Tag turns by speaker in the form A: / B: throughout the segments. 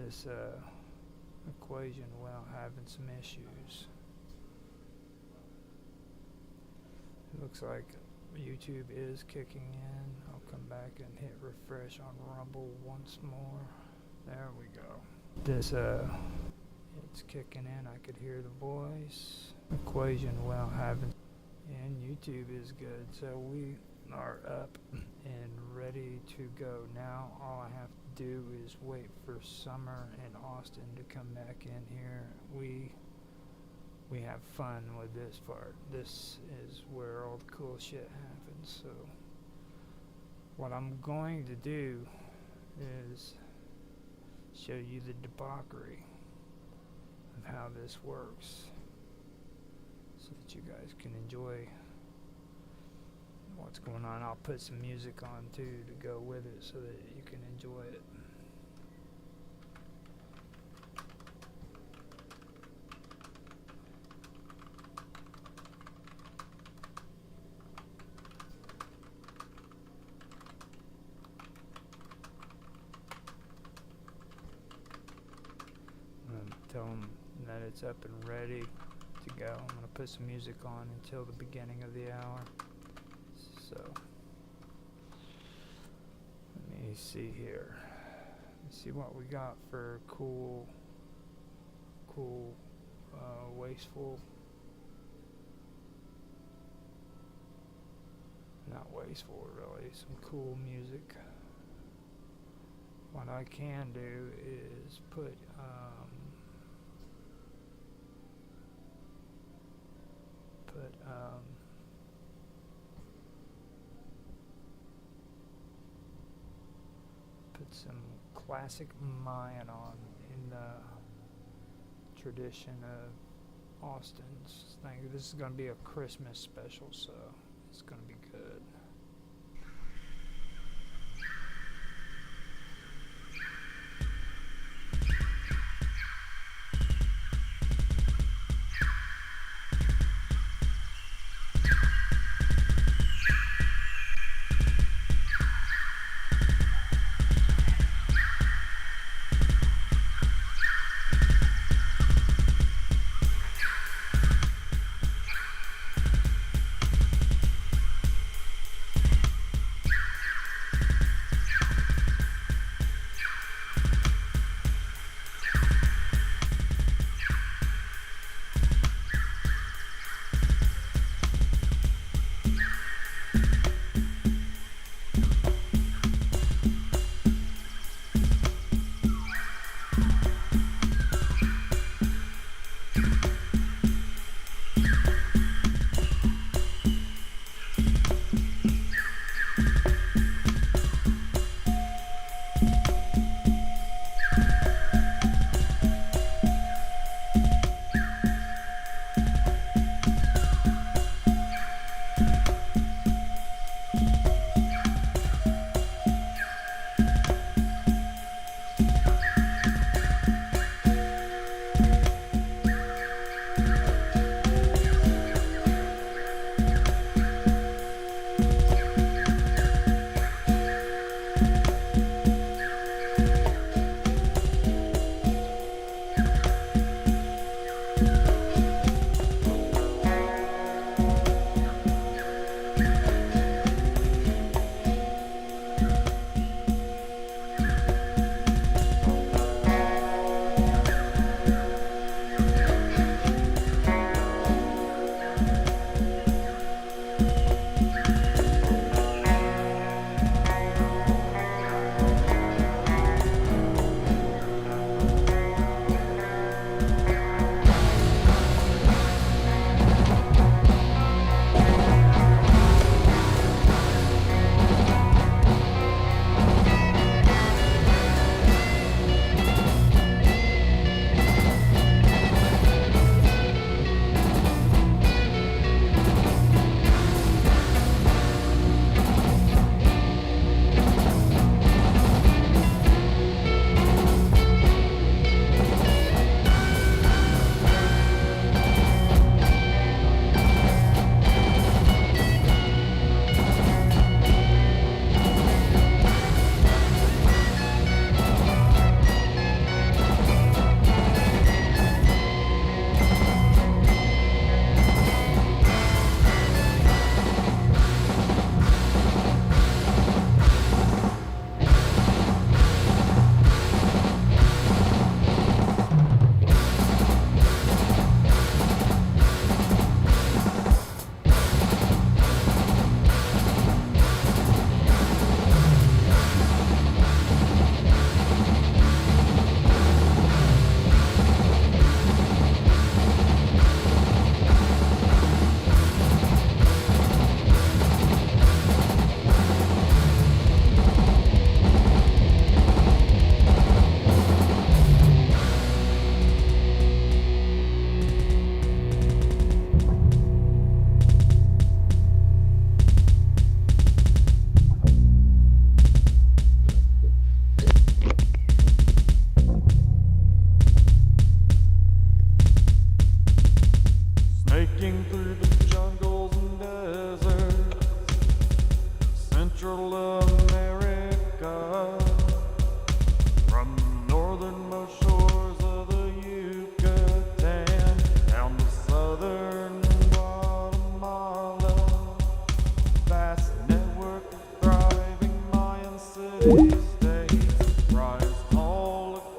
A: this equation without having some issues. It looks like YouTube is kicking in. I'll come back and hit refresh on Rumble once more. There we go. This it's kicking in. I could hear the voice equation without having, and YouTube is good. So we are up and ready to go. Now all I have to do is wait for Summer and Austin to come back in here. We have fun with this part. This is where all the cool shit happens. So what I'm going to do is show you the debauchery of how this works, so that you guys can enjoy what's going on. I'll put some music on too to go with it so that you can enjoy it. Tell them that it's up and ready to go. I'm going to put some music on until the beginning of the hour. So, let me see here. Let's see what we got for cool, wasteful, not wasteful really, some cool music. What I can do is put some classic Mayan on in the tradition of Austin's thing. This is going to be a Christmas special, so it's going to be good.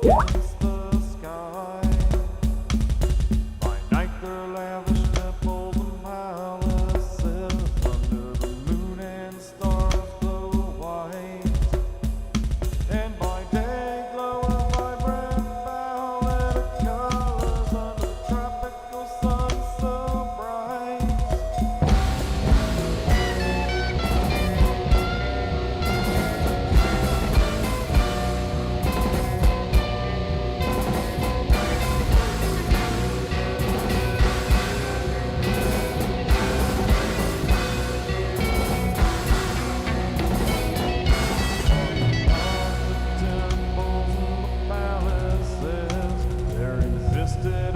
B: against the sky. By night their lavish temples and palaces under the moon and stars glow white, and by day glow in vibrant violet colors under the tropical sun so bright.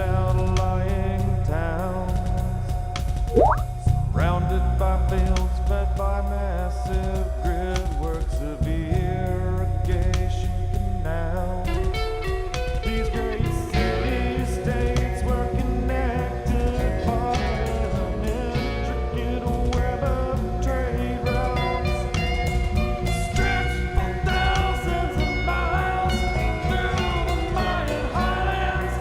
B: Outlying towns, surrounded by fields fed by massive grid works of irrigation canals. These great city-states were connected by an intricate web of trade routes, stretched for thousands of miles through the Mayan highlands.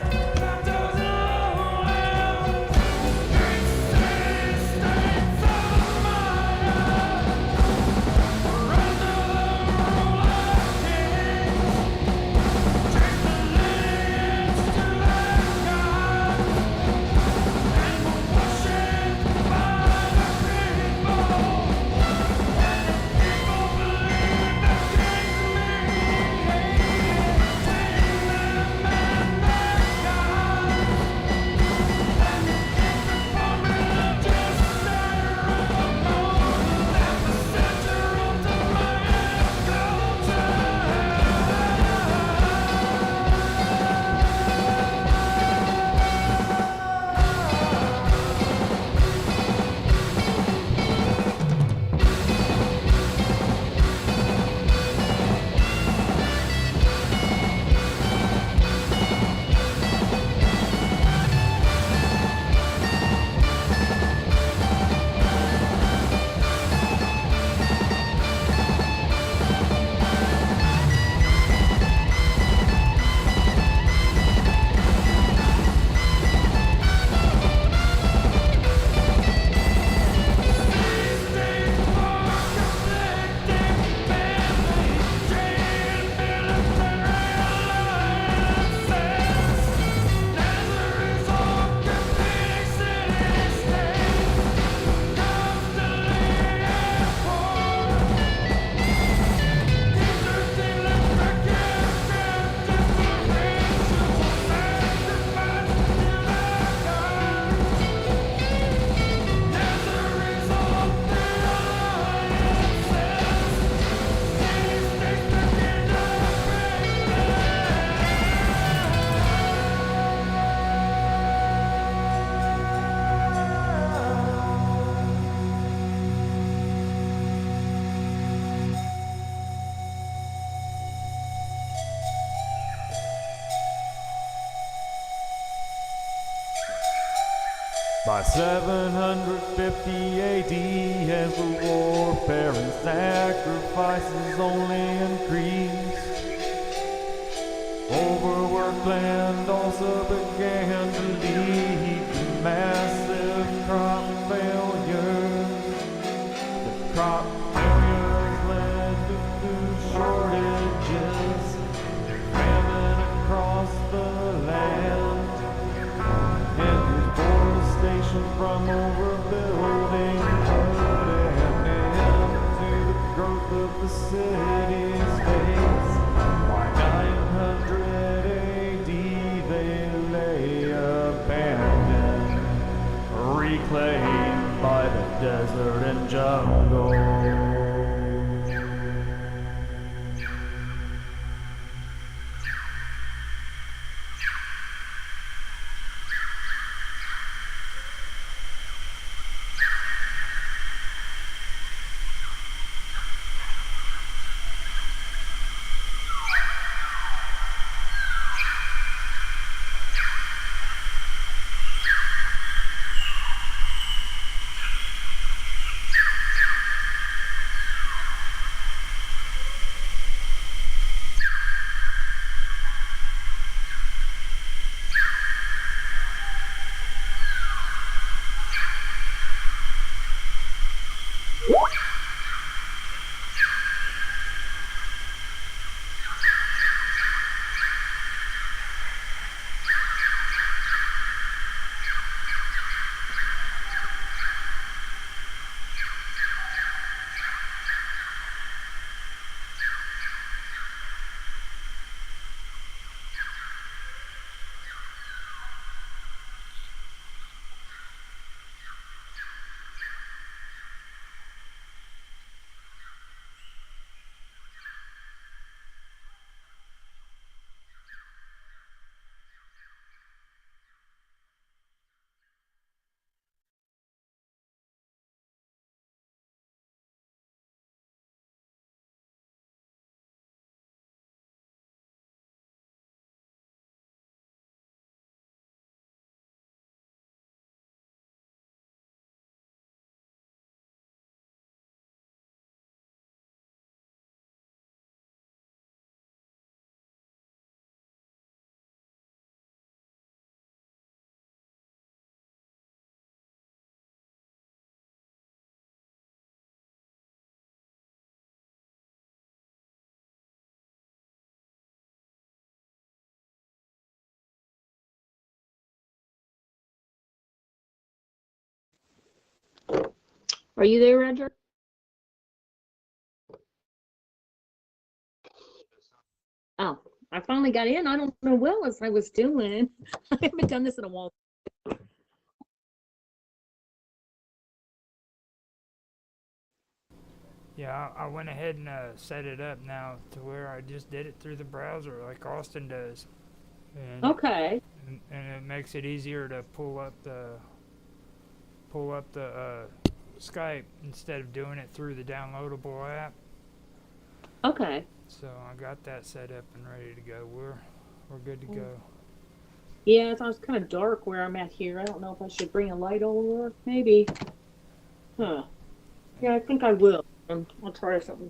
B: By 750 AD, as the warfare and sacrifices only increased, overworked land also began to lead to massive crop failures. The crop failures led to food shortages, famine across the land, and deforestation from overbuilding put an end to the growth of the city-states. By 900 AD they lay abandoned, reclaimed by the desert and jungle.
C: Are you there, Roger? Oh, I finally got in. I don't know what else I was doing. I haven't done this in a while.
A: Yeah, I went ahead and set it up now to where I just did it through the browser like Austin does.
C: Okay.
A: And it makes it easier to pull up the Skype instead of doing it through the downloadable app.
C: Okay.
A: So I got that set up and ready to go. We're good to go.
C: Yeah, it's kind of dark where I'm at here. I don't know if I should bring a light over. Maybe. Huh. Yeah, I think I will. I'll try something.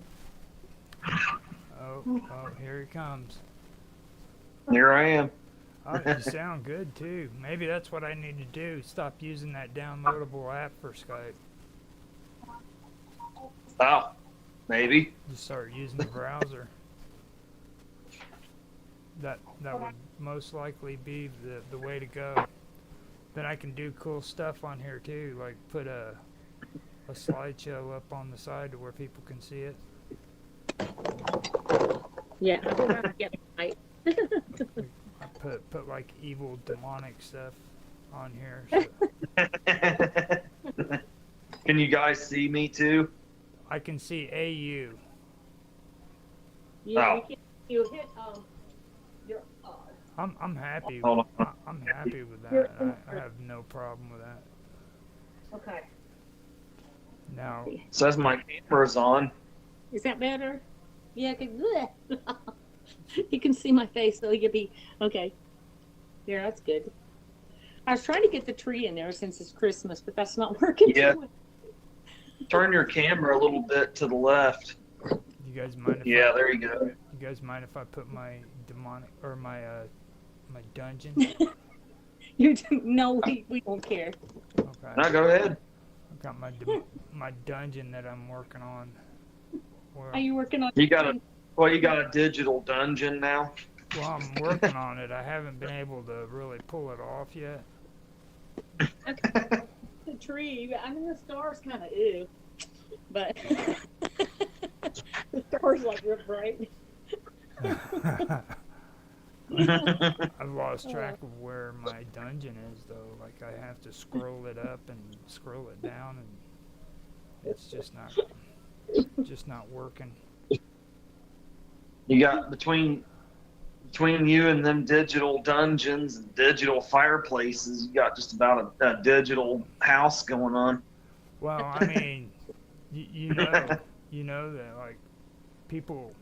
A: Oh, here he comes.
D: Here I am.
A: Oh, you sound good too. Maybe that's what I need to do. Stop using that downloadable app for Skype.
D: Oh, maybe.
A: Just start using the browser. That would most likely be the way to go. Then I can do cool stuff on here too, like put a slideshow up on the side to where people can see it.
C: Yeah, I will have to get light.
A: I put like evil demonic stuff on here. So
D: Can you guys see me too?
A: I can see AU.
C: Yeah,
D: Oh.
C: you hit your
A: I'm happy.
D: Hold on.
A: I'm happy with that. I have no problem with that.
C: Okay.
A: Now,
D: Says my camera's on.
C: Is that better? Yeah, you can see my face, so you'll be okay. Yeah, that's good. I was trying to get the tree in there since it's Christmas, but that's not working.
D: Yeah. Turn your camera a little bit to the left.
A: you guys mind if
D: Yeah, there you go.
A: you guys mind if I put my demonic or my dungeon?
C: No, we don't care.
A: Okay.
D: No, go ahead.
A: I've got my dungeon that I'm working on. Well,
C: Are you working on?
D: You got a digital dungeon now.
A: well, I'm working on it. I haven't been able to really pull it off yet.
C: The tree. I mean, the stars kind of ew, but the stars like real bright.
A: I've lost track of where my dungeon is though. Like I have to scroll it up and scroll it down, and it's just not working.
D: You got between you and them digital dungeons and digital fireplaces, you got just about a digital house going on.
A: Well, I mean, you know that like people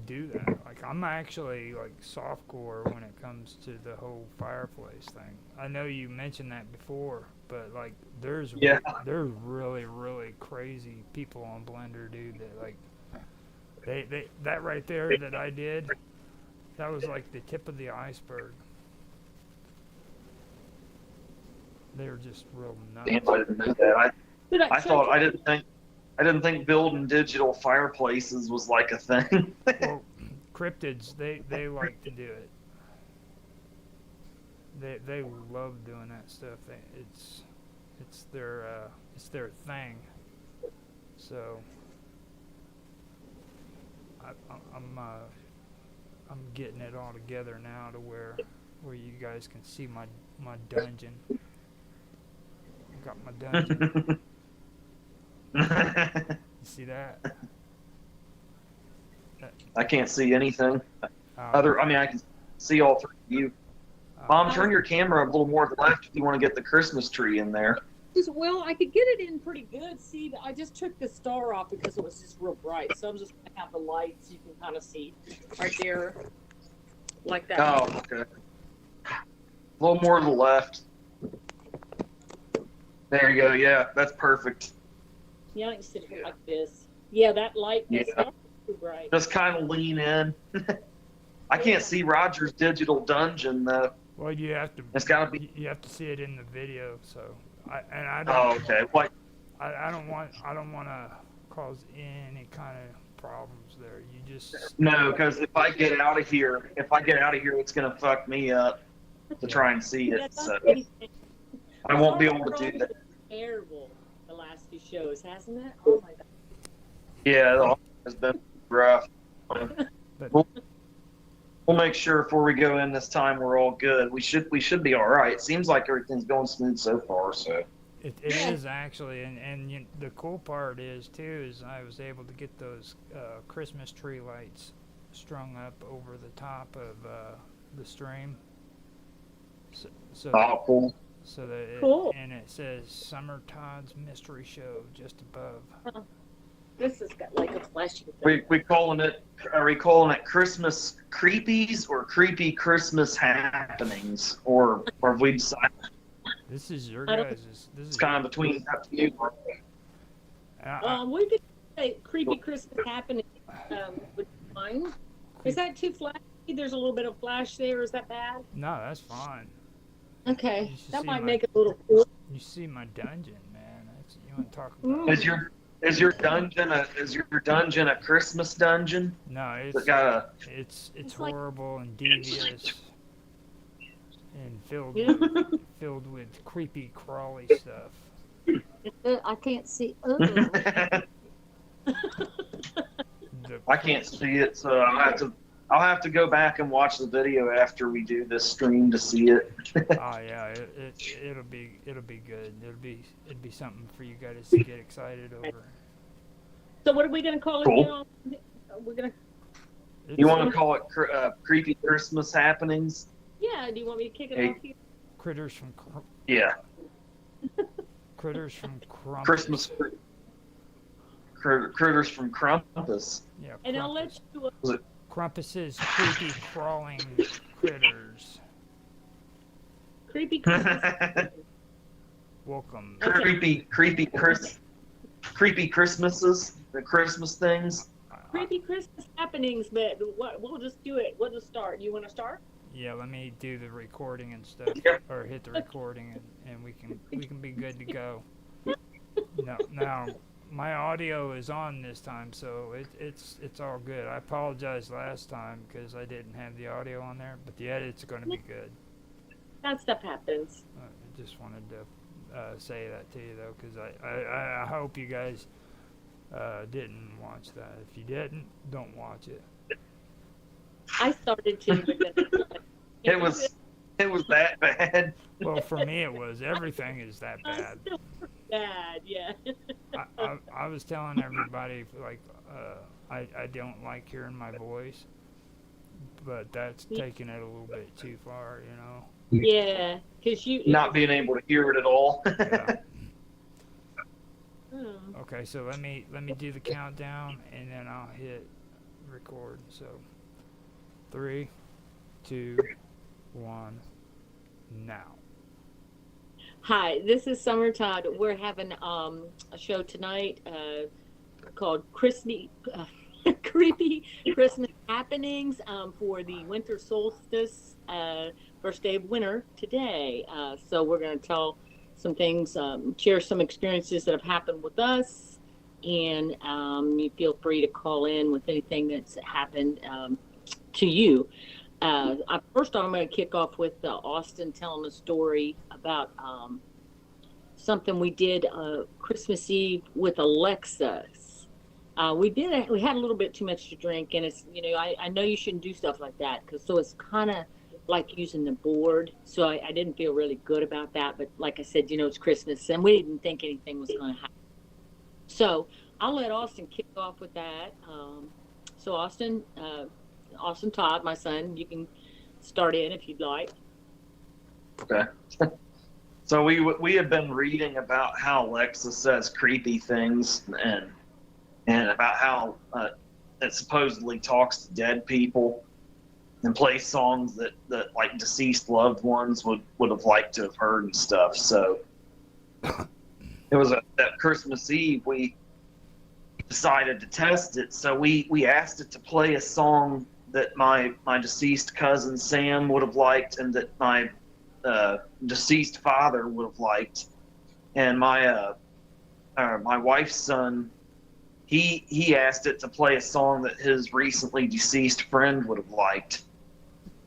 A: do that. Like I'm actually like softcore when it comes to the whole fireplace thing. I know you mentioned that before, but like there's really crazy people on Blender, dude. That like they that right there that I did. That was like the tip of the iceberg. They were just real nuts.
D: Damn, I didn't know that. I didn't think building digital fireplaces was like a thing.
A: Well, cryptids, they like to do it. They love doing that stuff. It's their thing. So I'm getting it all together now to where you guys can see my dungeon. I got my dungeon. You see that?
D: I can't see anything. I can see all three of you. Mom, turn your camera a little more to the left if you want to get the Christmas tree in there.
C: Well, I could get it in pretty good. See, I just took the star off because it was just real bright. So I'm just going to have the lights. You can kind of see right there like that.
D: Oh, okay. A little more to the left. There you go. Yeah, that's perfect.
C: Yeah, I can sit here like this. Yeah, that light, the
D: Yeah.
C: star is too bright.
D: Just kind of lean in. I can't see Roger's digital dungeon though.
A: Well, you have to.
D: It's gotta be.
A: You have to see it in the video. So, I don't.
D: Oh, okay. What?
A: I don't want to cause any kind of problems there. You just.
D: No, because if I get out of here, it's gonna fuck me up to try and see
C: Yeah,
D: it.
C: don't
D: So
C: say anything.
D: I won't be able to do that.
C: Terrible the last few shows, hasn't it? Oh my God.
D: Yeah, it has been rough.
A: But
D: We'll make sure before we go in this time we're all good. We should be all right. It seems like everything's going smooth so far. So
A: it
C: Yeah.
A: is actually, and the cool part is too is I was able to get those Christmas tree lights strung up over the top of the stream. So
D: oh, cool.
A: so that it,
C: Cool.
A: and it says Summer Todd's Mystery Show just above.
C: This has got like a flashing
D: We
C: thing.
D: are we calling it Christmas creepies or creepy Christmas happenings, or have we decided
A: This is your
C: I don't-
A: guys'. This
D: it's
A: is
D: kind of between up to you?
C: We could say creepy Christmas happening with mine. Is that too flashy? There's a little bit of flash there. Is that bad?
A: no, that's fine.
C: Okay,
A: You should
C: that
A: see
C: might
A: my-
C: make it a little cool.
A: You see my dungeon, man. That's you want to talk about?
C: Mm.
D: Is your dungeon a Christmas dungeon?
A: No,
D: It
A: it's
D: got
A: it's
C: It's like-
A: horrible and devious and
C: Yeah.
A: filled with creepy crawly stuff.
C: I can't see. Oh.
D: a.
A: The,
D: I can't see it, so I'll have to go back and watch the video after we do this stream to see it.
A: oh yeah, it'll be good. It'd be something for you guys to get excited over.
C: So what are we gonna call it
D: Cool.
C: now? We're gonna.
D: You want to call it creepy Christmas happenings?
C: Yeah. Do you want me to kick it
D: Hey.
C: off here?
A: critters from
D: Yeah,
A: critters from Krampus.
D: Christmas critters from Krampus.
A: Yeah,
C: And I'll
A: Krampus.
C: let you.
A: Krampus's creepy crawling critters.
C: Creepy Christmas.
A: Welcome.
C: Okay.
D: creepy Christmases, the Christmas things.
C: Creepy Christmas happenings, but we'll just do it. We'll just start. You want to start?
A: Yeah, let me do the recording and stuff,
D: Yep.
A: or hit the recording, and we can be good to go. Now my audio is on this time, so it's all good. I apologize last time because I didn't have the audio on there, but the edit's going to be good.
C: That stuff happens.
A: I just wanted to say that to you though, because I hope you guys didn't watch that. If you didn't, don't watch it.
C: I started to, but then
D: It was that bad.
A: Well, for me it was. Everything is that bad.
C: Still bad, yeah.
A: I was telling everybody like I don't like hearing my voice, but that's taking it a little bit too far, you know.
C: Yeah, because you.
D: Not being able to hear it at all.
A: Yeah.
C: Oh.
A: Okay, so let me do the countdown and then I'll hit record. So 3, 2, 1, now.
C: Hi, this is Summer Todd. We're having a show tonight called Creepy Christmas Happenings for the winter solstice, first day of winter today. So we're going to tell some things, share some experiences that have happened with us, and you feel free to call in with anything that's happened to you. First off, I'm going to kick off with Austin telling a story about something we did Christmas Eve with Alexis. We had a little bit too much to drink, and it's, I know you shouldn't do stuff like that, so it's kind of like using the board. So I didn't feel really good about that, but like I said, it's Christmas, and we didn't think anything was going to happen. So I'll let Austin kick off with that. So Austin Todd, my son, you can start in if you'd like.
D: Okay. So we have been reading about how Alexa says creepy things and about how it supposedly talks to dead people and plays songs that like deceased loved ones would have liked to have heard and stuff. So it was that Christmas Eve we decided to test it. So we asked it to play a song that my deceased cousin Sam would have liked and that my deceased father would have liked, and my wife's son, he asked it to play a song that his recently deceased friend would have liked,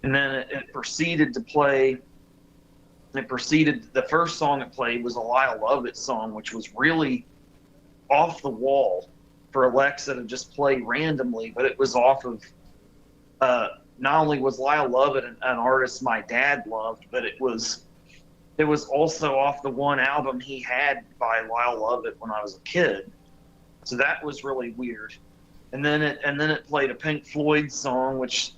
D: and then it proceeded to play. The first song it played was a Lyle Lovett song, which was really off the wall for Alexa to just play randomly, but it was off of not only was Lyle Lovett an artist my dad loved, but it was also off the one album he had by Lyle Lovett when I was a kid. So that was really weird. And then it played a Pink Floyd song, which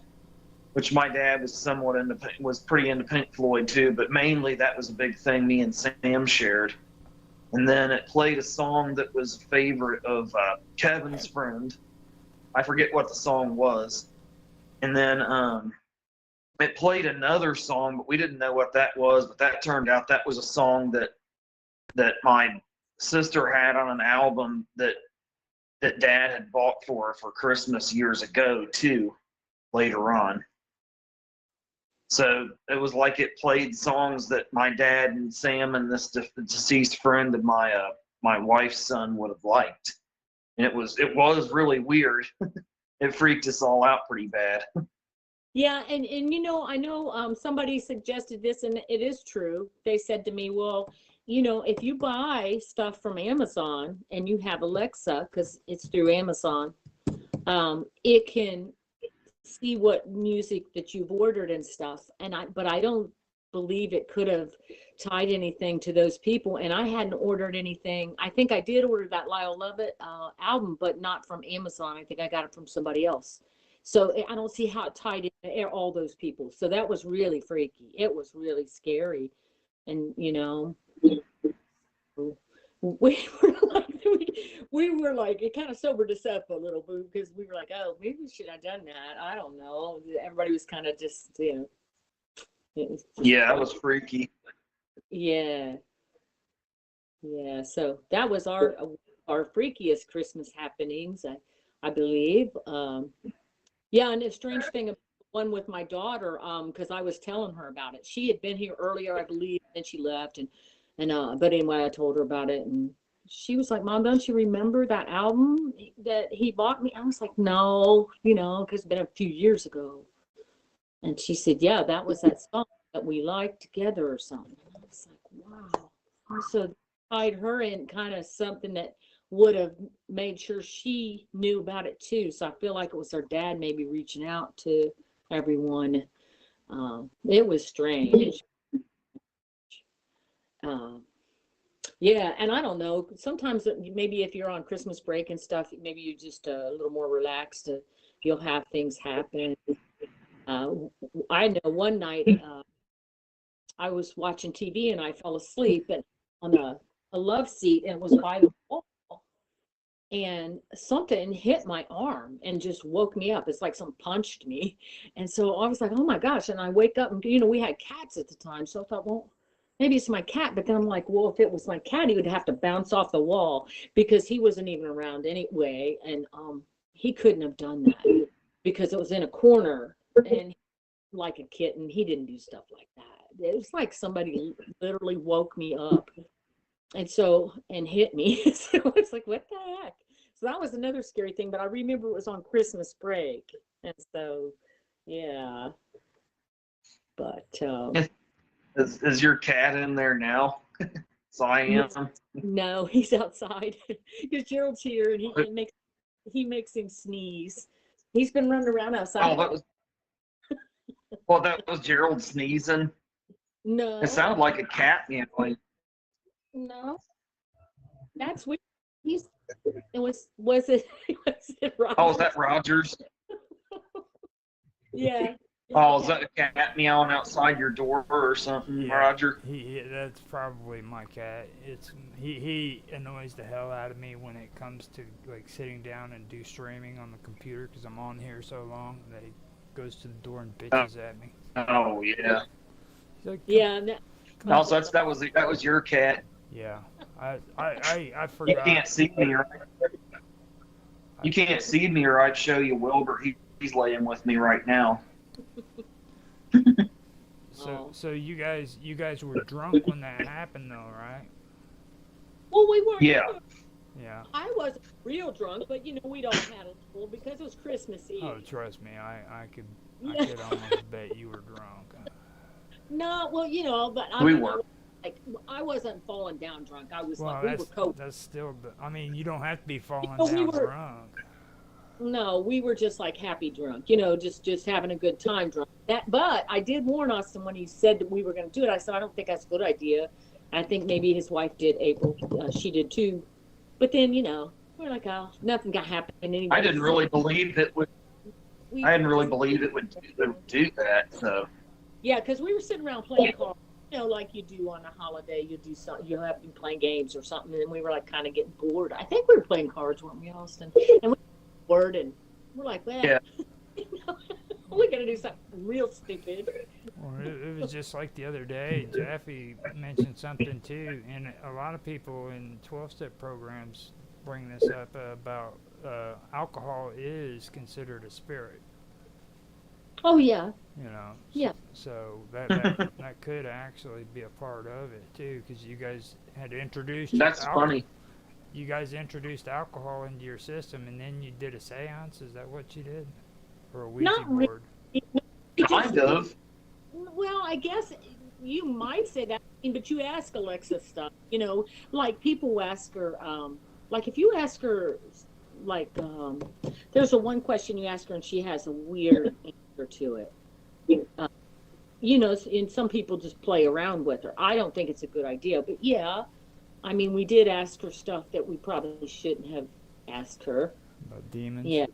D: my dad was pretty into Pink Floyd too, but mainly that was a big thing me and Sam shared. And then it played a song that was a favorite of Kevin's friend. I forget what the song was. And then it played another song, but we didn't know what that was. But that turned out that was a song that my sister had on an album that Dad had bought for her for Christmas years ago too, later on. So it was like it played songs that my dad and Sam and this deceased friend of my wife's son would have liked, and it was really weird. It freaked us all out pretty bad.
C: Yeah, and you know, I know somebody suggested this, and it is true. They said to me, well, you know, if you buy stuff from Amazon and you have Alexa, because it's through Amazon, it can see what music that you've ordered and stuff. But I don't believe it could have tied anything to those people. And I hadn't ordered anything. I think I did order that Lyle Lovett album, but not from Amazon. I think I got it from somebody else. So I don't see how it tied in all those people. So that was really freaky. It was really scary. And, you know, we were like, it kind of sobered us up a little bit, because we were like, oh, maybe we should have done that. I don't know. Everybody was kind of just, you know.
D: Yeah, it was freaky.
C: Yeah. Yeah. So that was our freakiest Christmas happenings, I believe. Yeah, and a strange thing about one with my daughter, because I was telling her about it. She had been here earlier, I believe, and then she left, and but anyway, I told her about it, and she was like, Mom, don't you remember that album that he bought me? I was like, no, you know, because it's been a few years ago. And she said, yeah, that was that song that we liked together or something. I was like, wow. So tied her in kind of something that would have made sure she knew about it too. So I feel like it was her dad maybe reaching out to everyone. It was strange. Yeah, and I don't know, sometimes maybe if you're on Christmas break and stuff, maybe you're just a little more relaxed. You'll have things happen. I know one night I was watching TV and I fell asleep and on a love seat, and it was by the wall, and something hit my arm and just woke me up. It's like something punched me. And so I was like, oh my gosh. And I wake up, and you know, we had cats at the time. So I thought, well, maybe it's my cat. But then I'm like, well, if it was my cat, he would have to bounce off the wall, because he wasn't even around anyway. And he couldn't have done that because it was in a corner, and like a kitten, he didn't do stuff like that. It was like somebody literally woke me up and hit me. So it's like, what the heck? So that was another scary thing, but I remember it was on Christmas break. And so, yeah. But
D: Is your cat in there now? Siam?
C: no, he's outside. Because Gerald's here, and he makes him sneeze. He's been running around outside.
D: That was Gerald sneezing.
C: No.
D: It sounded like a cat meowing.
C: No. That's weird. Was it Rogers?
D: Oh, is that Rogers?
C: Yeah.
D: Oh, is that a cat meowing outside your door or something,
A: Yeah,
D: Roger?
A: That's probably my cat. He annoys the hell out of me when it comes to like sitting down and do streaming on the computer, because I'm on here so long that he goes to the door and bitches at me.
D: Oh yeah.
A: He's like,
C: Yeah.
D: Also, that was your cat.
A: Yeah. I
D: You
A: forgot.
D: can't see me, right? You can't see me, or I'd show you Wilbur. He's laying with me right now.
A: So you guys were drunk when that happened, though, right?
C: Well, we weren't.
D: Yeah.
A: Yeah.
C: I wasn't real drunk, but you know, we'd all had a little because it was Christmas Eve.
A: Oh, trust me, I could
C: Yeah.
A: almost bet you were drunk.
C: No, well, you know, but I
D: We
C: mean,
D: were.
C: like I wasn't falling down drunk. I was
A: Well,
C: like we were
A: that's still. I mean, you don't have to be falling
C: know, we
A: down
C: were
A: drunk.
C: no, we were just like happy drunk, just having a good time drunk. But I did warn Austin when he said that we were going to do it. I said I don't think that's a good idea. I think maybe his wife did. April, she did too. But then we're like, oh, nothing got happen anyway.
D: I didn't really believe it would. I didn't really believe it would do that. So
C: yeah, because we were sitting around playing cards, like you do on a holiday. You do something. You'll have been playing games or something, and we were like kind of getting bored. I think we were playing cards, weren't we, Austin? And we word and we're like, well,
D: yeah.
C: we're gonna do something real stupid.
A: Well, it was just like the other day. Jaffe mentioned something too, and a lot of people in 12-step programs bring this up about alcohol is considered a spirit.
C: Oh yeah. Yeah.
A: So that could actually be a part of it too, because you guys had introduced.
D: That's funny.
A: You guys introduced alcohol into your system, and then you did a seance. Is that what you did, or a Ouija
C: Not
A: board?
D: Kind of.
C: Well, I guess you might say that, but you ask Alexa stuff. Like people ask her. Like if you ask her, like there's one question you ask her, and she has a weird answer to it. And some people just play around with her. I don't think it's a good idea, but yeah. I mean, we did ask her stuff that we probably shouldn't have asked her.
A: About demons?
C: Yeah.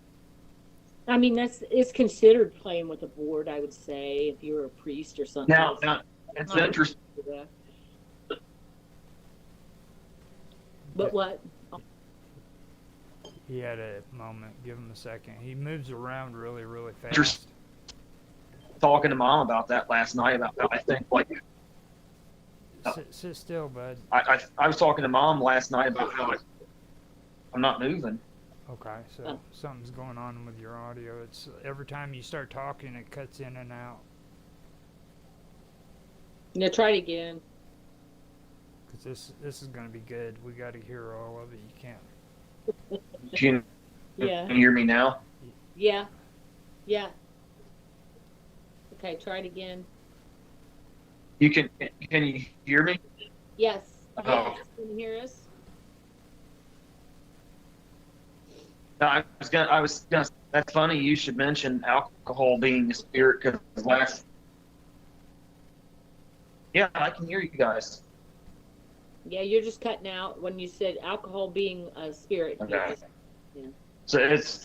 C: I mean, it's considered playing with a board, I would say, if you're a priest or something.
D: Now it's interesting.
C: But what?
A: He had a moment. Give him a second. He moves around really, really fast.
D: Talking to Mom about that last night, about how I think, like,
A: Sit still, bud.
D: I was talking to Mom last night about how I'm not moving.
A: Okay, so something's going on with your audio. It's every time you start talking, it cuts in and out.
C: Yeah, try it again.
A: Because this is going to be good. We got to hear all of it. You can't.
D: Can
C: Yeah.
D: you hear me now?
C: Yeah. Yeah. Okay, try it again.
D: You can you hear me?
C: Yes.
D: Oh.
C: Yes. Can you hear us?
D: No, I was gonna. That's funny. You should mention alcohol being a spirit, because yeah, I can hear you guys.
C: Yeah, you're just cutting out when you said alcohol being a spirit.
D: Okay. So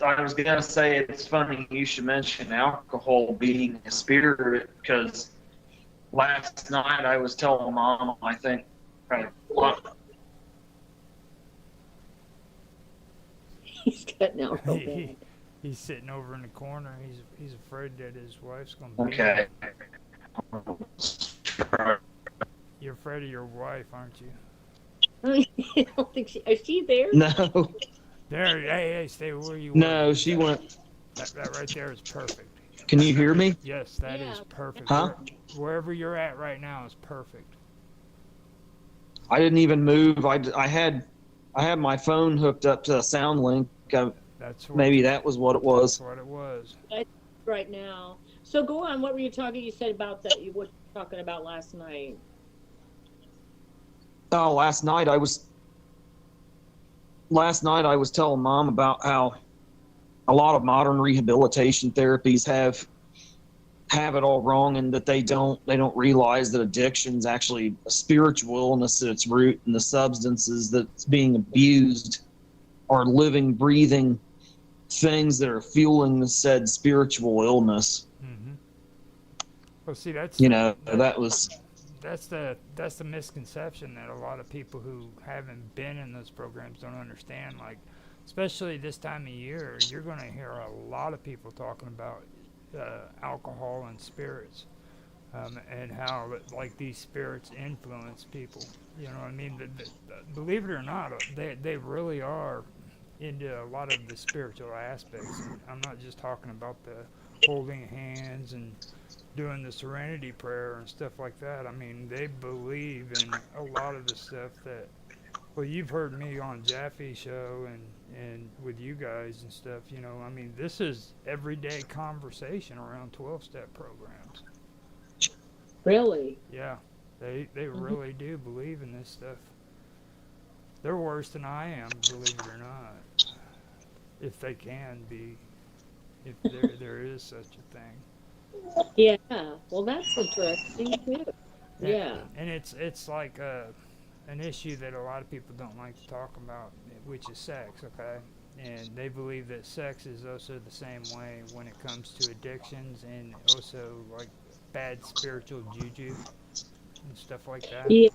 D: I was gonna say it's funny you should mention alcohol being a spirit, because last night I was telling Mom, I think,
C: He's cutting out real bad.
A: He's sitting over in the corner. He's afraid that his wife's going to beat
D: okay.
A: him. You're afraid of your wife, aren't you?
C: I don't think is she there?
E: No,
A: There, hey, stay where you
E: no,
A: were.
E: she went.
A: That right there is perfect.
E: Can you hear me?
A: Yes, that is
C: Yeah.
A: perfect.
E: Huh?
A: Wherever you're at right now is perfect.
E: I didn't even move. I had my phone hooked up to a sound link.
A: That's
E: Maybe that was what it was.
A: That's what it was.
C: Right now. So go on. What were you talking? You said about that. You were talking about last night.
E: Oh, last night I was telling Mom about how a lot of modern rehabilitation therapies have it all wrong, and that they don't realize that addiction's actually a spiritual illness at its root, and the substances that's being abused are living, breathing things that are fueling the said spiritual illness.
A: Mm-hmm. Well, see, that's that's the misconception that a lot of people who haven't been in those programs don't understand. Like, especially this time of year, you're going to hear a lot of people talking about alcohol and spirits, and how like these spirits influence people. You know what I mean? Believe it or not, they really are into a lot of the spiritual aspects. I'm not just talking about the holding hands and doing the serenity prayer and stuff like that. I mean, they believe in a lot of the stuff that, well, you've heard me on Jaffe's show and with you guys and stuff, you know. I mean, this is everyday conversation around 12-step programs.
C: Really?
A: Yeah. They really do believe in this stuff. They're worse than I am, believe it or not. If they can be, if there is such a thing.
C: Yeah. Well, that's interesting too.
A: And,
C: Yeah.
A: and it's like an issue that a lot of people don't like to talk about, which is sex, okay? And they believe that sex is also the same way when it comes to addictions and also like bad spiritual juju and stuff like that.
C: Yeah.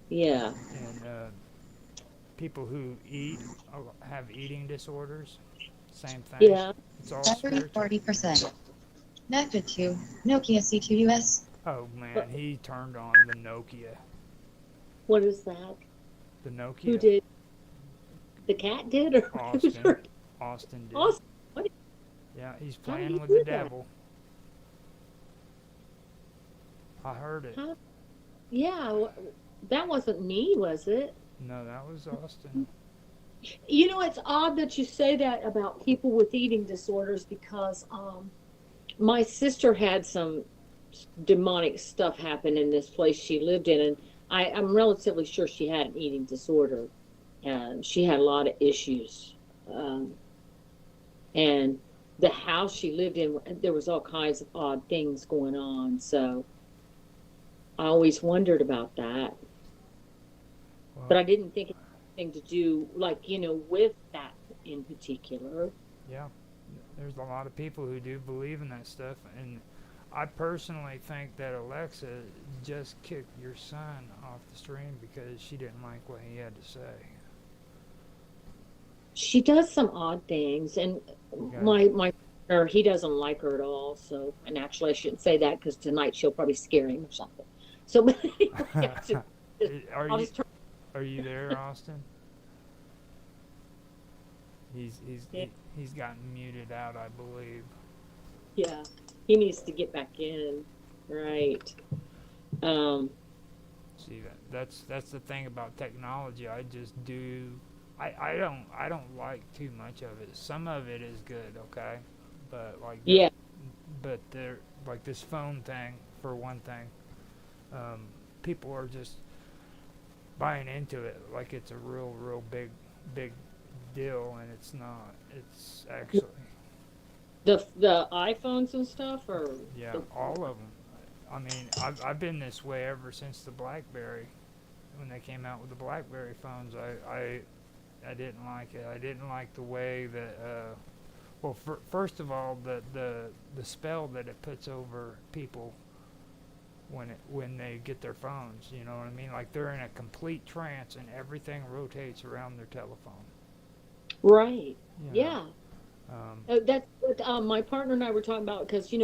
C: Yeah.
A: And people who eat have eating disorders, same thing.
C: Yeah.
A: It's all
F: Battery
A: spiritual.
F: 40%. Connected to Nokia C2US.
A: Oh man, he turned on the Nokia.
C: What is that?
A: The Nokia.
C: Who did? The cat did, or
A: Austin. Austin did.
C: Austin. What?
A: Yeah, he's
C: How did
A: playing
C: he
A: with
C: do
A: the
C: that?
A: devil. I heard it.
C: How? Yeah. That wasn't me, was it?
A: No, that was Austin.
C: You know, it's odd that you say that about people with eating disorders because my sister had some demonic stuff happen in this place she lived in, and I'm relatively sure she had an eating disorder, and she had a lot of issues. And the house she lived in, there was all kinds of odd things going on. So I always wondered about that,
A: Well,
C: but I didn't think it had anything to do, like, with that in particular.
A: yeah, there's a lot of people who do believe in that stuff, and I personally think that Alexa just kicked your son off the stream because she didn't like what he had to say.
C: She does some odd things, and
A: Okay.
C: my or he doesn't like her at all. So, and actually, I shouldn't say that because tonight she'll probably scare him or something. So, but anyway,
A: Are
C: I'll
A: you
C: just turn.
A: are you there, Austin?
C: Yeah.
A: He's gotten muted out, I believe.
C: Yeah, he needs to get back in, right?
A: See that's the thing about technology. I don't like too much of it. Some of it is good, okay, but
C: Yeah,
A: but there like this phone thing for one thing. People are just buying into it like it's a real big deal, and it's not. It's actually
C: the iPhones and stuff, or
A: yeah, all of them. I mean, I've been this way ever since the BlackBerry. When they came out with the BlackBerry phones, I didn't like it. I didn't like the way that, well, first of all, the spell that it puts over people when they get their phones. You know what I mean? Like they're in a complete trance and everything rotates around their telephone.
C: right?
A: You know?
C: Yeah. That's what my partner and I were talking about because I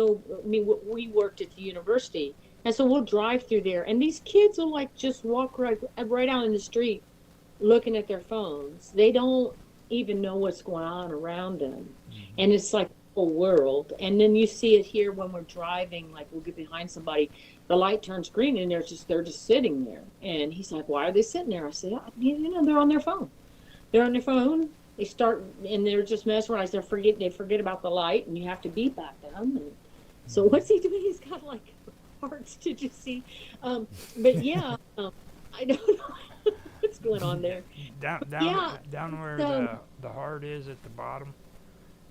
C: mean, we worked at the university, and so we'll drive through there, and these kids will like just walk right out in the street, looking at their phones. They don't even know what's going on around them, and it's like a whole world. And then you see it here when we're driving, like we'll get behind somebody, the light turns green, and they're just sitting there. And he's like, "Why are they sitting there?" I said, "They're on their phone. They're on their phone." They start and they're just mesmerized. They forget about the light, and you have to beep at them. And so what's he doing? He's got like hearts. Did you see? But yeah, I don't know what's going on there. Yeah,
A: down where
C: so-
A: the heart is at the bottom.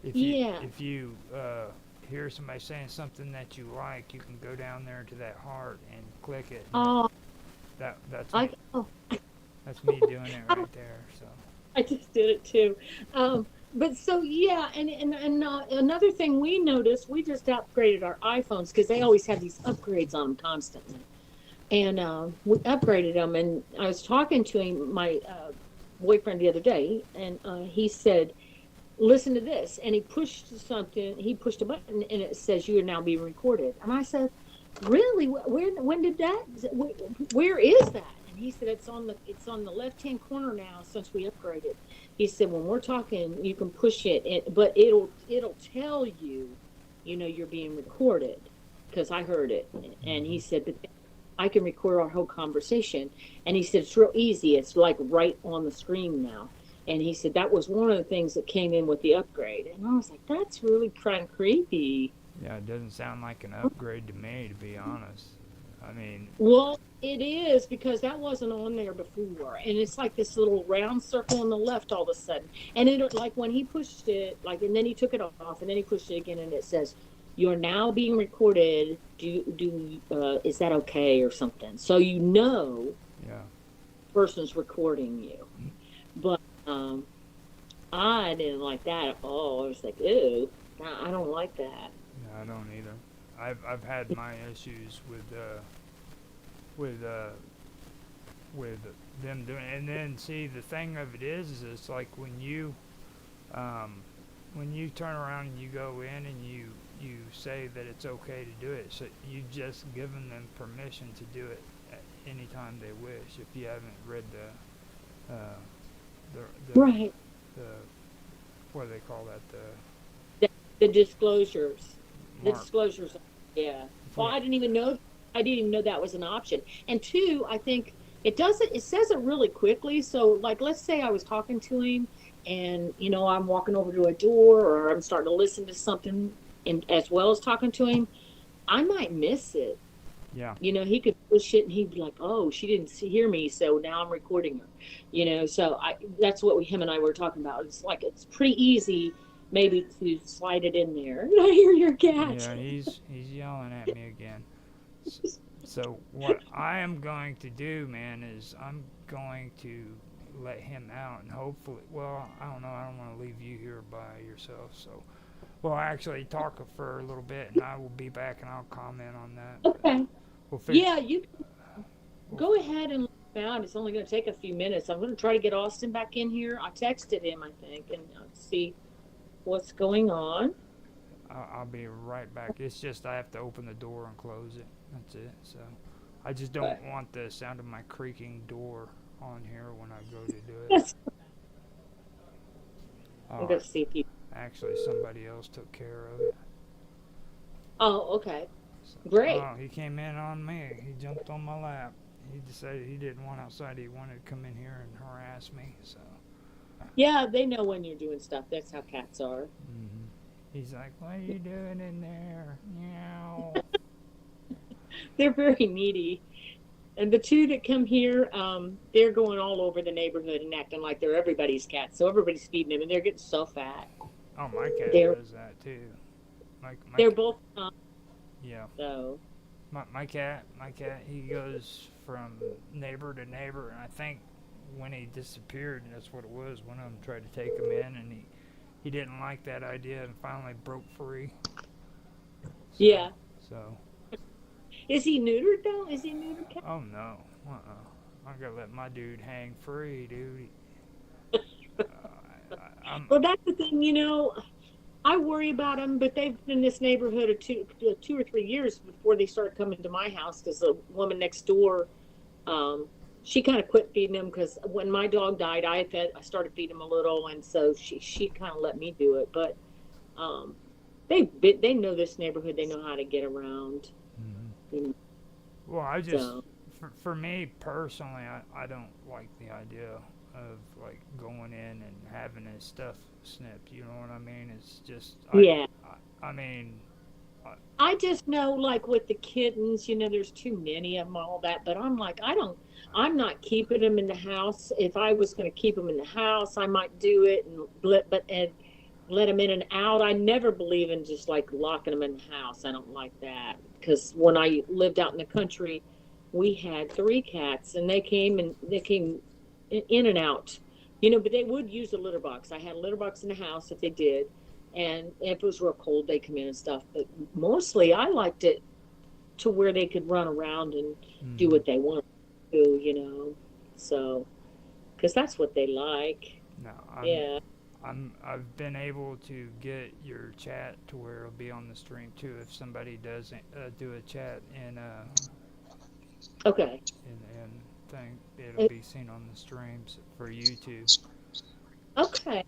A: If
C: Yeah.
A: you hear somebody saying something that you like, you can go down there to that heart and click it. And
C: Oh,
A: that's
C: I
A: me, that's me doing it right there. So
C: I just did it too. But so yeah, and another thing we noticed, we just upgraded our iPhones because they always have these upgrades on them constantly, and we upgraded them. And I was talking to him, my boyfriend, the other day, and he said, "Listen to this," and he pushed a button, and it says, "You are now being recorded." And I said, "Really? When did that? Where is that?" And he said, "It's on the left-hand corner now since we upgraded." He said, "When we're talking, you can push it, but it'll tell you, you're being recorded," because I heard it. And he said, "But I can record our whole conversation." And he said, "It's real easy. It's like right on the screen now." And he said that was one of the things that came in with the upgrade. And I was like, "That's really kind of creepy."
A: yeah, it doesn't sound like an upgrade to me, to be honest. I mean,
C: Well, it is because that wasn't on there before, and it's like this little round circle on the left all of a sudden, and it like when he pushed it, like, and then he took it off, and then he pushed it again, and it says, "You're now being recorded. Is that okay or something?" So
A: yeah.
C: person's recording you, but I didn't like that at all. I was like, "Ew, I don't like that."
A: No, I don't either. I've had my issues with uh with them doing it. And then see the thing of it is it's like when you turn around and you go in and you say that it's okay to do it, so you just given them permission to do it at any time they wish. If you haven't read the
C: Right.
A: the what do they call that,
C: The disclosures. The
A: mark.
C: disclosures. Yeah. Well,
A: Yeah.
C: I didn't even know. I didn't even know that was an option. And two, I think it does it. It says it really quickly. So, like, let's say I was talking to him, and I'm walking over to a door, or I'm starting to listen to something, and as well as talking to him, I might miss it.
A: Yeah.
C: He could push it, and he'd be like, "Oh, she didn't hear me, so now I'm recording her." So that's what him and I were talking about. It's like it's pretty easy, maybe to slide it in there. I hear your cat.
A: Yeah, he's yelling at me again. So what I am going to do, man, is I'm going to let him out, and hopefully, well, I don't know, I don't want to leave you here by yourself. So, well, actually, talk for a little bit, and I will be back, and I'll comment on that. But
C: Okay.
A: we'll figure.
C: Yeah, you go ahead and let him out. It's only going to take a few minutes. I'm going to try to get Austin back in here. I texted him, I think, and see what's going on.
A: I'll be right back. It's just I have to open the door and close it. That's it. So, I just don't want the sound of my creaking door on here when I go to do it.
C: Yes. I'm
A: Oh,
C: going to see if you.
A: actually, somebody else took care of it.
C: Oh, okay.
A: So,
C: Great.
A: oh, he came in on me. He jumped on my lap. He decided he didn't want outside. He wanted to come in here and harass me. So.
C: Yeah, they know when you're doing stuff. That's how cats are.
A: Mm-hmm. He's like, "What are you doing in there?" Meow.
C: They're very needy. And the two that come here, they're going all over the neighborhood and acting like they're everybody's cats. So everybody's feeding them, and they're getting so fat.
A: Oh, my cat
C: They're-
A: does that too. My
C: They're
A: cat,
C: both
A: yeah.
C: so.
A: My cat, he goes from neighbor to neighbor, and I think when he disappeared, that's what it was. One of them tried to take him in, and he didn't like that idea, and finally broke free. So,
C: Yeah.
A: So.
C: Is he neutered though? Is he neutered cat?
A: Oh no. I gotta let my dude hang free, dude.
C: Well, that's the thing, I worry about them, but they've been in this neighborhood of 2 or 3 years before they started coming to my house because the woman next door, she kind of quit feeding them because when my dog died, I started feeding them a little, and so she kind of let me do it. But they know this neighborhood, they know how to get around.
A: Mm-hmm. Well, I just
C: So.
A: for me personally, I don't like the idea of like going in and having his stuff snipped. You know what I mean? It's just
C: Yeah.
A: I mean.
C: I just know, like with the kittens, there's too many of them, all that. But I'm like, I'm not keeping them in the house. If I was going to keep them in the house, I might do it and let them in and out. I never believe in just like locking them in the house. I don't like that because when I lived out in the country, we had 3 cats, and they came in and out, but they would use a litter box. I had a litter box in the house if they did. And if it was real cold, they come in and stuff. But mostly, I liked it to where they could run around and do what they want to do, So, because that's what they like.
A: No,
C: Yeah.
A: I've been able to get your chat to where it'll be on the stream too. If somebody does do a chat in
C: Okay.
A: in thing, it'll be seen on the streams for YouTube.
C: Okay.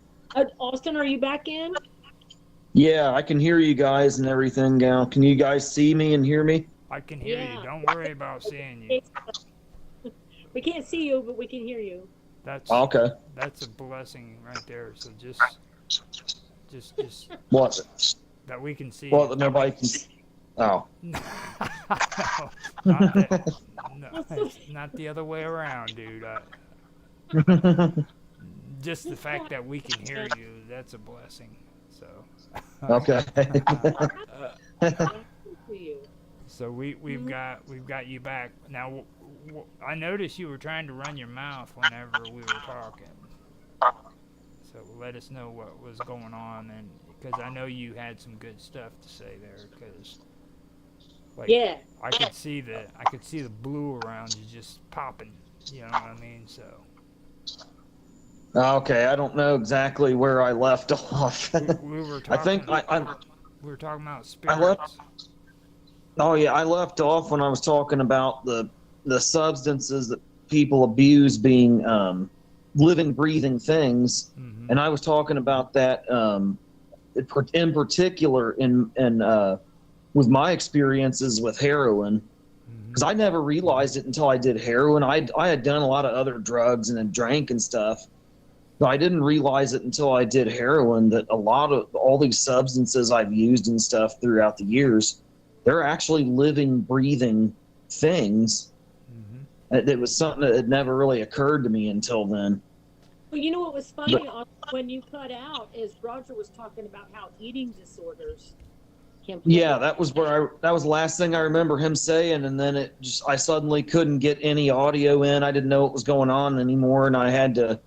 C: Austin, are you back in?
E: Yeah, I can hear you guys and everything now. Can you guys see me and hear me?
A: I can hear
C: Yeah.
A: you. Don't worry about seeing you.
C: We can't see you, but we can hear you.
A: That's
E: Okay.
A: That's a blessing right there. So just
E: What?
A: that we can see.
E: Well,
A: you.
E: nobody can. Oh.
A: No, not that. No, it's not the other way around, dude. Just the fact that we can hear you, that's a blessing. So.
E: Okay.
C: To you.
A: So we've got you back now. I noticed you were trying to run your mouth whenever we were talking. So let us know what was going on, and because I know you had some good stuff to say there. Because
C: Yeah.
A: I could see the blue around you just popping. You know what I mean? So.
E: Okay, I don't know exactly where I left off.
A: We were
E: I
A: talking.
E: think
A: we were talking about
E: I left.
A: spirits.
E: Oh yeah, I left off when I was talking about the substances that people abuse being living, breathing things,
A: Mm-hmm.
E: and I was talking about that in particular in with my experiences with heroin, because I never realized it until I did heroin. I had done a lot of other drugs and had drank and stuff, but I didn't realize it until I did heroin that a lot of all these substances I've used and stuff throughout the years, they're actually living, breathing things.
A: Mm-hmm.
E: It was something that had never really occurred to me until then.
C: Well, you know what was funny when you cut out is Roger was talking about how eating disorders can play.
E: Yeah, that was that was the last thing I remember him saying, and then I suddenly couldn't get any audio in. I didn't know what was going on anymore, and I had to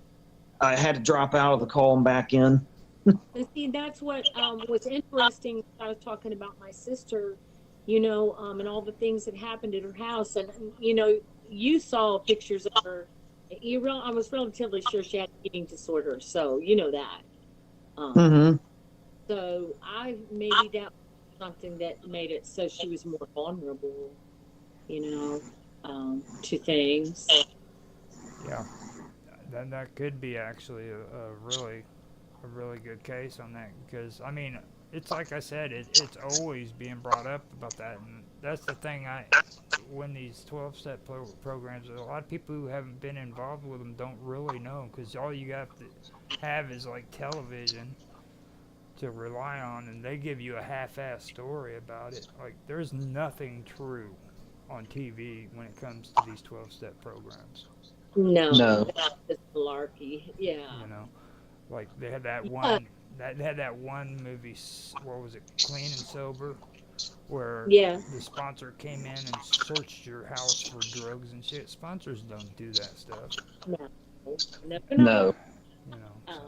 E: drop out of the call and back in.
C: And see, that's what was interesting. I was talking about my sister, and all the things that happened at her house, and you saw pictures of her. I was relatively sure she had an eating disorder, so you know that.
E: Mm-hmm.
C: So maybe that was something that made it so she was more vulnerable, to things.
A: Yeah, that could be actually a really good case on that, because I mean, it's like I said, it's always being brought up about that, and that's the thing. When these 12-step programs, a lot of people who haven't been involved with them don't really know, because all you have to have is like television to rely on, and they give you a half-assed story about it. Like, there's nothing true on TV when it comes to these 12-step programs.
C: No, that's malarkey. Yeah.
A: Like they had that one movie. What was it? Clean and Sober, where the sponsor came in and searched your house for drugs and shit. Sponsors don't do that stuff.
C: No.
A: So.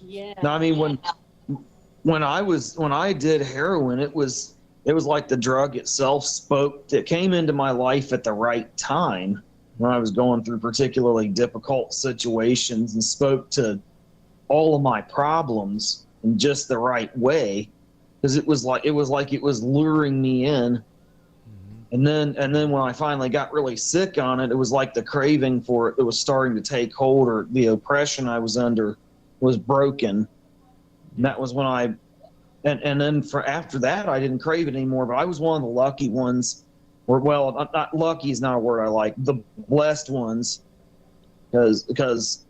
C: Yeah.
E: No, I mean when I did heroin, it was like the drug itself spoke. It came into my life at the right time when I was going through particularly difficult situations and spoke to all of my problems in just the right way, because it was like it was luring me in. And then when I finally got really sick on it, it was like the craving for it was starting to take hold, or the oppression I was under was broken. And that was when and then after that I didn't crave it anymore. But I was one of the lucky ones, or well, not lucky is not a word I like, the blessed ones, because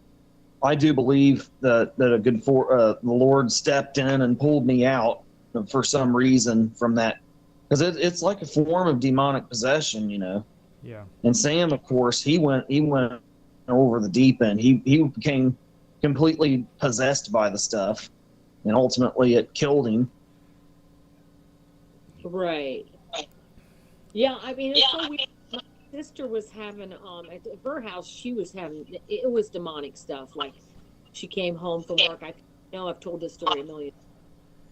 E: I do believe that the Lord stepped in and pulled me out for some reason from that, because it's like a form of demonic possession,
A: Yeah.
E: And Sam, of course, he went over the deep end. He became completely possessed by the stuff, and ultimately it killed him.
C: Right. Yeah, I mean, it's so weird. My sister was having at her house. She was having it was demonic stuff. Like she came home from work. I know I've told this story a million.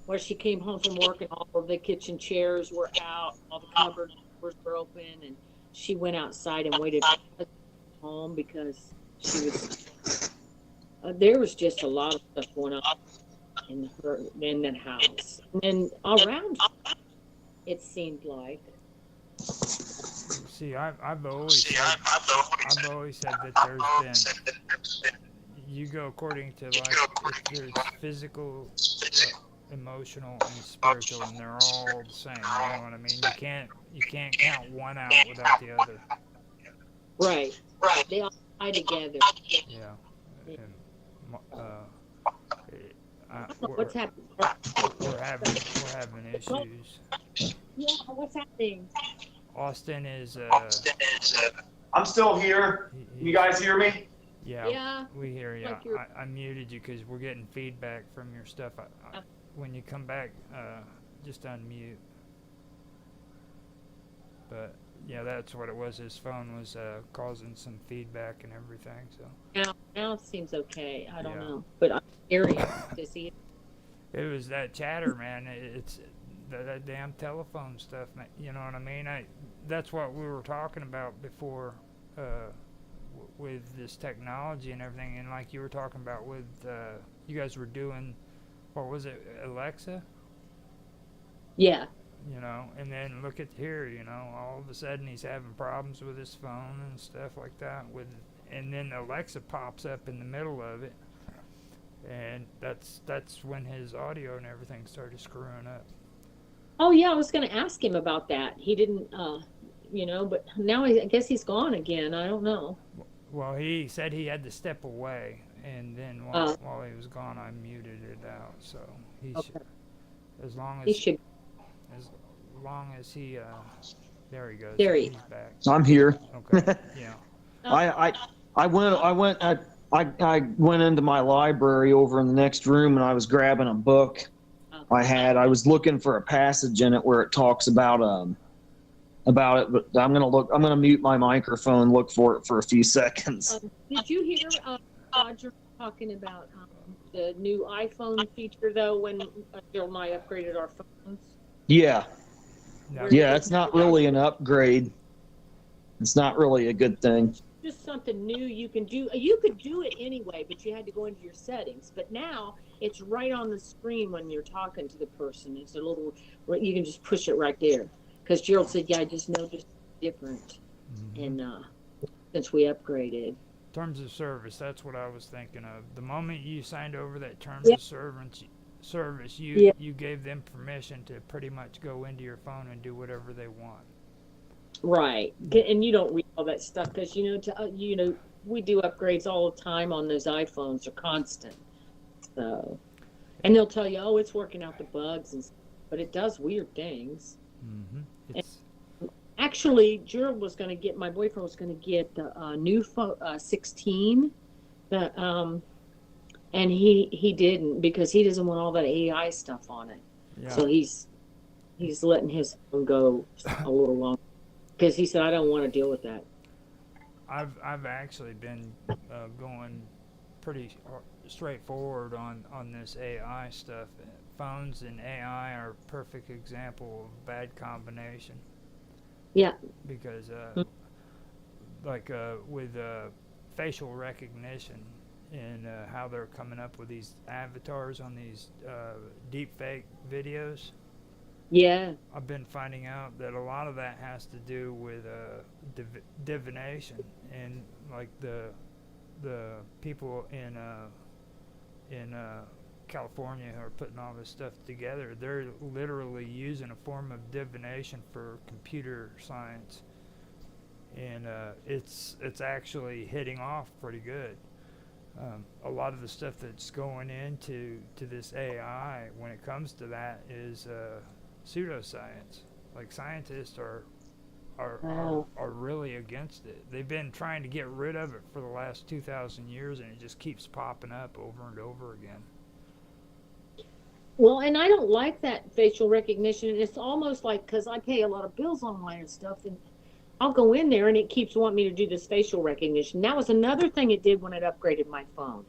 C: Where she came home from work and all of the kitchen chairs were out, all the cupboard doors were open, and she went outside and waited for her home because she was. There was just a lot of stuff going on in that house, and around it seemed like.
A: See, I've always said that there's been. You go according to like if there's physical, emotional, and spiritual, and they're all the same. You know what I mean? You can't count one out without the other.
C: Right. They all tie together.
A: Yeah. And,
C: what's happening?
A: we're having issues.
C: Yeah, what's happening?
A: Austin is.
D: I'm still here. You guys hear me?
A: Yeah.
C: Yeah.
A: We hear you.
C: Like you're-
A: I muted you because we're getting feedback from your stuff. When you come back, just unmute. But yeah, that's what it was. His phone was causing some feedback and everything. So
C: Now it seems okay. I don't
A: Yeah.
C: know, but I'm hearing to see.
A: it was that chatter, man. It's that damn telephone stuff, man. You know what I mean? That's what we were talking about before. With this technology and everything, and like you were talking about with you guys were doing, what was it, Alexa?
C: Yeah.
A: You know, and then look at here, you know, all of a sudden he's having problems with his phone and stuff like that. And then Alexa pops up in the middle of it, and that's when his audio and everything started screwing up.
C: Oh yeah, I was going to ask him about that. He didn't, but now I guess he's gone again. I don't know.
A: Well, he said he had to step away, and then while he was gone, I muted it out. So he
C: Okay.
A: as long
C: He
A: as
C: should.
A: he there he goes.
C: There he-
A: He's back.
E: I'm here.
A: Okay. Yeah.
E: I went into my library over in the next room, and I was grabbing a book. I was looking for a passage in it where it talks about it, but I'm gonna mute my microphone, look for it for a few seconds.
C: Did you hear Roger talking about the new iPhone feature though? When Jill and I upgraded our phones.
E: Yeah,
A: No,
E: yeah, it's not really an upgrade. It's not really a good thing.
C: Just something new you can do. You could do it anyway, but you had to go into your settings. But now it's right on the screen when you're talking to the person. It's a little, you can just push it right there. Because Gerald said, yeah, I just noticed different.
A: Mhm.
C: And since we upgraded.
A: Terms of service, that's what I was thinking of. The moment you signed over that terms
C: Yeah.
A: of service,
C: Yeah.
A: you gave them permission to pretty much go into your phone and do whatever they want.
C: Right. And you don't read all that stuff because, we do upgrades all the time on those iPhones. They're constant. So, and they'll tell you, oh, it's working out the bugs, but it does weird things.
A: Mm-hmm. It's
C: Actually, Gerald was going to get, my boyfriend was going to get the new 16, and he didn't because he doesn't want all that AI stuff on it.
A: yeah.
C: So he's letting his phone go a little longer because he said, I don't want to deal with that.
A: I've actually been going pretty straightforward on this AI stuff. Phones and AI are a perfect example of bad combination.
C: Yeah.
A: Because with facial recognition and how they're coming up with these avatars on these deep fake videos.
C: Yeah.
A: I've been finding out that a lot of that has to do with divination, and like the people in California who are putting all this stuff together, they're literally using a form of divination for computer science, and it's actually hitting off pretty good. A lot of the stuff that's going into this AI when it comes to that is pseudoscience. Like scientists are really against it. They've been trying to get rid of it for the last 2,000 years, and it just keeps popping up over and over again.
C: Well, and I don't like that facial recognition. It's almost like, because I pay a lot of bills online and stuff, and I'll go in there and it keeps wanting me to do this facial recognition. That was another thing it did when it upgraded my phone.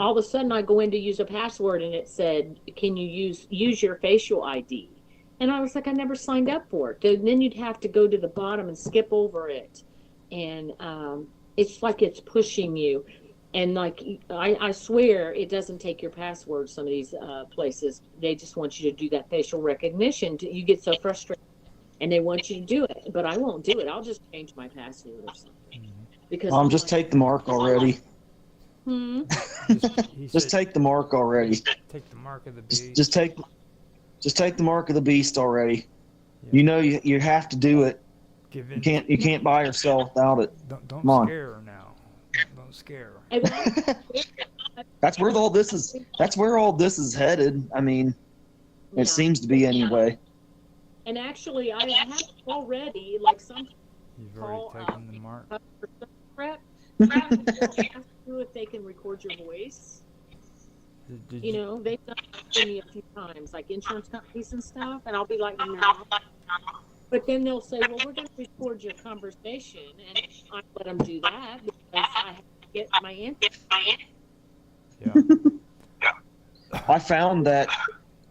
C: All of a sudden I go in to use a password and it said, can you use your facial ID? And I was like, I never signed up for it. And then you'd have to go to the bottom and skip over it. And it's like it's pushing you. And like, I swear it doesn't take your password, some of these places. They just want you to do that facial recognition. You get so frustrated. And they want you to do it. But I won't do it. I'll just change my password or something. Because
E: Just take the mark already. Just take the mark already.
A: Take the mark of the beast.
E: Just take the mark of the beast already.
A: Yeah.
E: You know you have to do it.
A: Give in.
E: You can't buy or sell without it.
A: Don't
E: Come on.
A: scare her now. Don't scare her.
E: That's where all this is. That's where all this is headed. I mean,
C: Yeah.
E: it seems to be anyway.
C: And actually, I have already, like some
A: You've
C: call
A: already taken the mark.
C: prep. Ask you if they can record your voice.
A: Did
C: You know, they've done it to me a few times, like insurance companies and stuff, and I'll be like, no. But then they'll say, well, we're going to record your conversation, and I let them do that because I have to get my answer.
A: Yeah.
E: I found that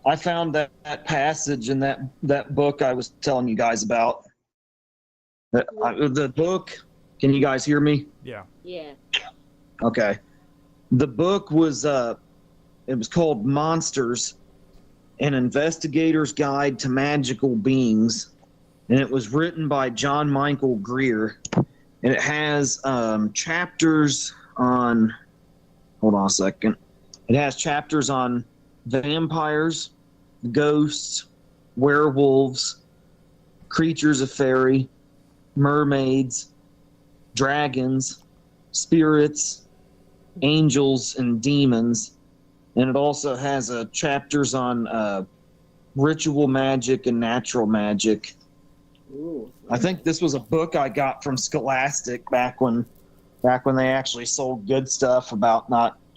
E: that passage in that book I was telling you guys about. The book. Can you guys hear me?
A: Yeah.
C: Yeah.
E: Okay. The book was it was called Monsters: An Investigator's Guide to Magical Beings, and it was written by John Michael Greer, and it has chapters on. Hold on a second. It has chapters on vampires, ghosts, werewolves, creatures of fairy, mermaids, dragons, spirits, angels, and demons. And it also has chapters on ritual magic and natural magic.
C: Ooh.
E: I think this was a book I got from Scholastic back when they actually sold good stuff about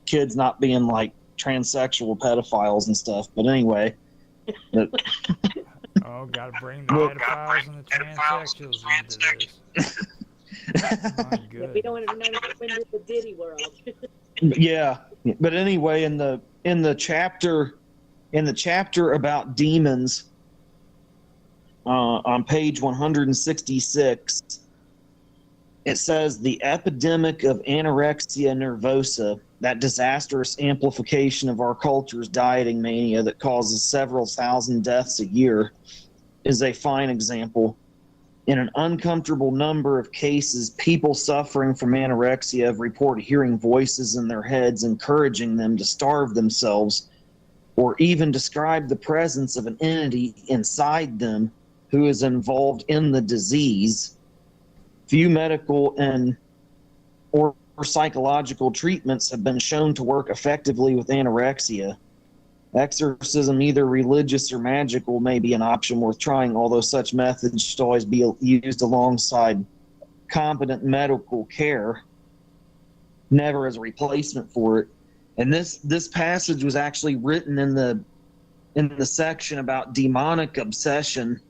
E: kids not being like transsexual pedophiles and stuff. But anyway.
A: Oh, gotta bring the pedophiles and the transsexuals into this. My
C: Yeah, we don't want to go into the Diddy world.
E: Yeah, but anyway, in the chapter about demons, on page 166, it says the epidemic of anorexia nervosa, that disastrous amplification of our culture's dieting mania that causes several thousand deaths a year, is a fine example. In an uncomfortable number of cases, people suffering from anorexia have reported hearing voices in their heads encouraging them to starve themselves, or even describe the presence of an entity inside them who is involved in the disease. Few medical or psychological treatments have been shown to work effectively with anorexia. Exorcism, either religious or magical, may be an option worth trying, although such methods should always be used alongside competent medical care, never as a replacement for it. And this passage was actually written in the section about demonic obsession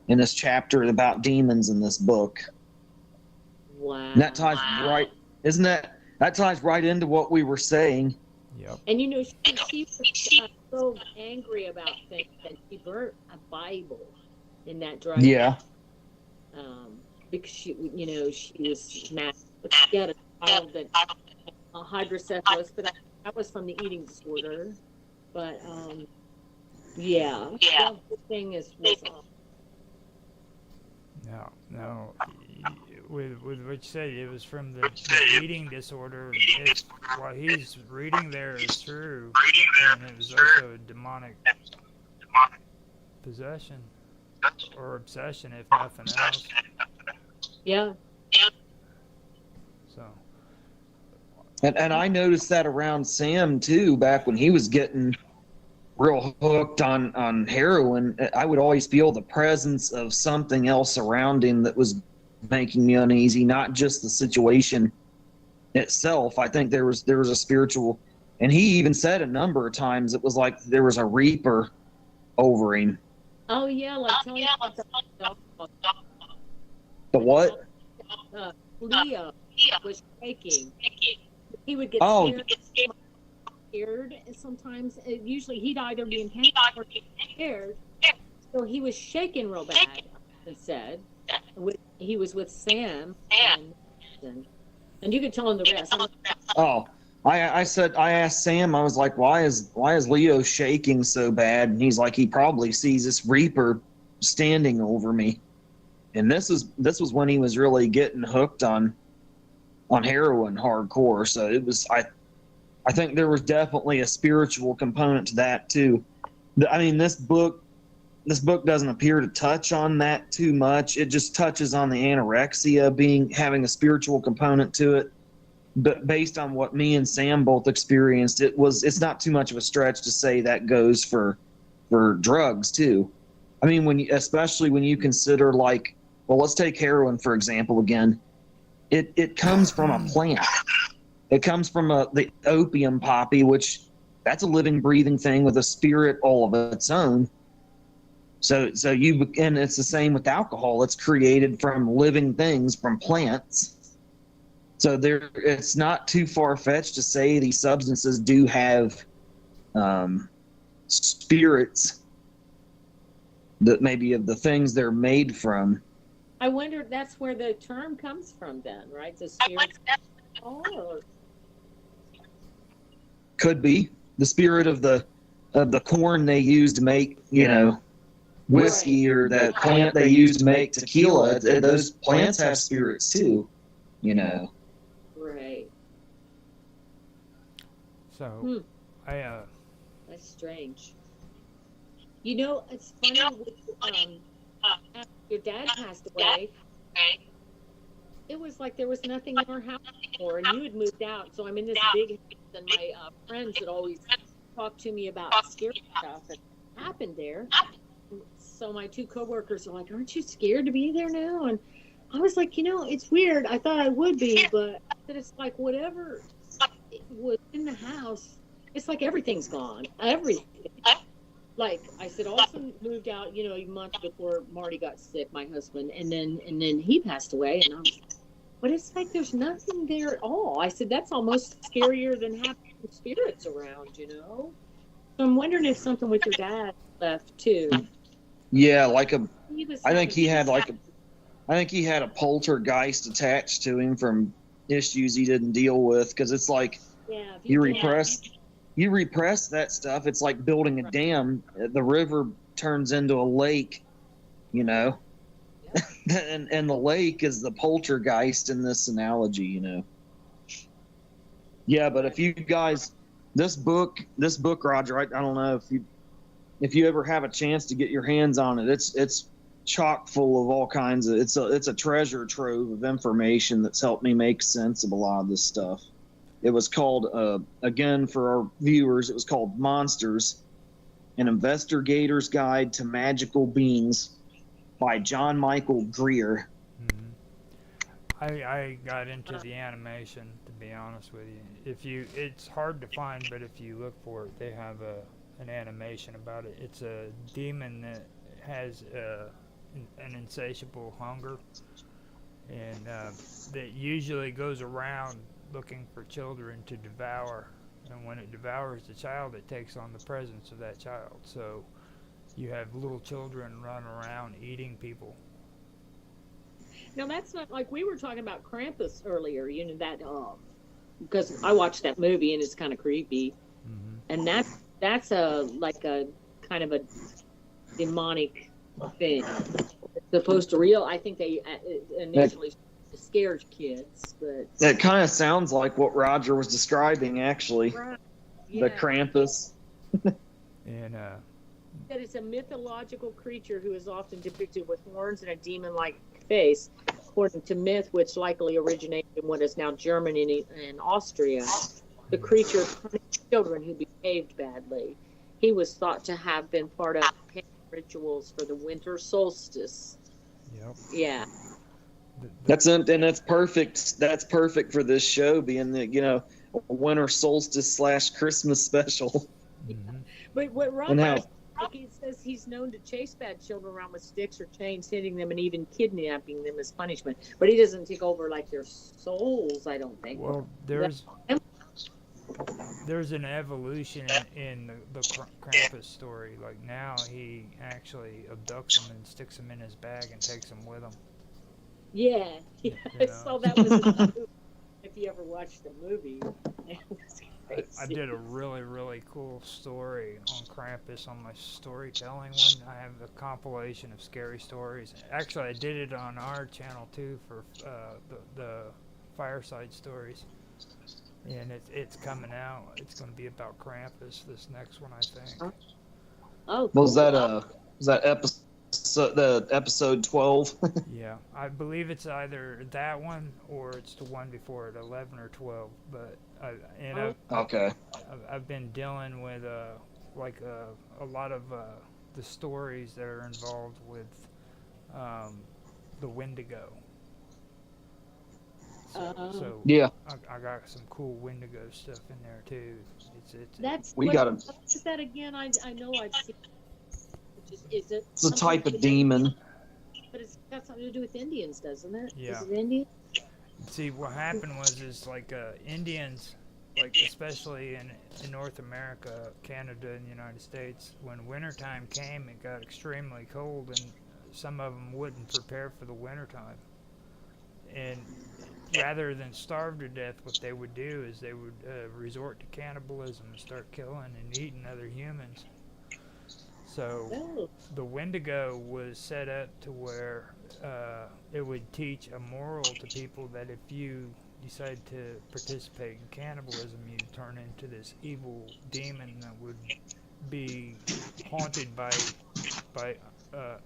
E: in this chapter about demons in this book.
C: Wow.
E: And that ties right, isn't that ties right into what we were saying.
A: Yep.
C: And you know, she was so angry about things that she burnt a Bible in that driveway.
E: Yeah.
C: Because she was mad. But she had a child that hydrocephalus, but that was from the eating disorder. But yeah. The thing was
A: No. With what you said, it was from the eating disorder. What he's reading there is true, and it was also a demonic possession or obsession, if nothing else.
C: Yeah.
A: So.
E: And I noticed that around Sam too, back when he was getting real hooked on heroin. I would always feel the presence of something else around him that was making me uneasy, not just the situation itself. I think there was a spiritual, and he even said a number of times it was like there was a reaper over him.
C: Oh yeah, like tell you about
E: The what?
C: Leo was shaking. He would get scared sometimes. Usually he'd either be in pain or scared. So he was shaking real bad, it said. He was with Sam, and you could tell him the rest.
E: Oh, I asked Sam, I was like, why is Leo shaking so bad? And he's like, he probably sees this reaper standing over me. And this was when he was really getting hooked on heroin hardcore. So it was, I think there was definitely a spiritual component to that too. I mean, this book doesn't appear to touch on that too much. It just touches on the anorexia having a spiritual component to it. But based on what me and Sam both experienced, it's not too much of a stretch to say that goes for drugs too. I mean, especially when you consider, like, well, let's take heroin for example again. It comes from a plant. It comes from the opium poppy, which that's a living, breathing thing with a spirit all of its own. So and it's the same with alcohol. It's created from living things, from plants. So it's not too far fetched to say these substances do have spirits that maybe of the things they're made from.
C: I wonder if that's where the term comes from then, right? The spirits. Oh,
E: Could be the spirit of the corn they use to make, whiskey, or that plant they use to make tequila. Those plants have spirits too,
C: right.
A: So,
C: That's strange. It's funny. After your dad passed away, it was like there was nothing in our house anymore, and you had moved out. So I'm in this big house, and my friends had always talked to me about scary stuff that happened there. So my two coworkers are like, "Aren't you scared to be there now?" And I was like, it's weird. I thought I would be, but it's like whatever was in the house, it's like everything's gone. Everything. Like I said, also moved out, a month before Marty got sick, my husband, and then he passed away, and I was like, but it's like there's nothing there at all. I said that's almost scarier than having spirits around, So I'm wondering if something with your dad left too.
E: Yeah, I think he had a poltergeist attached to him from issues he didn't deal with, because it's like you repress that stuff. It's like building a dam. The river turns into a lake, and the lake is the poltergeist in this analogy, Yeah, but if you guys, this book, Roger, I don't know if you ever have a chance to get your hands on it. It's chock full of all kinds of. It's a treasure trove of information that's helped me make sense of a lot of this stuff. It was called, again, for our viewers, it was called Monsters, An Investigator's Guide to Magical Beings by John Michael Greer.
A: I got into the animation, to be honest with you. It's hard to find, but if you look for it, they have an animation about it. It's a demon that has an insatiable hunger, and that usually goes around looking for children to devour, and when it devours the child, it takes on the presence of that child. So you have little children running around eating people.
C: Now that's not like we were talking about Krampus earlier, that because I watched that movie and it's kind of creepy, and that's a kind of a demonic thing. It's supposed to I think they initially scared kids, but
E: it kind of sounds like what Roger was describing, actually.
C: Right.
E: The Krampus.
A: And
C: that it's a mythological creature who is often depicted with horns and a demon-like face, according to myth, which likely originated in what is now Germany and Austria. The creature punished children who behaved badly. He was thought to have been part of rituals for the winter solstice.
A: Yep.
C: Yeah.
E: And that's perfect. That's perfect for this show, being the a winter solstice / Christmas special.
C: But what Rob he says, he's known to chase bad children around with sticks or chains, hitting them and even kidnapping them as punishment. But he doesn't take over their souls, I don't think.
A: Well, there's an evolution in the Krampus story. Like now, he actually abducts them and sticks them in his bag and takes them with him.
C: Yeah. I saw that was in the movie. If you ever watched the movie, it was crazy.
A: I did a really, really cool story on Krampus on my storytelling one. I have a compilation of scary stories. Actually, I did it on our channel too for the Fireside Stories. And it's coming out. It's going to be about Krampus, this next one, I think.
C: Oh, cool.
E: Was that episode 12?
A: Yeah, I believe it's either that one or it's the one before it, 11 or 12. But
E: Okay.
A: I've been dealing with a lot of the stories that are involved with the Wendigo. So
E: Yeah,
A: I got some cool Wendigo stuff in there too. It's
C: That's
E: we
C: what
E: got a.
C: is that again? I know I've seen. Is it
E: It's a
C: something
E: type
C: to
E: of
C: do with
E: demon.
C: But it's got something to do with Indians, doesn't it?
A: Yeah.
C: Is it Indian?
A: See, what happened was is like Indians, like especially in North America, Canada, and the United States, when wintertime came, it got extremely cold, and some of them wouldn't prepare for the wintertime. And rather than starve to death, what they would do is they would resort to cannibalism and start killing and eating other humans. So
C: Oh,
A: the Wendigo was set up to where it would teach a moral to people that if you decide to participate in cannibalism, you turn into this evil demon that would be haunted by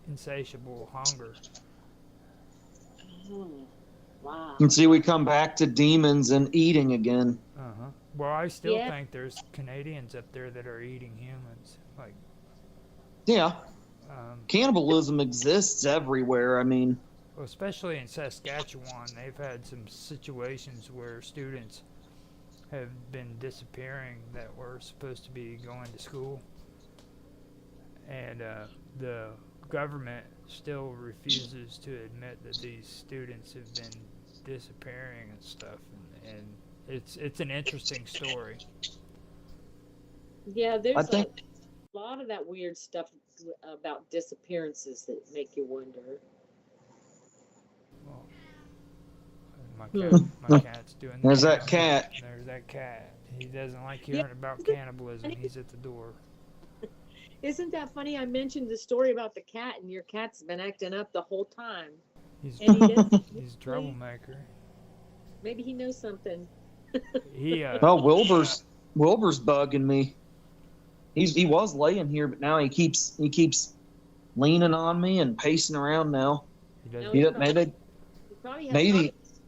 A: insatiable hunger.
C: oh, wow.
E: And see, we come back to demons and eating again.
A: Uh-huh. Well, I still
C: Yeah.
A: think there's Canadians up there that are eating humans. Like,
E: Yeah,
A: um,
E: cannibalism exists everywhere. I mean,
A: well, especially in Saskatchewan, they've had some situations where students have been disappearing that were supposed to be going to school, and the government still refuses to admit that these students have been disappearing and stuff, and it's an interesting story.
C: Yeah,
E: I
C: there's a
E: think
C: lot of that weird stuff about disappearances that make you wonder.
A: Well, my
C: Hmm.
A: cat's doing
E: there's
A: the
E: that cat.
A: There's that cat. He doesn't like
C: Yeah,
A: hearing about cannibalism. He's at the door.
C: isn't that funny? I mentioned the story about the cat, and your cat's been acting up the whole time.
A: He's
C: And he doesn't.
A: he's a troublemaker.
C: Maybe he knows something.
A: He
E: Well, Wilbur's bugging me. He was laying here, but now he keeps leaning on me and pacing around now.
A: he doesn't.
C: No,
E: He
C: he
E: doesn't-
C: probably,
E: maybe
C: he probably has
E: maybe
C: problems.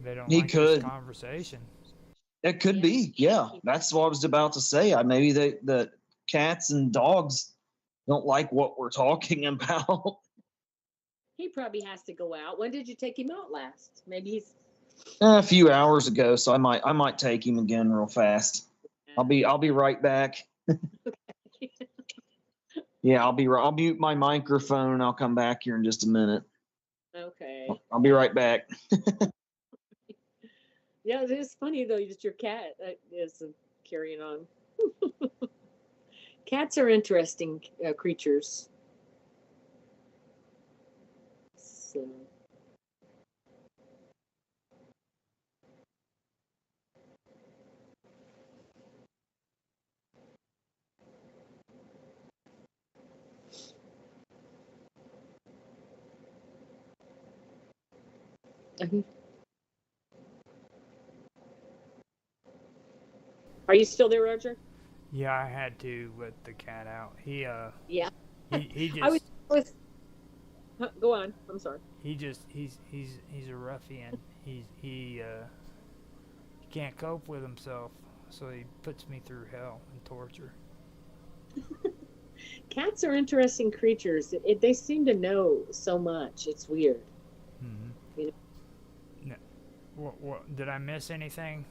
A: They don't
E: he
A: like
E: could.
A: this conversation.
E: It could
C: Yeah.
E: be. Yeah, that's what I was about to say. Maybe the cats and dogs don't like what we're talking about.
C: He probably has to go out. When did you take him out last? Maybe he's.
E: A few hours ago, so I might take him again real fast. I'll be right back. Yeah, I'll mute my microphone and I'll come back here in just a minute.
C: Okay.
E: I'll be right back.
C: Yeah, it is funny though that your cat is carrying on. Cats are interesting creatures. So. Mhm. Are you still there, Roger?
A: Yeah, I had to let the cat out.
C: Yeah.
A: He
C: I was.
A: just
C: Go on. I'm sorry.
A: he's a ruffian. He can't cope with himself, so he puts me through hell and torture.
C: Cats are interesting creatures. They seem to know so much. It's weird.
A: Mm-hmm.
C: You
A: No, what did I miss anything?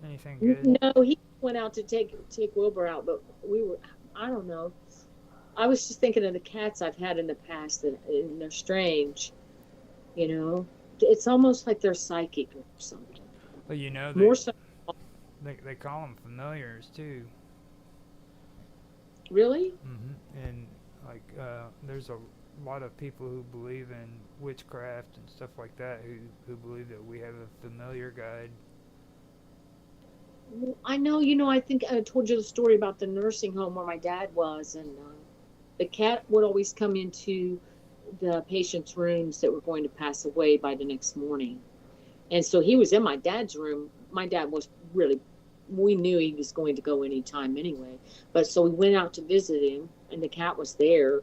A: Anything good?
C: No, he went out to take Wilbur out, but I don't know. I was just thinking of the cats I've had in the past, and they're strange. You know, it's almost like they're psychic or something.
A: Well, you know
C: More so,
A: they call them familiars too.
C: really?
A: Mm-hmm. And like there's a lot of people who believe in witchcraft and stuff like that who believe that we have a familiar guide.
C: Well, I know. You know, I think I told you the story about the nursing home where my dad was, and the cat would always come into the patients' rooms that were going to pass away by the next morning. And so he was in my dad's room. My dad was really, we knew he was going to go anytime anyway. But so we went out to visit him, and the cat was there.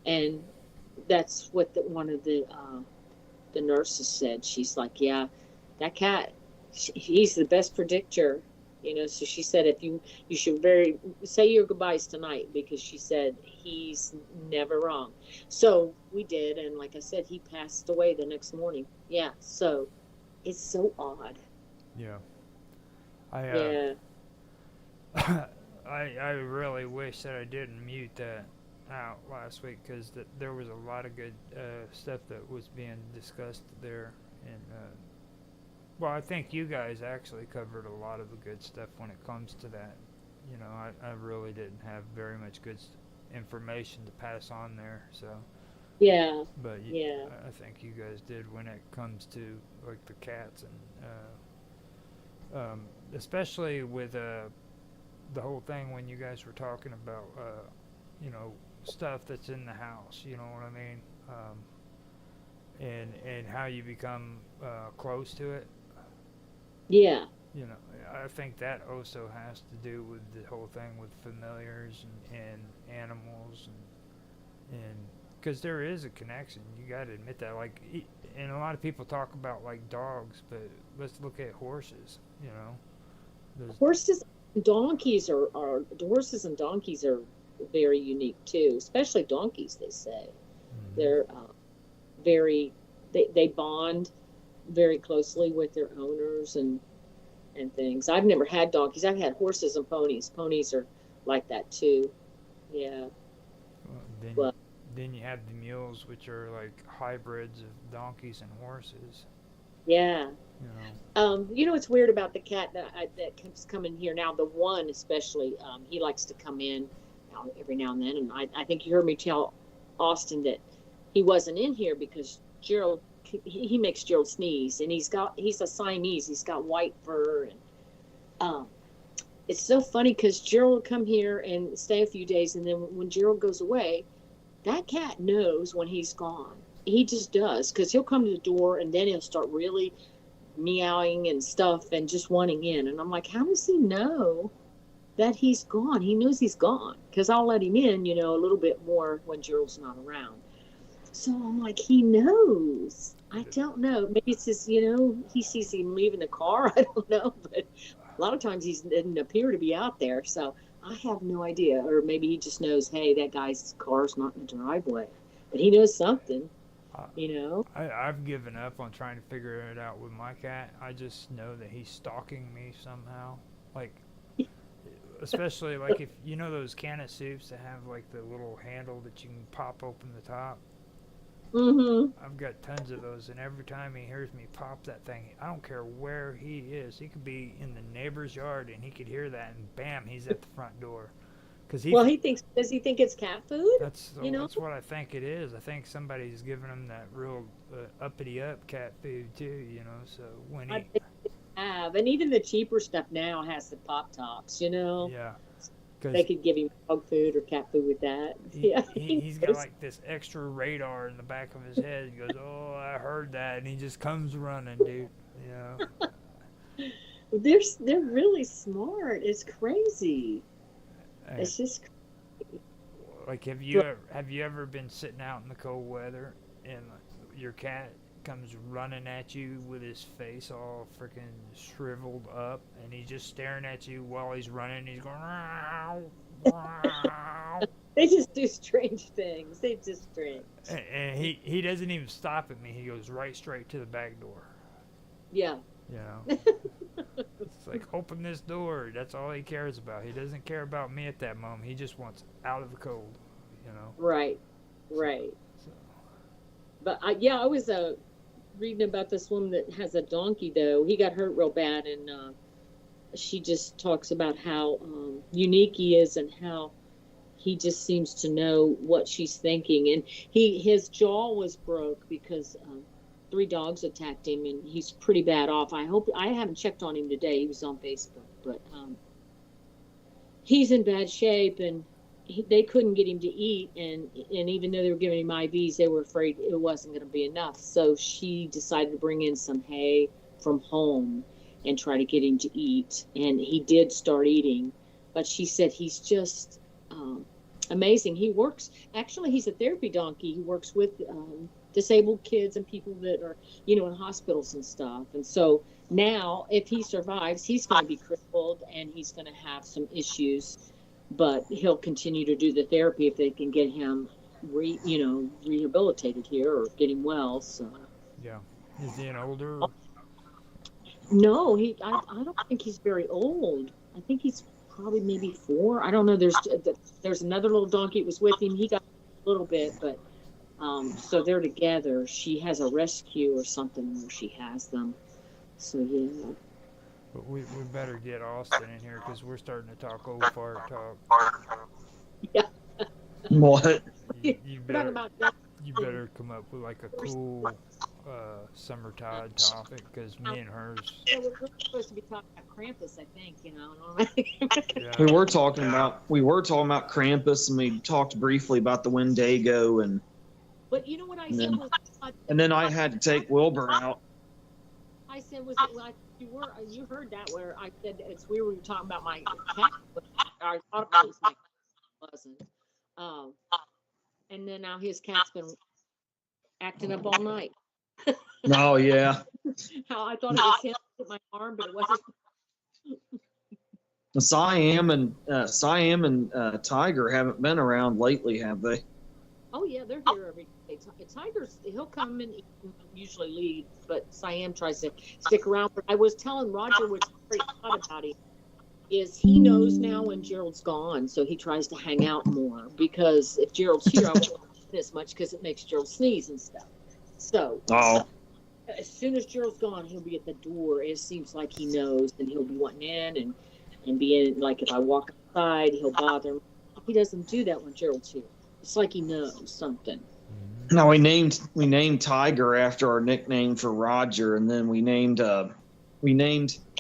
C: And that's what one of the nurses said. She's like, yeah, that cat, he's the best predictor. So she said you should say your goodbyes tonight, because she said he's never wrong. So we did, and like I said, he passed away the next morning. Yeah, so it's so odd.
A: Yeah. I
C: Yeah.
A: I really wish that I didn't mute that out last week, because there was a lot of good stuff that was being discussed there, and well, I think you guys actually covered a lot of the good stuff when it comes to that. I really didn't have very much good information to pass on there, so.
C: Yeah.
A: But
C: Yeah.
A: I think you guys did when it comes to like the cats, and especially with the whole thing when you guys were talking about stuff that's in the house. You know what I mean? And how you become close to it.
C: Yeah.
A: I think that also has to do with the whole thing with familiars and animals, and because there is a connection. You got to admit that. Like, and a lot of people talk about like dogs, but let's look at horses.
C: Horses, donkeys are horses and donkeys are very unique too. Especially donkeys, they say.
A: Mm-hmm.
C: They're very they bond very closely with their owners and things. I've never had donkeys. I've had horses and ponies. Ponies are like that too. Yeah.
A: Then you have the mules, which are like hybrids of donkeys and horses.
C: Yeah. What's weird about the cat that keeps coming here now? The one especially, he likes to come in every now and then, and I think you heard me tell Austin that he wasn't in here because Gerald, he makes Gerald sneeze, and he's a Siamese. He's got white fur, and it's so funny because Gerald will come here and stay a few days, and then when Gerald goes away, that cat knows when he's gone. He just does, because he'll come to the door and then he'll start really meowing and stuff and just wanting in. And I'm like, how does he know that he's gone? He knows he's gone, because I'll let him in, a little bit more when Gerald's not around. So I'm like, he knows. I don't know. Maybe it's just, he sees him leaving the car. I don't know. But a lot of times he doesn't appear to be out there. So I have no idea. Or maybe he just knows, hey, that guy's car's not in the driveway. But he knows something,
A: I've given up on trying to figure it out with my cat. I just know that he's stalking me somehow. Like, especially like if those can of soups that have like the little handle that you can pop open the top.
C: Mm-hmm.
A: I've got tons of those, and every time he hears me pop that thing, I don't care where he is. He could be in the neighbor's yard, and he could hear that, and bam, he's at the front door.
C: Does he think it's cat food?
A: That's what I think it is. I think somebody's giving him that real uppity up cat food too. So when
C: I think they have, and even the cheaper stuff now has the pop tops.
A: Yeah.
C: They could give him dog food or cat food with that.
A: He's got like this extra radar in the back of his head. He goes, "Oh, I heard that," and he just comes running, dude.
C: They're really smart. It's crazy. It's just crazy.
A: Like, have you ever been sitting out in the cold weather and your cat comes running at you with his face all freaking shriveled up, and he's just staring at you while he's running? He's going, "Meow, meow."
C: They just do strange things. They just strange.
A: And he doesn't even stop at me. He goes right straight to the back door.
C: Yeah.
A: It's like, open this door. That's all he cares about. He doesn't care about me at that moment. He just wants out of the cold.
C: Right.
A: So.
C: But I was reading about this woman that has a donkey, though. He got hurt real bad, and she just talks about how unique he is and how he just seems to know what she's thinking. And his jaw was broke because 3 dogs attacked him, and he's pretty bad off. I haven't checked on him today. He was on Facebook, but he's in bad shape, and they couldn't get him to eat, and even though they were giving him IVs, they were afraid it wasn't going to be enough. So she decided to bring in some hay from home and try to get him to eat, and he did start eating. But she said he's just amazing. He's a therapy donkey. He works with disabled kids and people that are, you know, in hospitals and stuff. And so now, if he survives, he's going to be crippled and he's going to have some issues, but he'll continue to do the therapy if they can get him, rehabilitated here or get him well. So
A: Yeah. Is he an older?
C: no, I don't think he's very old. I think he's probably maybe 4. I don't know. There's another little donkey that was with him. He got a little bit, but so they're together. She has a rescue or something where she has them. So yeah.
A: But we better get Austin in here because we're starting to talk old fart talk.
C: Yeah.
E: What?
A: You
C: We're talking
A: better
C: about that.
A: you better come up with like a cool summertide topic because me and hers.
C: So we're supposed to be talking about Krampus, I think.
A: Yeah.
E: We were talking about Krampus, and we talked briefly about the Wendigo, and
C: But you know what I
E: And
C: said
E: then-
C: was.
E: then I had to take Wilbur out.
C: I said was it like you heard that where I said it's weird when you were talking about my cat. I thought it was my wasn't. And then now his cat's been acting up all night.
E: Oh yeah,
C: How I thought it was him with my arm, but it wasn't.
E: Siam and Tiger haven't been around lately, have they?
C: Oh yeah, they're here every day. Tiger's he'll come and he can usually leave, but Siam tries to stick around. But I was telling Roger what's very odd about him is he knows now when Gerald's gone, so he tries to hang out more because if Gerald's here, I won't do as much because it makes Gerald sneeze and stuff. So
E: Oh,
C: as soon as Gerald's gone, he'll be at the door. It seems like he knows, and he'll be wanting in and be in. Like if I walk outside, he'll bother me. He doesn't do that when Gerald's here. It's like he knows something.
E: no, we named Tiger after our nickname for Roger, and then we named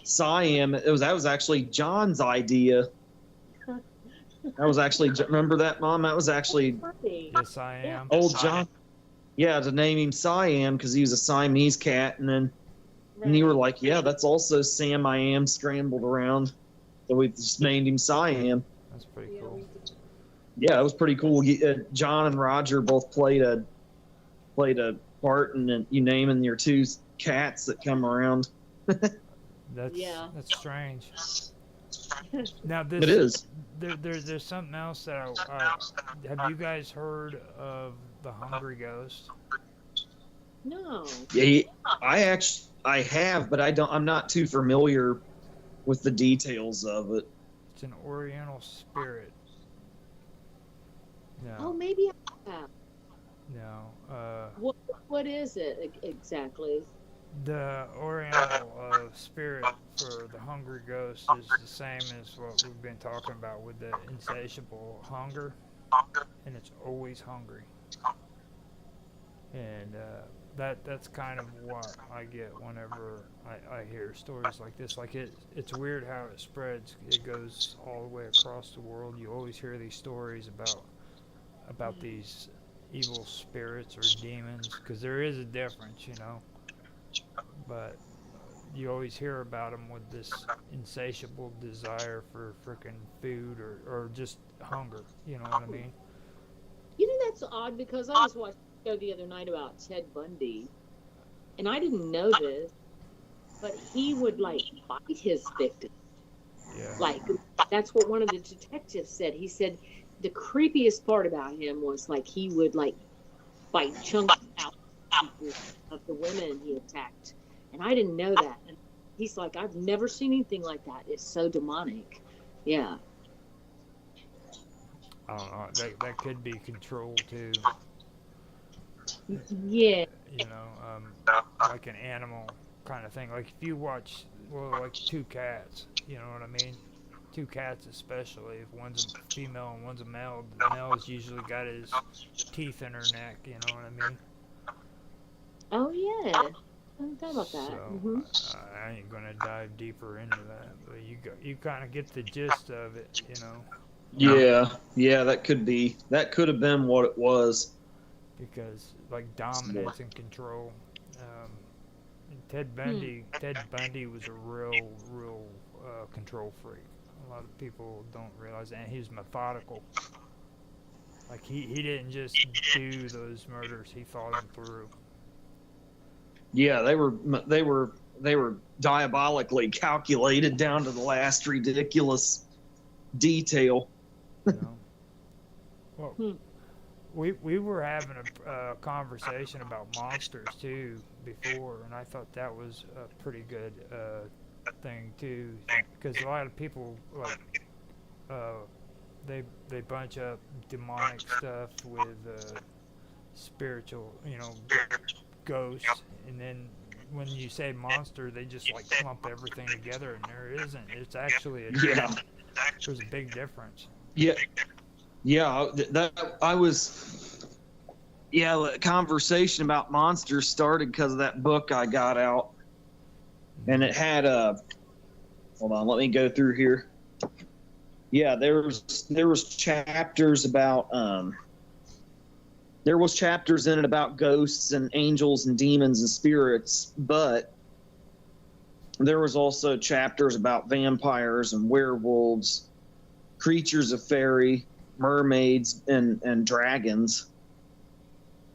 E: Siam. That was actually John's idea. That was actually, remember that, Mom? That was actually
A: Yes, I am.
E: old John. Yeah, to name him Siam because he was a Siamese cat, and you were like, yeah, that's also Sam I Am scrambled around. So we just named him Siam.
A: That's pretty cool.
E: Yeah, it was pretty cool. John and Roger both played a part in you naming your 2 cats that come around.
A: That's strange. Now this
E: It is.
A: There's something else that have you guys heard of the Hungry Ghost?
C: No.
E: Yeah, I have, but I'm not too familiar with the details of it.
A: It's an Oriental spirit.
C: Oh,
A: No,
C: maybe I have.
A: no.
C: What is it exactly?
A: The Oriental spirit for the Hungry Ghost is the same as what we've been talking about with the insatiable hunger, and it's always hungry. And that's kind of what I get whenever I hear stories like this. Like it's weird how it spreads. It goes all the way across the world. You always hear these stories about these evil spirits or demons, because there is a difference, but you always hear about them with this insatiable desire for freaking food or just hunger, you know what I mean?
C: You know, that's odd because I was watching a show the other night about Ted Bundy, and I didn't know this, but he would like bite his victims.
A: Yeah.
C: Like that's what one of the detectives said. He said the creepiest part about him was like he would like bite chunks out of the women he attacked, and I didn't know that. And he's like, I've never seen anything like that. It's so demonic. Yeah.
A: I don't know. That could be control too.
C: Yeah.
A: Like an animal kind of thing. Like if you watch, like 2 cats, you know what I mean? 2 cats especially. If one's a female and one's a male, the male's usually got his teeth in her neck, you know what I mean?
C: Oh yeah. I hadn't thought about that.
A: So I ain't gonna dive deeper into that, but you kind of get the gist of it,
E: Yeah, that could have been what it was.
A: because like dominance and control. Ted Bundy was a real control freak. A lot of people don't realize that. And he was methodical. Like he didn't just do those murders; he thought them through.
E: Yeah, they were diabolically calculated down to the last ridiculous detail.
A: You know. Well,
C: Hmm.
A: we were having a conversation about monsters too before, and I thought that was a pretty good thing too, because a lot of people like uh, they bunch up demonic stuff with spiritual, ghosts, and then when you say monster, they just like clump everything together, and there isn't. It's actually
E: Yeah.
A: there's a big difference.
E: Yeah, yeah. That I was. Yeah, the conversation about monsters started because of that book I got out, and it had a. Hold on, let me go through here. Yeah, there was chapters about there was chapters in it about ghosts and angels and demons and spirits, but there was also chapters about vampires and werewolves, creatures of fairy, mermaids, and dragons.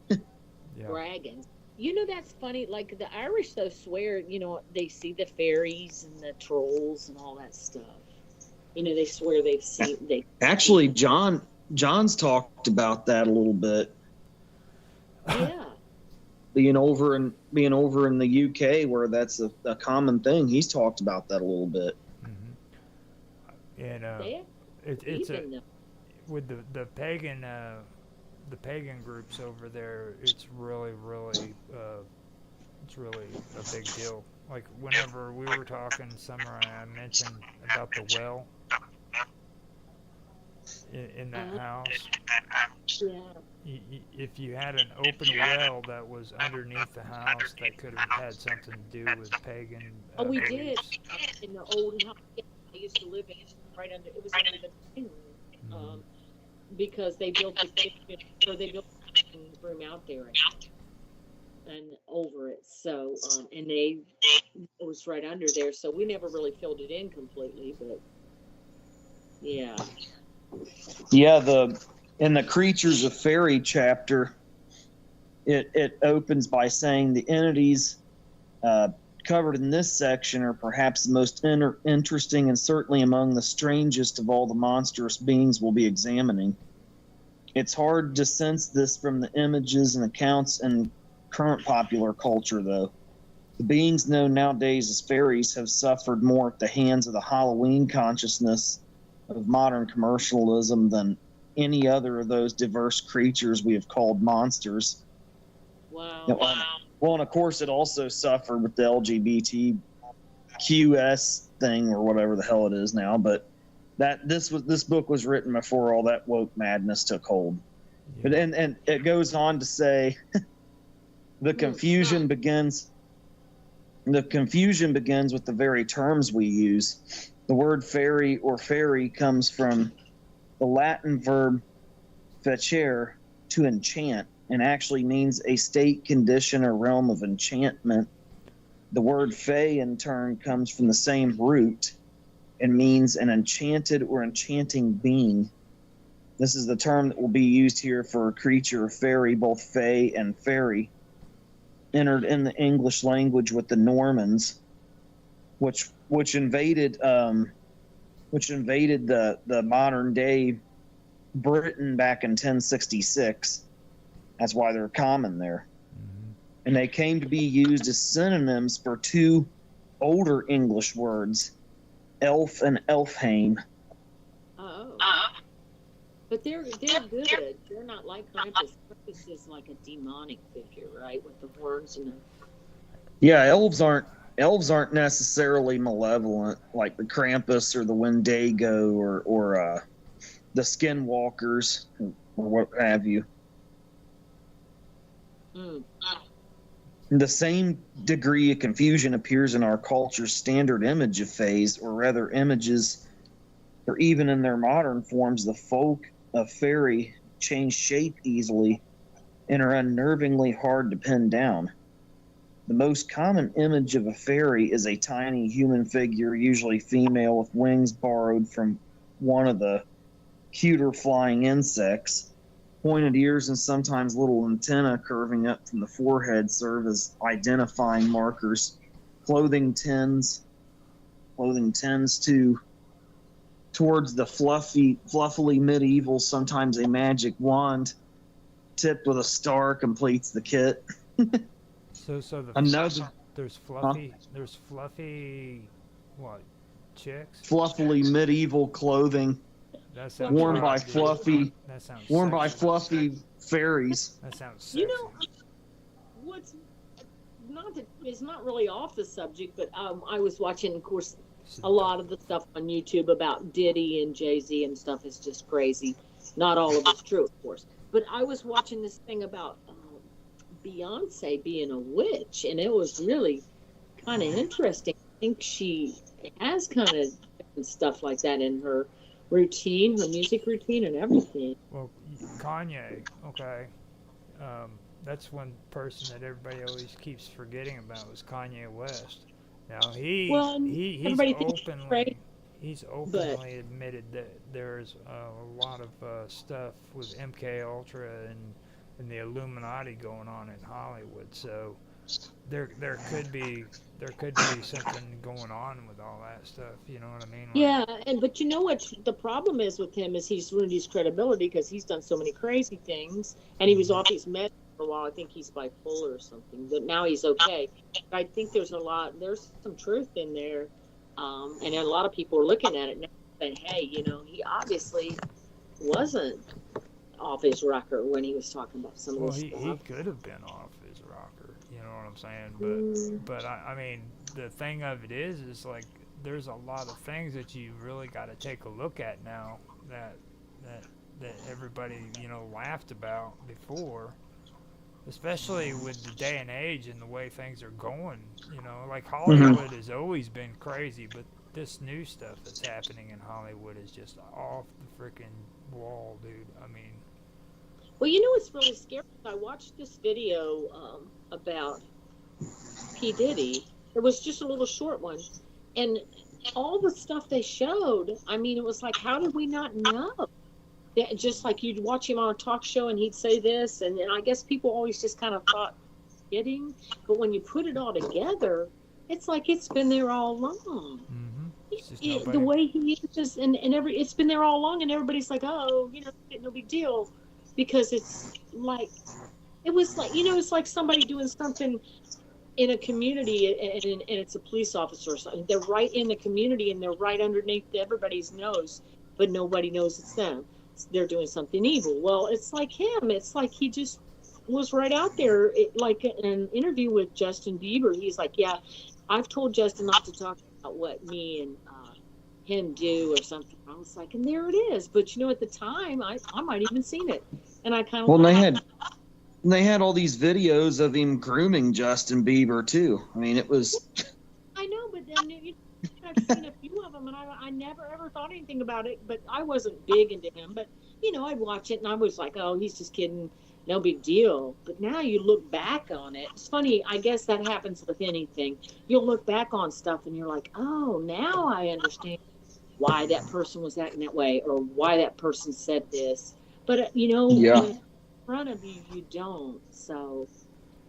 A: Yeah.
C: Dragons. You know, that's funny. Like the Irish, though, swear, they see the fairies and the trolls and all that stuff. They swear they've seen.
E: Actually, John's talked about that a little bit.
C: Yeah.
E: Being over in the UK, where that's a common thing, he's talked about that a little bit.
A: Mm-hmm. And
C: They
A: it's
C: even
A: with the pagan groups over there, it's really a big deal. Like whenever we were talking summer, I mentioned about the well in that house.
C: Yeah.
A: If you had an open well that was underneath the house, that could have had something to do with pagan
C: We
A: beliefs.
C: did in the old house I used to live in, right under. It was under the dining room, because they built the kitchen, or they built the kitchen room out there and over it. So and it was right under there. So we never really filled it in completely, but yeah.
E: Yeah, in the Creatures of Fairy chapter, it opens by saying the entities covered in this section are perhaps the most interesting and certainly among the strangest of all the monstrous beings we'll be examining. It's hard to sense this from the images and accounts in current popular culture, though. The beings known nowadays as fairies have suffered more at the hands of the Halloween consciousness of modern commercialism than any other of those diverse creatures we have called monsters.
C: Wow.
E: Well, and of course, it also suffered with the LGBTQS thing or whatever the hell it is now. But this book was written before all that woke madness took hold.
A: Yeah.
E: But and it goes on to say, the confusion begins. The confusion begins with the very terms we use. The word fairy or fairy comes from the Latin verb facere, to enchant, and actually means a state, condition, or realm of enchantment. The word fae, in turn, comes from the same root and means an enchanted or enchanting being. This is the term that will be used here for a creature or fairy. Both fae and fairy entered in the English language with the Normans, which invaded the modern day Britain back in 1066. That's why they're common there.
A: Mm-hmm.
E: And they came to be used as synonyms for two older English words, elf and elfhame.
C: Oh. But they're good. They're not like Krampus. Krampus is like a demonic figure, right? With the horns and the.
E: Yeah, elves aren't necessarily malevolent like the Krampus or the Wendigo or the Skinwalkers or what have you. The same degree of confusion appears in our culture's standard image of fays, or rather images, or even in their modern forms, the folk of fairy change shape easily and are unnervingly hard to pin down. The most common image of a fairy is a tiny human figure, usually female, with wings borrowed from one of the cuter flying insects. Pointed ears and sometimes little antenna curving up from the forehead serve as identifying markers. Clothing tends to towards the fluffily medieval, sometimes a magic wand tipped with a star completes the kit.
A: So the
E: Another
A: there's fluffy, what, chicks?
E: fluffily medieval clothing
A: That sounds
E: worn by
A: hot, dude.
E: fluffy
A: That sounds
E: worn by
A: sexy.
E: fluffy fairies.
A: That sounds sexy.
C: You know, what's not that it's not really off the subject, but I was watching, of course, a lot of the stuff on YouTube about Diddy and Jay-Z and stuff is just crazy. Not all of it's true, of course. But I was watching this thing about Beyonce being a witch, and it was really kind of interesting. I think she has kind of stuff like that in her routine, her music routine, and everything.
A: Well, Kanye, okay. That's one person that everybody always keeps forgetting about was Kanye West. Now he's
C: everybody thinks he's great,
A: openly admitted that there's a lot of stuff with MK Ultra and the Illuminati going on in Hollywood. So there could be something going on with all that stuff. You know what I mean? Like,
C: yeah, but you know what the problem is with him is he's ruined his credibility because he's done so many crazy things, and he was off his meds for a while. I think he's bipolar or something, but now he's okay. I think there's some truth in there, and a lot of people are looking at it now saying, hey, you know, he obviously wasn't off his rocker when he was talking about some of this
A: he
C: stuff.
A: could have been off his rocker. You know what I'm saying? But I mean, the thing of it is like there's a lot of things that you really got to take a look at now that everybody, you know, laughed about before, especially with the day and age and the way things are going. You know, like Hollywood has always been crazy, but this new stuff that's happening in Hollywood is just off the freaking wall, dude. I mean,
C: Well, you know what's really scary? I watched this video about P. Diddy. It was just a little short one. And all the stuff they showed, I mean, it was like, how did we not know? Just like you'd watch him on a talk show and he'd say this. And I guess people always just kind of thought, kidding. But when you put it all together, it's like it's been there all along. The way he uses it's been there all along, and everybody's like, oh, you know, no big deal, because it's like it was like, you know, it's like somebody doing something in a community and it's a police officer or something. They're right in the community and they're right underneath everybody's nose, but nobody knows it's them. They're doing something evil. Well, it's like him. It's like he just was right out there. Like in an interview with Justin Bieber, he's like, yeah, I've told Justin not to talk about what me and him do or something. I was like, and there it is. But you know, at the time, I might even seen it, and I kind of
E: they had all these videos of him grooming Justin Bieber too. I mean, it was.
C: I know, but then I've seen a few of them, and I never ever thought anything about it. But I wasn't big into him. But you know, I'd watch it, and I was like, oh, he's just kidding. No big deal. But now you look back on it. It's funny. I guess that happens with anything. You'll look back on stuff, and you're like, oh, now I understand why that person was acting that way or why that person said this. But, you know, in front of you, you don't. So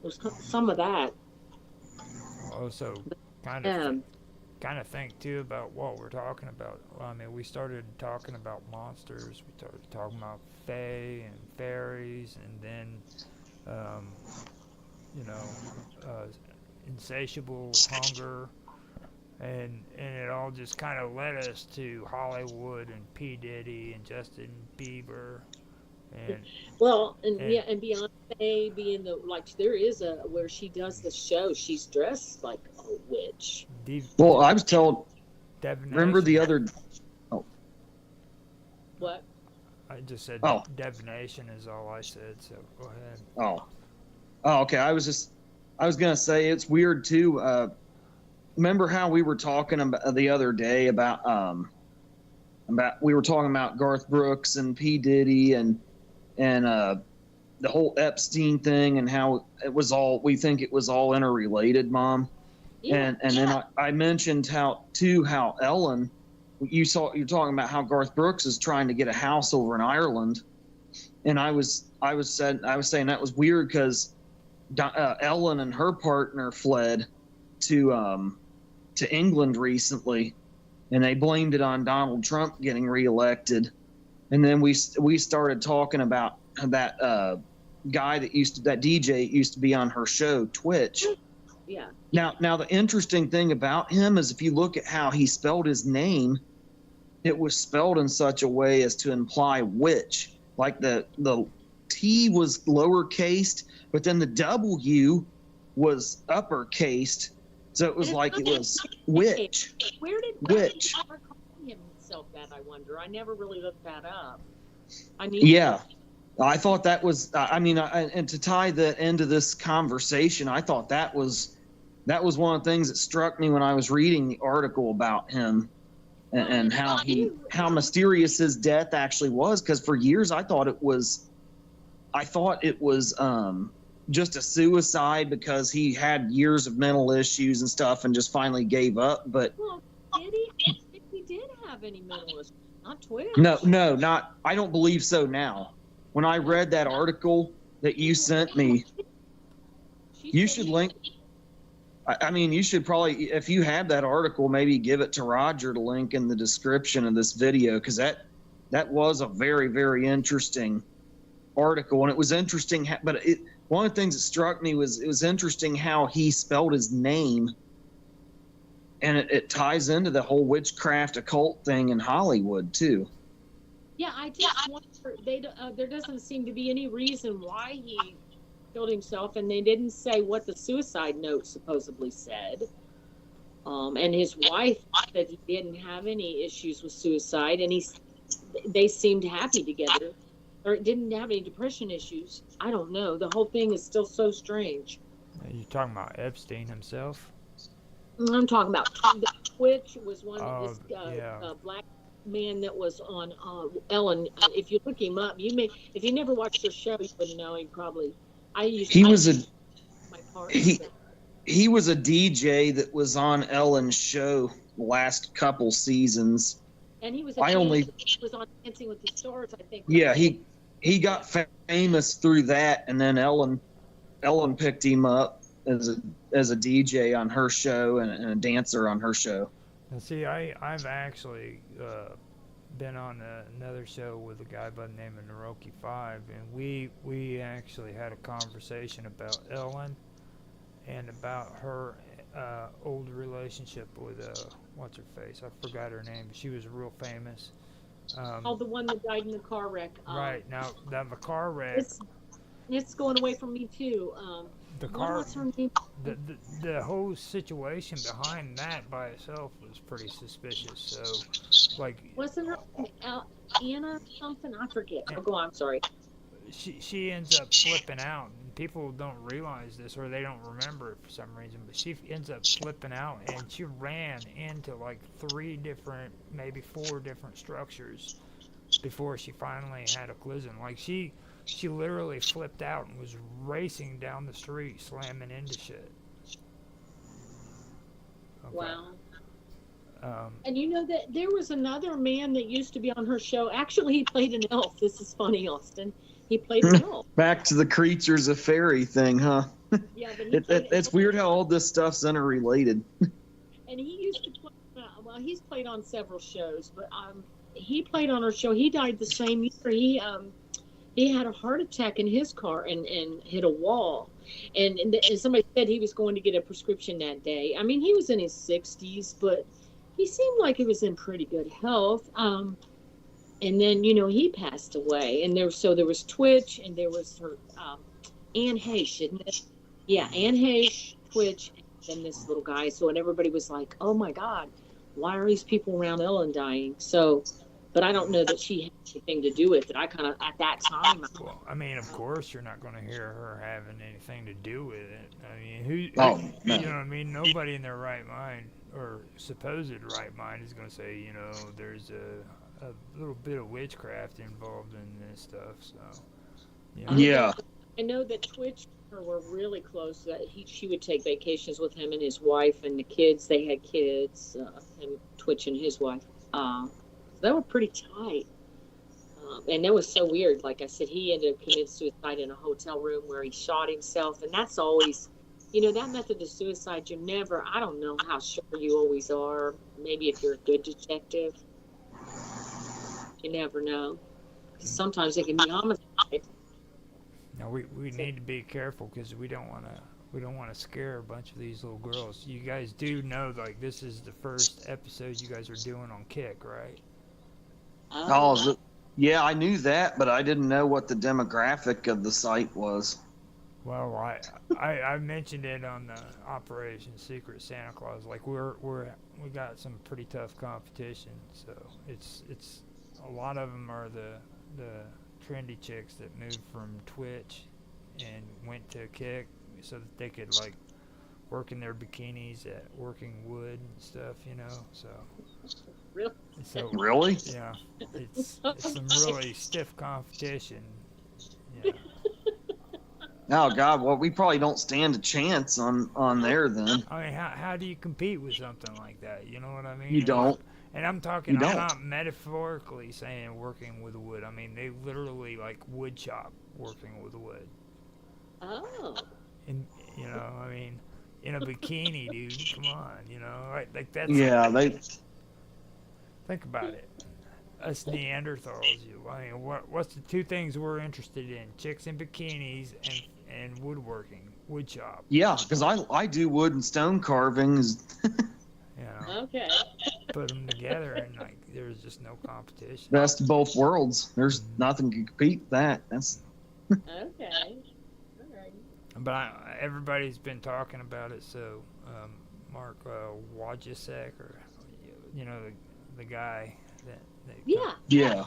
C: there's some of that.
A: Also, kind of think, too, about what we're talking about. I mean, we started talking about monsters. We started talking about fae and fairies, and then, you know, insatiable hunger. And it all just kind of led us to Hollywood and P. Diddy and Justin Bieber. And Beyonce being there is where she does the show, she's dressed like a witch.
E: Well, I was told,
A: divination.
E: remember the other. Oh.
C: What?
A: I just said divination is all I said, so go ahead.
E: Oh, okay. I was going to say it's weird too. Remember how we were talking about the other day about we were talking about Garth Brooks and P. Diddy and the whole Epstein thing and how we think it was all interrelated, Mom. Yeah, and then I mentioned how Ellen, you're talking about how Garth Brooks is trying to get a house over in Ireland, And I was saying that was weird because Ellen and her partner fled to England recently, and they blamed it on Donald Trump getting reelected. And then we started talking about that guy that DJ used to be on her show Twitch.
C: Yeah.
E: Now the interesting thing about him is if you look at how he spelled his name, it was spelled in such a way as to imply witch. Like the T was lowercased, but then the W was uppercased. So it was like it was witch.
C: Where did
E: Witch.
C: he ever call himself that, I wonder? I never really looked that up.
E: Yeah. I thought that was, and to tie the end of this conversation, I thought that was one of the things that struck me when I was reading the article about him and how mysterious his death actually was. Because for years I thought it was just a suicide because he had years of mental issues and stuff and just finally gave up. But
C: did he? I don't think he did have any mental issues. Not Twitch.
E: No, not. I don't believe so now. When I read that article that you sent me, you should link. You should probably, if you have that article, maybe give it to Roger to link in the description of this video, because that was a very, very interesting article, and it was interesting. But one of the things that struck me was it was interesting how he spelled his name, and it ties into the whole witchcraft occult thing in Hollywood too.
C: Yeah, I just wonder. There doesn't seem to be any reason why he killed himself, and they didn't say what the suicide note supposedly said. And his wife said he didn't have any issues with suicide, and they seemed happy together, or didn't have any depression issues. I don't know. The whole thing is still so strange.
A: You're talking about Epstein himself?
C: I'm talking about Twitch was one of this
A: yeah.
C: black man that was on Ellen. If you look him up, if you never watched their show, you wouldn't know him probably. He was a DJ that was on Ellen's show the last couple seasons. And he was he was on Dancing with the Stars, I think.
E: Yeah, he got famous through that, and then Ellen picked him up as a DJ on her show and a dancer on her show.
A: And see, I've actually been on another show with a guy by the name of Naroki 5, and we actually had a conversation about Ellen and about her old relationship with what's her face? I forgot her name, but she was real famous.
C: The one that died in the car wreck.
A: Right, now the car wreck.
C: It's going away from me too.
A: The whole situation behind that by itself was pretty suspicious. So, like,
C: wasn't her Anna something? I forget. Go on. Sorry.
A: She ends up flipping out, and people don't realize this, or they don't remember it for some reason. But she ends up flipping out, and she ran into like 3 different, maybe 4 different structures before she finally had a collision. Like she literally flipped out and was racing down the street, slamming into shit. Okay.
C: Wow. And you know that there was another man that used to be on her show. Actually, he played an elf. This is funny, Austin. He played an elf.
E: Back to the creatures of fairy thing, huh?
C: Yeah, but
E: it's weird how all this stuff's interrelated.
C: And he used to play. He's played on several shows, but he played on her show. He died the same year. He had a heart attack in his car and hit a wall. And somebody said he was going to get a prescription that day. I mean, he was in his 60s, but he seemed like he was in pretty good health. And then, he passed away. And there was Twitch, and there was her Anne Heche, isn't it? Yeah, Anne Heche, Twitch, and this little guy. So, and everybody was like, oh, my God, why are these people around Ellen dying? So... But I don't know that she had anything to do with it. I kind of, at that time...
A: Well, I mean, of course you're not going to hear her having anything to do with it. I mean, who you know what I mean? Nobody in their right mind, or supposed right mind, is going to say, there's a little bit of witchcraft involved in this stuff. So,
E: Yeah.
C: I know that Twitch and her were really close. That she would take vacations with him and his wife and the kids. They had kids, and Twitch and his wife. They were pretty tight. And that was so weird. Like I said, he ended up committing suicide in a hotel room where he shot himself. And that's always, that method of suicide, I don't know how sure you always are. Maybe if you're a good detective, you never know. Sometimes it can be homicide.
A: Now we need to be careful because we don't want to scare a bunch of these little girls. You guys do know like this is the first episode you guys are doing on Kick, right?
E: Oh, yeah, I knew that, but I didn't know what the demographic of the site was.
A: Well, I mentioned it on the Operation Secret Santa Claus. Like we got some pretty tough competition, so it's a lot of them are the trendy chicks that moved from Twitch and went to Kick so that they could like work in their bikinis at working wood and stuff, so
C: Really?
E: Really?
A: yeah, it's some really stiff competition. Yeah.
E: Oh God, well we probably don't stand a chance on there then.
A: I mean, how do you compete with something like that? You know what I mean?
E: You don't.
A: And I'm talking,
E: You
A: I'm
E: don't.
A: not metaphorically saying working with wood. I mean, they literally like wood chop working with wood.
C: Oh.
A: And, I mean, in a bikini, dude, come on, like that's.
E: Yeah, they.
A: Think about it. Us Neanderthals, I mean, what's the two things we're interested in? Chicks in bikinis and woodworking, wood chop.
E: Yeah, because I do wood and stone carvings.
C: Okay.
A: Put them together and like there's just no competition.
E: Best of both worlds. There's nothing can compete with that. That's.
C: Okay. All right.
A: But everybody's been talking about it, so Mark Wojcicki, or the guy that
C: Yeah.
E: Yeah.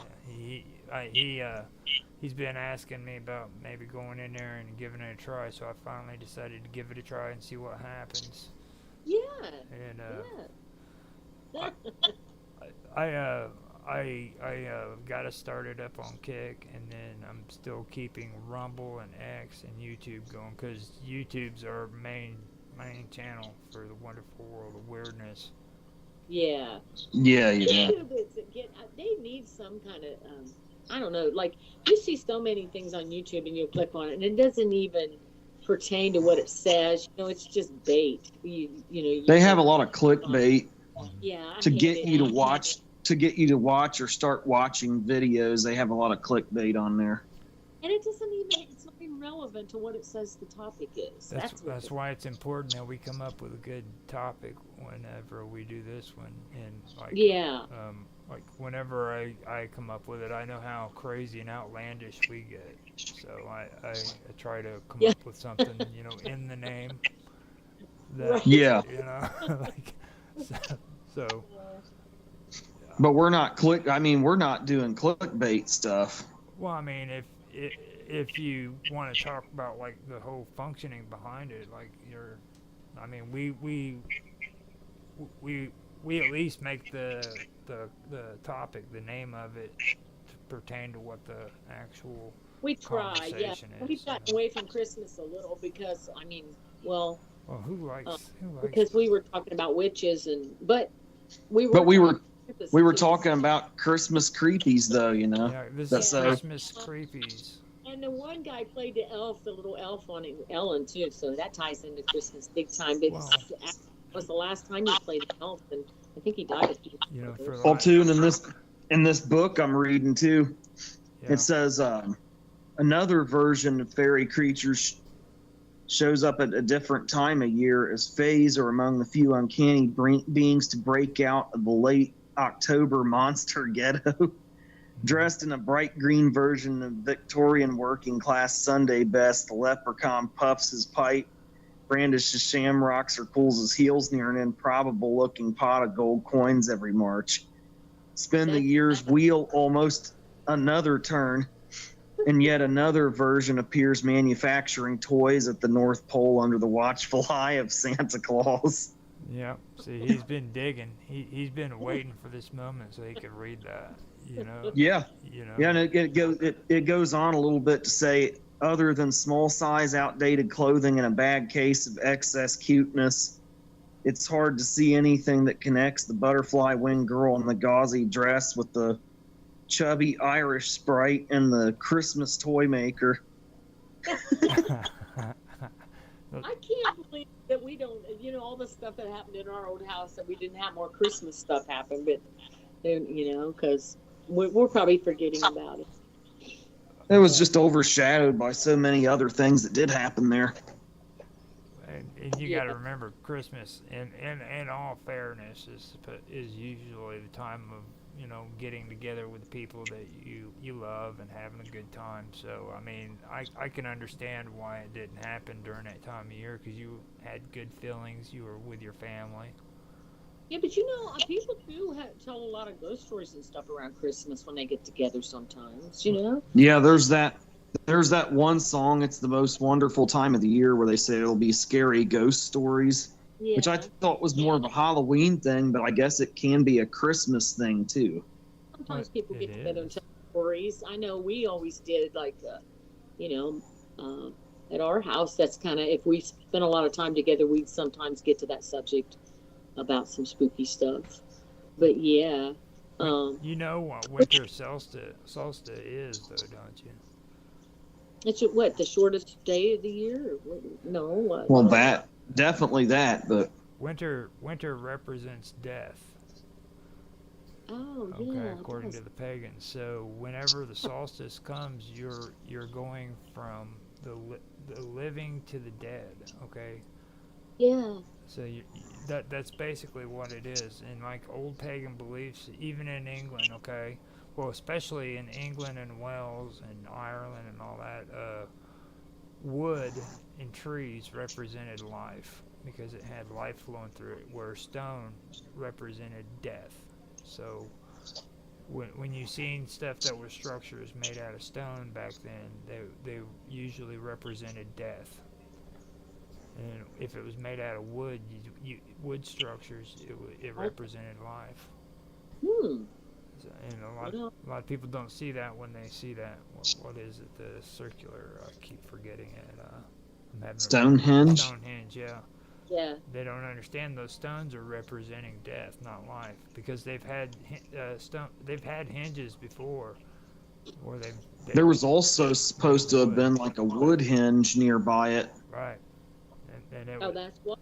A: He's been asking me about maybe going in there and giving it a try, so I finally decided to give it a try and see what happens.
C: Yeah.
A: And
C: Yeah.
A: I got us started up on Kick, and then I'm still keeping Rumble and X and YouTube going because YouTube's our main channel for the wonderful world of weirdness.
C: Yeah.
E: Yeah.
C: They need some kind of, I don't know, like you see so many things on YouTube and you click on it and it doesn't even pertain to what it says. It's just bait.
E: They have a lot of clickbait
C: Yeah.
E: to get you to watch or start watching videos. They have a lot of clickbait on there.
C: And it's not even relevant to what it says the topic is.
A: That's why it's important that we come up with a good topic whenever we do this one. And like whenever I come up with it, I know how crazy and outlandish we get. So I try to come up with something, in the name. That,
E: Yeah.
A: like so.
E: But we're not we're not doing clickbait stuff.
A: Well, I mean, if you want to talk about like the whole functioning behind it, like we at least make the topic, the name of it, to pertain to what the actual
C: we try. Yeah,
A: conversation is.
C: we've gotten away from Christmas a little because
A: Well, who likes?
C: Because we were talking about witches but we
E: were talking about Christmas creepies though,
A: Yeah, this is
E: so
A: Christmas creepies.
C: And the one guy played the little elf on Ellen too, so that ties into Christmas big time. But was the last time you played the elf, and I think he died.
E: Too, and in this book I'm reading too, it says another version of fairy creatures shows up at a different time of year as fays are among the few uncanny beings to break out of the late October monster ghetto. Dressed in a bright green version of Victorian working class Sunday best, the leprechaun puffs his pipe, brandishes shamrocks, or pulls his heels near an improbable looking pot of gold coins every March. Spin the year's wheel almost another turn, and yet another version appears manufacturing toys at the North Pole under the watchful eye of Santa Claus.
A: Yeah, see, he's been digging. He's been waiting for this moment so he could read that.
E: Yeah, and it goes on a little bit to say, other than small size, outdated clothing and a bad case of excess cuteness, it's hard to see anything that connects the butterfly wing girl in the gauzy dress with the chubby Irish sprite and the Christmas toy maker.
C: I can't believe that we don't, all the stuff that happened in our old house, that we didn't have more Christmas stuff happen, but, because we're probably forgetting about it.
E: It was just overshadowed by so many other things that did happen there.
A: And you got to remember, Christmas, in all fairness, is usually the time of getting together with the people that you love and having a good time. So I mean, I can understand why it didn't happen during that time of year, because you had good feelings, you were with your family.
C: Yeah, but people do tell a lot of ghost stories and stuff around Christmas when they get together sometimes,
E: Yeah, there's that one song, It's the Most Wonderful Time of the Year, where they say it'll be scary ghost stories,
C: Yeah.
E: which I thought was more of a Halloween thing, but I guess it can be a Christmas thing too.
C: Sometimes people
A: It
C: get together and
A: is.
C: tell stories. I know we always did, like, at our house, that's kind of, if we spent a lot of time together, we'd sometimes get to that subject about some spooky stuff. But yeah,
A: You know what winter solstice is, though, don't you?
C: it's what, the shortest day of the year? No, what?
E: Well, that definitely that, but
A: Winter represents death.
C: Oh,
A: Okay,
C: yeah.
A: according to the pagans. So whenever the solstice comes, you're going from the living to the dead. Okay,
C: Yeah.
A: so that's basically what it is. In like old pagan beliefs, even in England. Okay, well, especially in England and Wales and Ireland and all that, wood and trees represented life because it had life flowing through it, where stone represented death. So when you seen stuff that was structures made out of stone back then, they usually represented death. And if it was made out of wood, wood structures, it represented life.
C: Hmm.
A: So, and a lot of people don't see that when they see that. What is it? The circular. I keep forgetting it. I'm having
E: Stonehenge?
A: Stonehenge, yeah.
C: Yeah.
A: They don't understand those stones are representing death, not life, because they've had they've had hinges before, where
E: there was also supposed to have
A: wood.
E: been like a wood hinge nearby it.
A: Right, and it
C: Oh,
A: was,
C: that's what?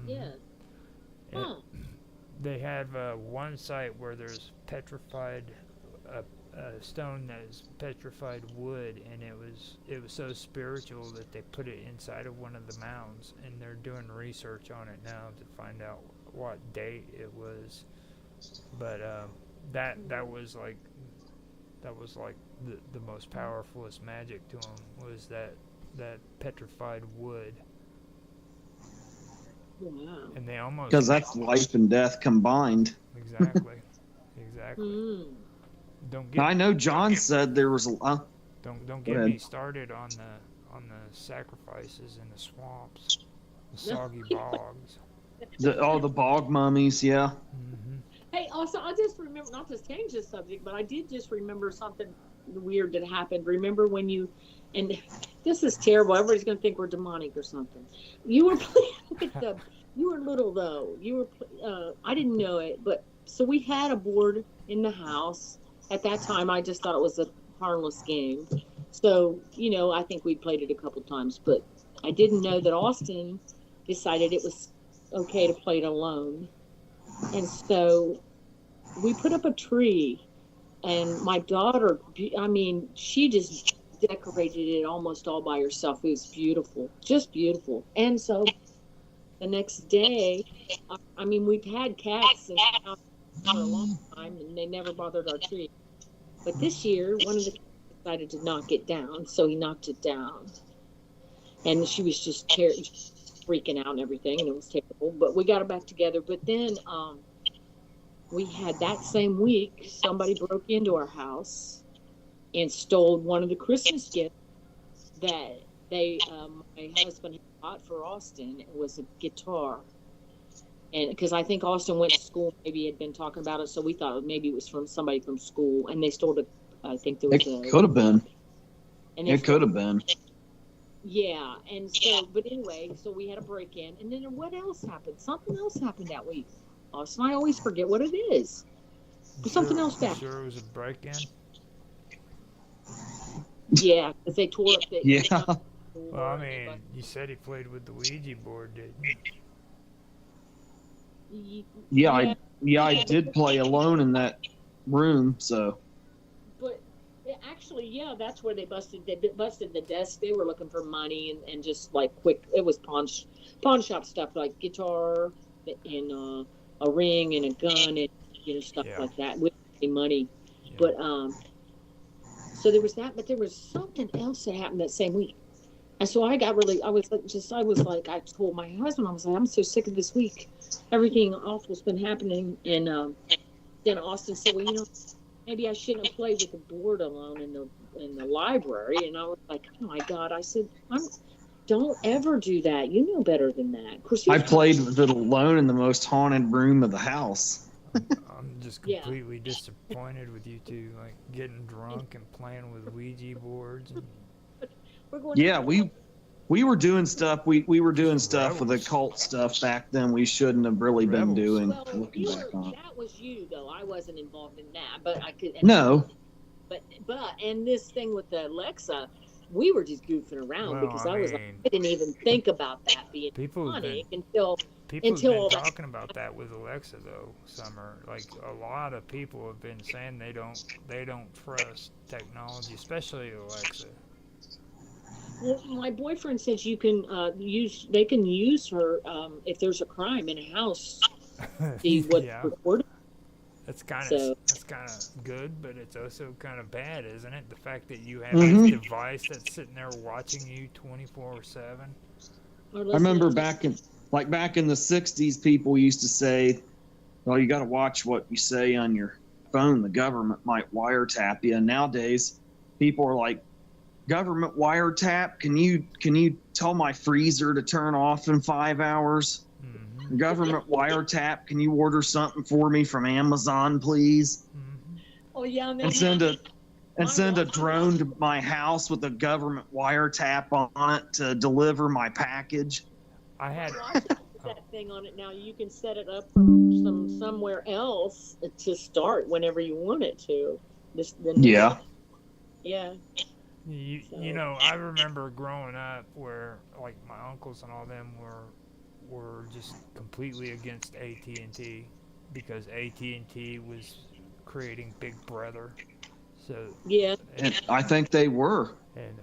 C: Yeah.
A: and
C: Huh.
A: they have one site where there's petrified stone that is petrified wood, and it was so spiritual that they put it inside of one of the mounds, and they're doing research on it now to find out what date it was. But that was like the most powerfulest magic to them, was that petrified wood,
C: Wow.
A: and they almost
E: Because that's life and death combined.
A: exactly.
C: Hmm.
A: Don't
E: Now, I
A: get
E: know John said there was a.
A: don't
E: Go
A: get
E: ahead.
A: me started on the sacrifices in the swamps, the soggy bogs.
E: The bog mummies, yeah.
A: Hmm.
C: Hey, also, I just remember, not to change the subject, but I did just remember something weird that happened. Remember when and this is terrible. Everybody's going to think we're demonic or something. You were playing with you were little though. I didn't know it, but so we had a board in the house. At that time, I just thought it was a harmless game. So, I think we played it a couple times, but I didn't know that Austin decided it was okay to play it alone. And so we put up a tree, and my daughter, she just decorated it almost all by herself. It was beautiful, just beautiful. And so the next day, we've had cats in the house for a long time, and they never bothered our tree. But this year, one of the cats decided to knock it down, so he knocked it down. And she was just freaking out and everything, and it was terrible. But we got her back together. But then we had that same week, somebody broke into our house and stole one of the Christmas gifts that my husband had bought for Austin. It was a guitar. And because I think Austin went to school, maybe had been talking about it, so we thought maybe it was from somebody from school, and they stole it. I think there was
E: It could have been.
C: And
E: It could have been.
C: Yeah, and so, but anyway, so we had a break-in, and then what else happened? Something else happened that week. Austin, I always forget what it is. Something else
A: You
C: back.
A: sure it was a break-in?
C: Yeah, because they tore up the.
E: Yeah.
A: Well, I mean, you said he played with the Ouija board, didn't you?
E: Yeah, I did play alone in that room, so.
C: But actually, yeah, that's where they busted. They busted the desk. They were looking for money and just like quick. It was pawn shop stuff like guitar and a ring and a gun and stuff
A: Yeah.
C: like that with money.
A: Yeah.
C: But so there was that. But there was something else that happened that same week. And so I got really, I was like, I told my husband, I was like, I'm so sick of this week. Everything awful's been happening in Austin. So, well, maybe I shouldn't have played with the board alone in the library. And I was like, oh my God. I said, don't ever do that. You know better than that. Of course,
E: I played with it alone in the most haunted room of the house.
A: I'm just completely disappointed with you two, like getting drunk and playing with Ouija boards. And
E: Yeah, we were doing stuff. We were doing stuff with occult stuff back then. We shouldn't have really been doing.
C: Well,
E: looking back on it.
C: that was you though. I wasn't involved in that, but I could.
E: No.
C: But and this thing with the Alexa, we were just goofing around because I didn't even think about that being funny until
A: people have been talking about that with Alexa though. Summer, like a lot of people have been saying they don't trust technology, especially Alexa.
C: Well, my boyfriend says you can they can use her if there's a crime in a house. See what's recorded.
A: That's kind of good, but it's also kind of bad, isn't it? The fact that you have this device that's sitting there watching you 24/7.
E: I remember back in the 60s, people used to say, well, you got to watch what you say on your phone. The government might wiretap you. And nowadays, people are like, government wiretap? Can you tell my freezer to turn off in 5 hours? Mm-hmm. Government wiretap? Can you order something for me from Amazon, please?
C: Mm-hmm. Oh yeah,
E: and send a drone to my house with a government wiretap on it to deliver my package.
A: I had
C: that thing on it now. You can set it up from somewhere else to start whenever you want it to. Yeah.
A: You know, I remember growing up where like my uncles and all them were just completely against AT&T because AT&T was creating Big Brother. So
E: and I think they were.
A: And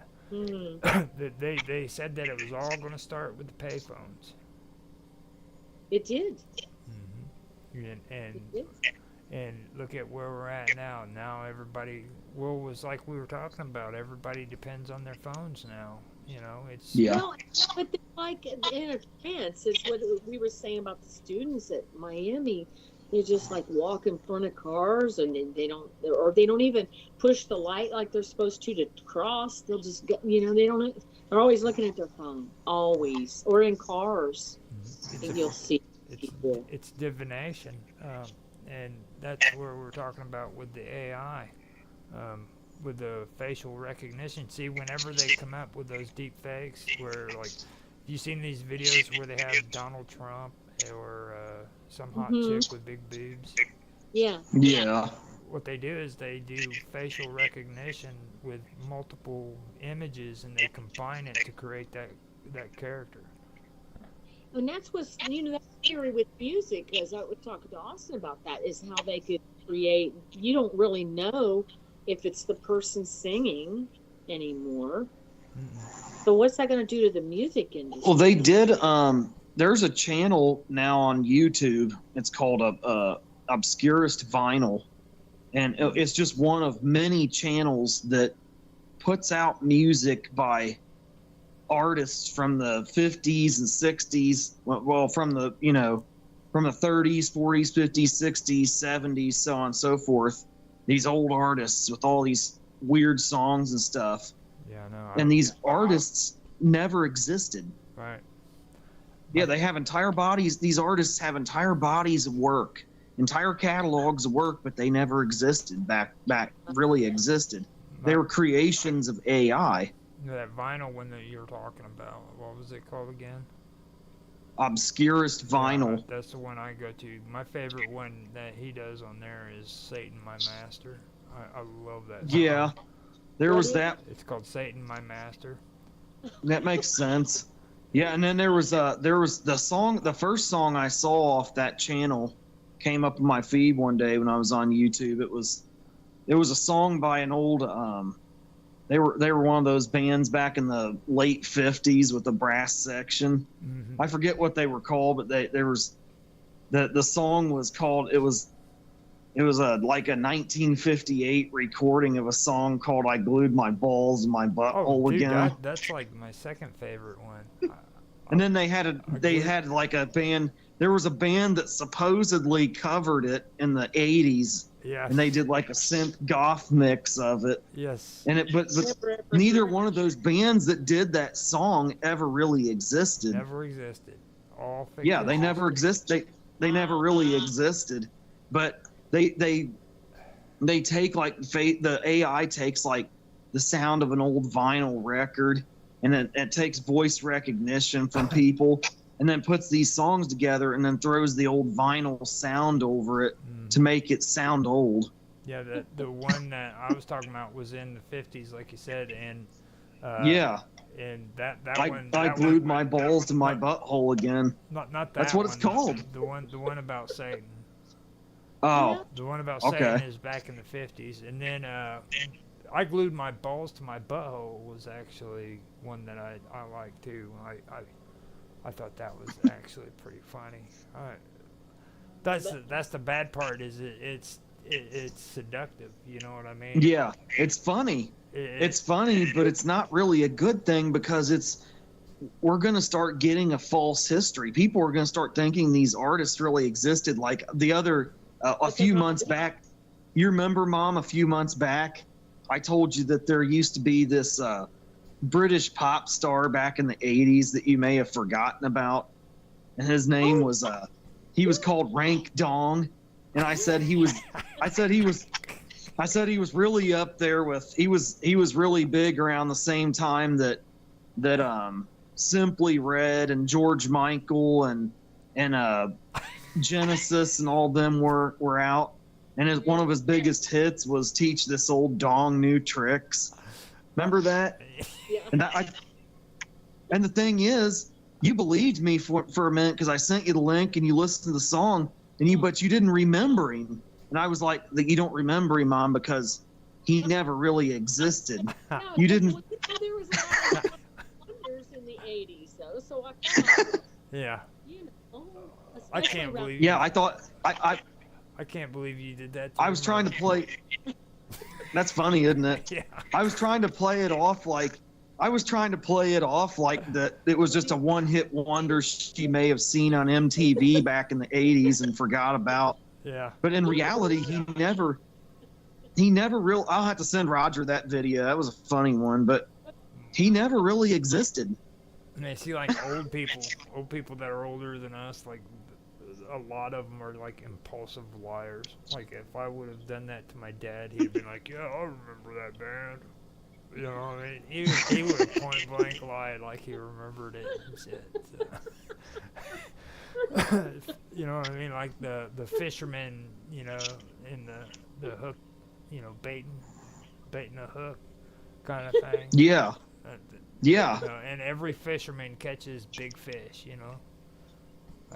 A: they said that it was all going to start with the payphones.
C: It did.
A: Mm-hmm. And look at where we're at now. Now everybody, well, was like we were talking about. Everybody depends on their phones now. You know, it's
C: Well, but like in a sense, it's what we were saying about the students at Miami. They just like walk in front of cars and they don't even push the light like they're supposed to cross. They'll just get, they're always looking at their phone, always, or in cars. And you'll see people.
A: It's divination. And that's where we're talking about with the AI, with the facial recognition. See, whenever they come up with those deep fakes, where like, you seen these videos where they have Donald Trump or some hot chick with big boobs?
C: Yeah.
A: What they do is they do facial recognition with multiple images, and they combine it to create that character.
C: And that's what's, that theory with music, as I was talking to Austin about that, is how they could create, you don't really know if it's the person singing anymore. So what's that going to do to the music industry?
E: Well, they did, there's a channel now on YouTube. It's called Obscurest Vinyl. And it's just one of many channels that puts out music by artists from the 50s and 60s, well, from the 30s, 40s, 50s, 60s, 70s, so on and so forth. These old artists with all these weird songs and stuff.
A: Yeah, no.
E: And these artists never existed.
A: Right.
E: Yeah, they have entire bodies. These artists have entire bodies of work, entire catalogs of work, but they never existed really existed. They were creations of AI.
A: That vinyl one that you were talking about, what was it called again?
E: obscurest vinyl.
A: Yeah, that's the one I go to. My favorite one that he does on there is Satan, My Master. I love that song.
E: Yeah, there
C: What
E: was
C: is
E: that.
A: It's called Satan, My Master.
E: That makes sense. Yeah, and then there was the song. The first song I saw off that channel came up in my feed one day when I was on YouTube. It was a song by an old they were one of those bands back in the late 50s with a brass section.
A: Mm-hmm.
E: I forget what they were called, but there was the song was called it was like a 1958 recording of a song called "I Glued My Balls in My Butthole
A: dude,
E: Again."
A: that's like my second favorite one.
E: And then they had like a band. There was a band that supposedly covered it in the 80s,
A: Yeah.
E: and they did like a synth goth mix of it.
A: Yes.
E: And but neither one of those bands that did that song ever really existed.
A: Never existed. All fiction.
E: Yeah, they never exist. They never really existed. But they take like the AI takes like the sound of an old vinyl record, and it takes voice recognition from people, and then puts these songs together, and then throws the old vinyl sound over it to make it sound old.
A: Yeah, the one that I was talking about was in the 50s, like you said, and
E: Yeah,
A: and that
E: I
A: one.
E: I
A: that
E: glued
A: one,
E: my balls to my butthole again.
A: Not that.
E: That's what it's
A: one,
E: called.
A: The one about Satan.
E: Oh,
A: The one about
E: Okay.
A: Satan is back in the 50s, and then I glued my balls to my butthole was actually one that I liked too. I thought that was actually pretty funny. That's the bad part is it's seductive. You know what I mean?
E: yeah, it's funny. It's funny, but it's not really a good thing because we're going to start getting a false history. People are going to start thinking these artists really existed. Like a few months back, you remember, Mom, a few months back, I told you that there used to be this British pop star back in the 80s that you may have forgotten about. And his name was, he was called Rank Dong. And I said he was really up there with, he was really big around the same time that Simply Red and George Michael and Genesis and all them were out. And one of his biggest hits was "Teach This Old Dong New Tricks." Remember that?
C: Yeah.
E: And the thing is, you believed me for a minute because I sent you the link and you listened to the song, but you didn't remember him. And I was like, "You don't remember him, Mom, because he never really existed."
C: No,
E: You didn't.
C: There was a lot of wonders in the 80s, though, so I thought,
A: Yeah.
C: you know,
A: I
C: especially
A: can't
C: around-
A: believe.
E: Yeah, I thought
A: I can't believe you did that.
E: I was trying to play. That's funny, isn't it?
A: Yeah.
E: I was trying to play it off like that it was just a one-hit wonder she may have seen on MTV back in the 80s and forgot about.
A: Yeah.
E: But in reality, he never real. I'll have to send Roger that video. That was a funny one, but he never really existed.
A: And I see like old people that are older than us, like a lot of them are like impulsive liars. Like if I would have done that to my dad, he'd been like, "Yeah, I remember that band." You know what I mean? He would have point blank lied like he remembered it and shit. So. You know what I mean? Like the fisherman, you know, in the hook, you know, baiting a hook kind of thing.
E: Yeah. Yeah.
A: You know, and every fisherman catches big fish, you know.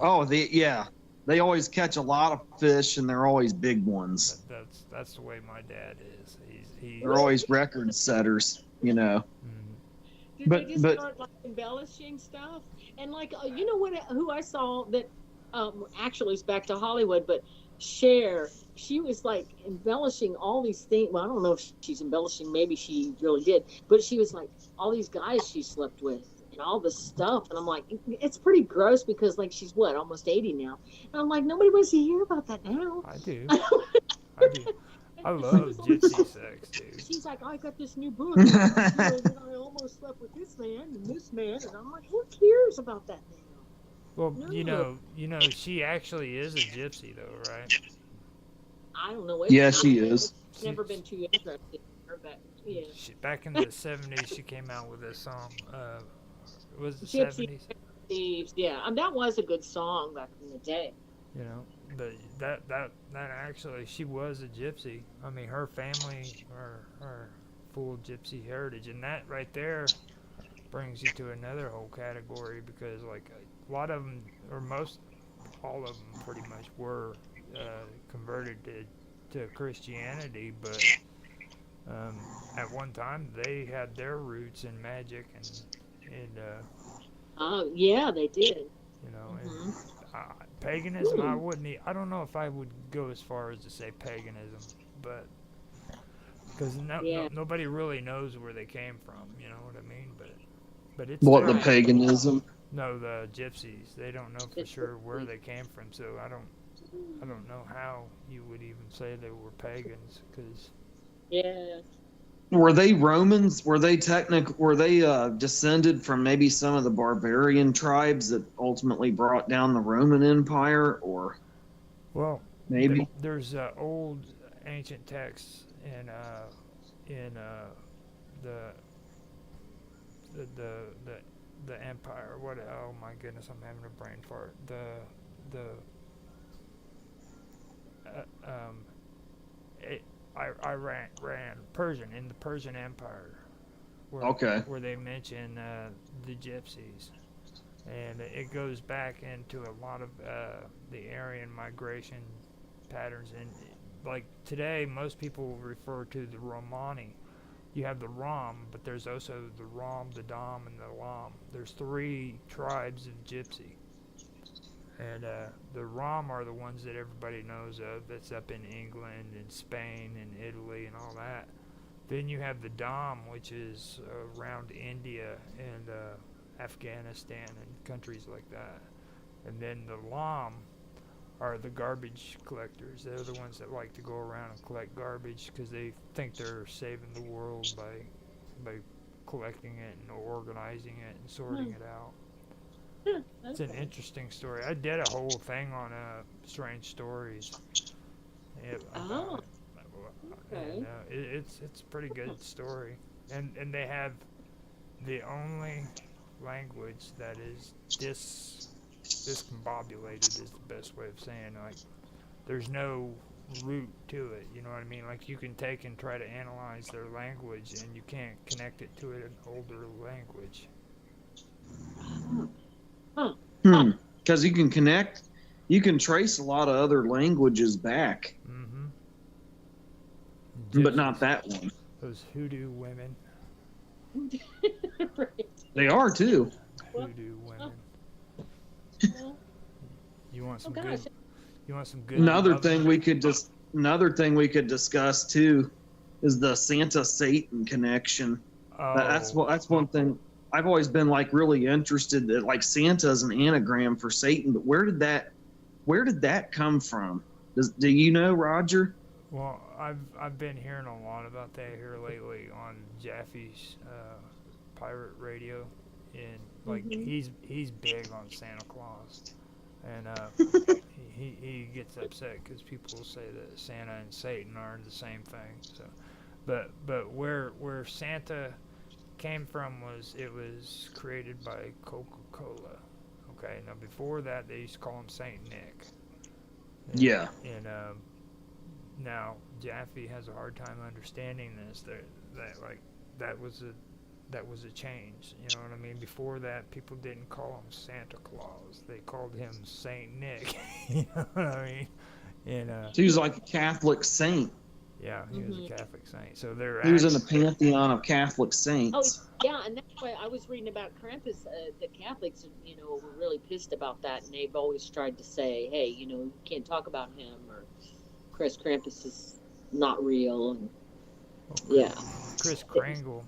E: Oh, they always catch a lot of fish, and they're always big ones.
A: That's the way my dad is.
E: They're always record setters, you know.
C: Did
E: But-
C: they just
E: but-
C: start like embellishing stuff? And like, you know what? Who I saw that actually is back to Hollywood, but Cher, she was like embellishing all these things. Well, I don't know if she's embellishing. Maybe she really did, but she was like all these guys she slept with and all this stuff. And I'm like, it's pretty gross because like she's what, almost 80 now. And I'm like, nobody wants to hear about that now.
A: I do. I do. I love gypsy sex, dude.
C: She's like, I got this new book. And I almost slept with this man and this man, and I'm like, who cares about that now?
A: Well,
C: No.
A: you know, she actually is a gypsy, though, right?
C: I don't know.
E: Yeah, she is.
C: I've never been too interested in her, but yeah.
A: Back in the 70s, she came out with this song. Was it the
C: Gypsy.
A: 70s?
C: Thieves, yeah. That was a good song back in the day.
A: You know, but that actually, she was a gypsy. I mean, her family are full gypsy heritage, and that right there brings you to another whole category because like a lot of them, or most all of them, pretty much were converted to Christianity, but at one time they had their roots in magic and
C: Oh, yeah, they did.
A: you know, and
C: Hmm.
A: paganism. I don't know if I would go as far as to say paganism, but because
C: Yeah.
A: nobody really knows where they came from. You know what I mean? But it's
E: What, the
A: there.
C: Right.
E: paganism?
A: No, the gypsies. They don't know for
C: The
A: sure where
C: Gypsies.
A: they came from, so I don't know how you would even say they were pagans, because
C: Yeah.
E: Were they Romans? Were they descended from maybe some of the barbarian tribes that ultimately brought down the Roman Empire, or
A: well,
E: maybe?
A: there's old ancient texts in the the the the the empire. What? Oh my goodness, I'm having a brain fart. The um, it, Iran, Persian, in the Persian Empire,
E: Okay.
A: where they mention the gypsies, and it goes back into a lot of the Aryan migration patterns. And like today, most people refer to the Romani. You have the Rom, but there's also the Rom, the Dom, and the Lam. There's three tribes of gypsy. And the Rom are the ones that everybody knows of. That's up in England and Spain and Italy and all that. Then you have the Dom, which is around India and Afghanistan and countries like that. And then the Lam are the garbage collectors. They're the ones that like to go around and collect garbage because they think they're saving the world by collecting it and organizing it and sorting it out. It's an
C: Okay.
A: interesting story. I did a whole thing on strange stories about
C: Oh,
A: it, and
C: okay.
A: it's a pretty good story. And they have the only language that is discombobulated is the best way of saying, like, there's no root to it. You know what I mean? Like, you can take and try to analyze their language, and you can't connect it to an older language.
C: Huh.
E: Because you can trace a lot of other languages back,
A: Mm-hmm.
E: but not
A: Gypsies,
E: that one.
A: those hoodoo women,
C: Right.
E: They are too.
C: Well,
A: hoodoo women.
C: well,
A: You want
C: oh
A: some
C: gosh.
A: good? You want some good
E: Another
A: loving?
E: thing we could just another thing we could discuss too is the Santa Satan connection.
A: Oh,
E: That's one thing I've always been like really interested that like Santa is an anagram for Satan, but where did that come from? Do you know, Roger?
A: well, I've been hearing a lot about that here lately on Jaffe's pirate radio, and like
C: Hmm.
A: he's big on Santa Claus, and he gets upset because people say that Santa and Satan are the same thing. So, but where Santa came from was it was created by Coca-Cola. Okay, now before that they used to call him Saint Nick,
E: Yeah.
A: and now Jaffe has a hard time understanding this. That like that was a that was a change. You know what I mean? Before that, people didn't call him Santa Claus. They called him Saint Nick. You know what I mean? And
E: He was like a Catholic saint.
A: yeah, he was a
C: Hmm.
A: Catholic saint. So they're
E: He was in the
A: actually
E: pantheon of Catholic
C: Oh,
E: saints.
C: yeah, and that's why I was reading about Krampus. The Catholics, were really pissed about that, and they've always tried to say, "Hey, you can't talk about him," or "Chris Krampus is not real." And yeah,
A: Chris
C: the,
A: Kringle.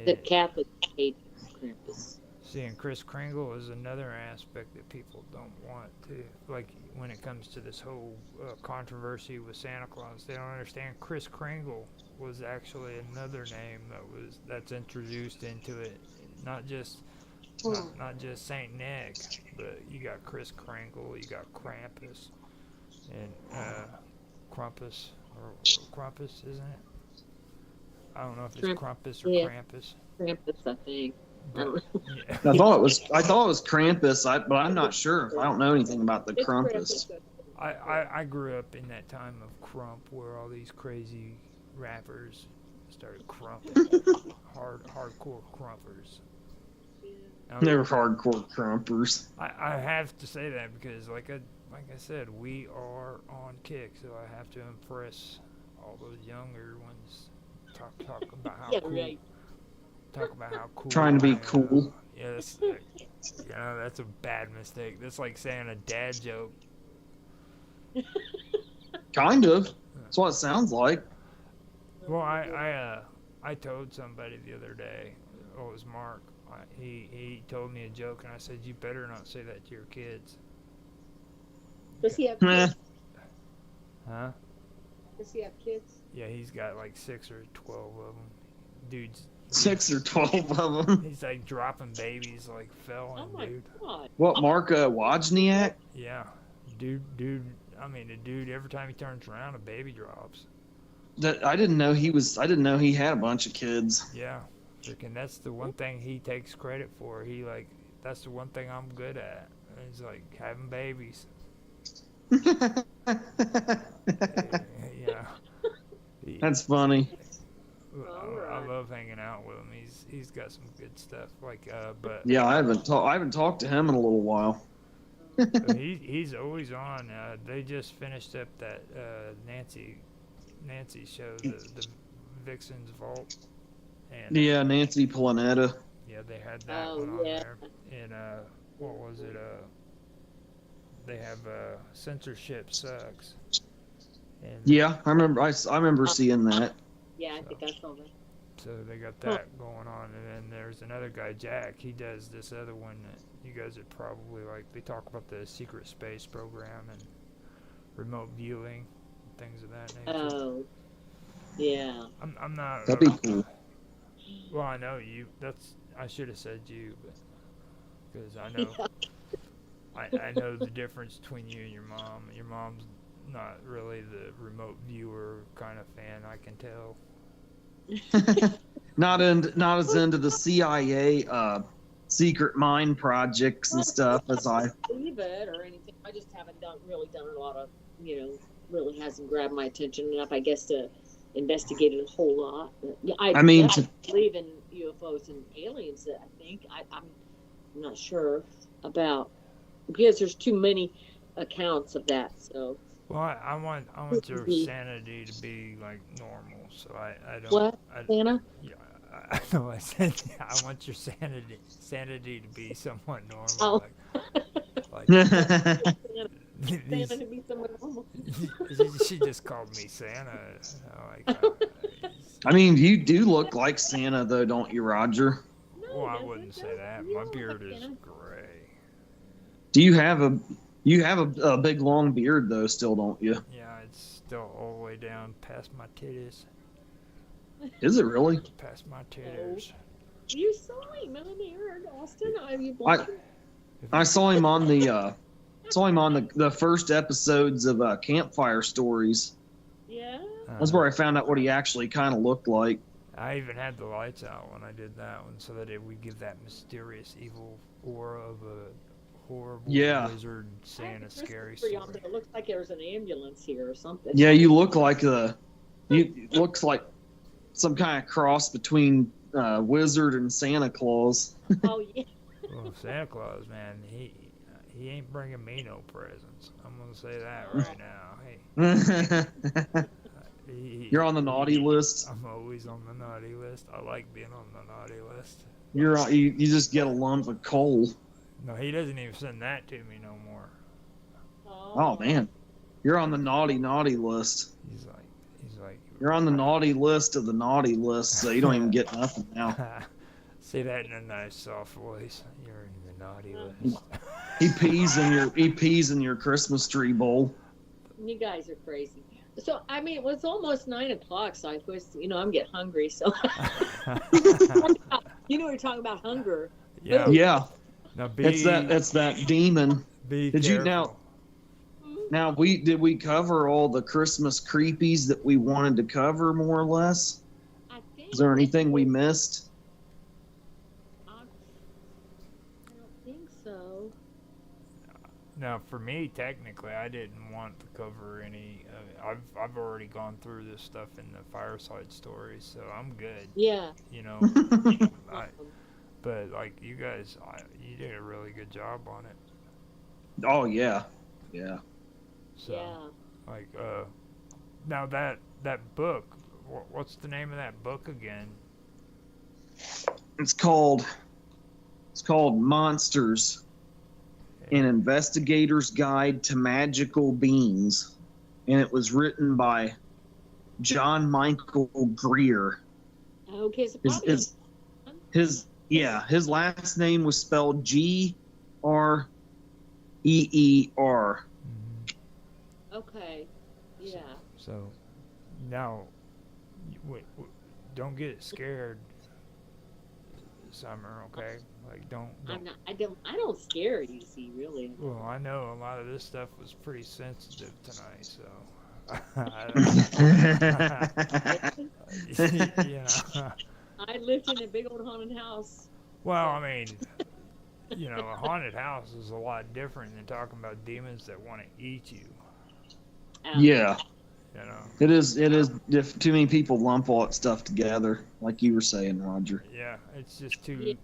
C: the
A: eh,
C: Catholics hate Krampus.
A: Seeing Chris Kringle is another aspect that people don't want to like when it comes to this whole controversy with Santa Claus. They don't understand Chris Kringle was actually another name that's introduced into it. Not just
C: Hmm.
A: not just Saint Nick, but you got Chris Kringle, you got Krampus, and Krampus or Krampus, isn't it? I don't know if it's
C: Tramp,
A: Krampus or
C: yeah,
A: Krampus.
C: Krampus, I think.
A: But, yeah.
E: I thought it was Krampus, but I'm not sure. I don't know anything about the
C: It's
E: Krampus.
A: I grew up in that time of crump where all these crazy rappers started crumping, hardcore crumpers.
E: They're hardcore crumpers.
A: I have to say that because like I said, we are on kick, so I have to impress all those younger ones. Talk about how
C: Yeah,
A: cool.
C: right.
A: Talk about how cool.
E: Trying to be
A: I am.
E: cool.
A: Yes, that's a bad mistake. That's like saying a dad joke.
E: Kind of. That's what it sounds like.
A: Well, I told somebody the other day. Oh, it was Mark. He told me a joke, and I said, "You better not say that to your kids."
C: Does he have
E: Meh.
C: kids?
A: Huh?
C: Does he have kids?
A: Yeah, he's got like 6 or 12 of them. Dude's
E: 6 or 12 of them.
A: he's like dropping babies like felon,
C: Oh my
A: dude.
C: god.
E: What, Mark Wozniak?
A: Yeah, dude. I mean, the dude. Every time he turns around, a baby drops.
E: I didn't know he had a bunch of kids.
A: Yeah, freaking. That's the one thing he takes credit for. That's the one thing I'm good at. It's like having babies. Yeah.
E: That's funny.
A: I love hanging out with him. He's got some good stuff. But
E: Yeah, I haven't talked to him in a little while.
A: he's always on. They just finished up that Nancy show, the Vixen's Vault. And
E: Yeah, Nancy Planeta.
A: yeah, they had that
C: Oh,
A: one on
C: yeah.
A: there. And what was it? They have censorship sucks. And
E: Yeah, I remember seeing that.
C: Yeah, I think I saw that.
A: so they got that going on, and then there's another guy, Jack. He does this other one that you guys would probably like. They talk about the secret space program and remote viewing, things of that nature.
C: Oh. Yeah.
A: I'm not.
E: That'd be cool.
A: Well, I know you. I should have said you, but because I know. I know the difference between you and your mom. Your mom's not really the remote viewer kind of fan, I can tell.
E: Not as into the CIA secret mine projects and stuff as I.
C: Believe it or anything. I just haven't really done a lot of, really hasn't grabbed my attention enough, I guess, to investigate it a whole lot. But, yeah,
E: I mean,
C: believe in UFOs and aliens. I think I'm not sure about because there's too many accounts of that. So.
A: Well, I want your sanity to be like normal, so I don't.
C: What, Santa?
A: Yeah, I know. I said I want your sanity to be somewhat normal.
C: Oh.
A: Like
C: Santa
A: these,
C: to be someone normal.
A: she just called me Santa.
E: I mean, you do look like Santa, though, don't you, Roger?
A: Well, I wouldn't say that. My beard is
C: Santa.
A: gray.
E: Do you have a big long beard though? Still, don't you?
A: Yeah, it's still all the way down past my titties.
E: Is it really?
A: Past my titties.
C: You saw him in here in Austin. Have you
E: I
C: blocked him?
E: I saw him on the first episodes of Campfire Stories.
C: Yeah.
E: That's where I found out what he actually kind of looked like.
A: I even had the lights out when I did that one, so that it would give that mysterious, evil aura of a horrible wizard saying a scary story.
C: It looks like there's an ambulance here or something.
E: Yeah, you look like looks like some kind of cross between wizard and Santa Claus.
C: Oh yeah.
A: Well, Santa Claus, man, he ain't bringing me no presents. I'm gonna say that right now. Hey,
E: You're on the naughty list.
A: I'm always on the naughty list. I like being on the naughty list.
E: You just get a lump of coal.
A: No, he doesn't even send that to me no more.
E: Oh man, you're on the naughty list.
A: He's like.
E: You're on the naughty list of the naughty list, so you don't even get nothing now.
A: Say that in a nice, soft voice. You're in the naughty list.
E: He pees in your Christmas tree bowl.
C: You guys are crazy. So I mean, it was almost 9:00, so I was, I'm getting hungry. So we're talking about hunger.
A: Yeah.
E: Yeah.
A: Now
E: It's that demon.
A: Did
E: you now? Now did we cover all the Christmas creepies that we wanted to cover more or less?
C: I think.
E: Is there anything we missed?
A: Now, for me, technically, I didn't want to cover any. I've already gone through this stuff in the fireside stories, so I'm good.
C: Yeah.
A: You know, I,
C: Um,
A: but like you guys, you did a really good job on it.
E: Oh yeah, yeah.
A: So,
C: yeah.
A: like, now that book, what's the name of that book again?
E: It's called Monsters: An Investigator's Guide to Magical Beings, and it was written by John Michael Greer.
C: Okay, so
E: His
C: probably.
E: his last name was spelled Greer.
C: Okay. Yeah.
A: So, now, don't get scared, Summer. Okay, like don't.
C: I don't scare you. See, really.
A: Well, I know a lot of this stuff was pretty sensitive tonight, so. You know.
C: I lived in a big old haunted house.
A: Well, I mean, you know, a haunted house is a lot different than talking about demons that want to eat you.
E: Yeah,
A: You know.
E: it is. It is. If too many people lump all that stuff together, like you were saying, Roger.
A: Yeah, it's just too.
C: Yeah.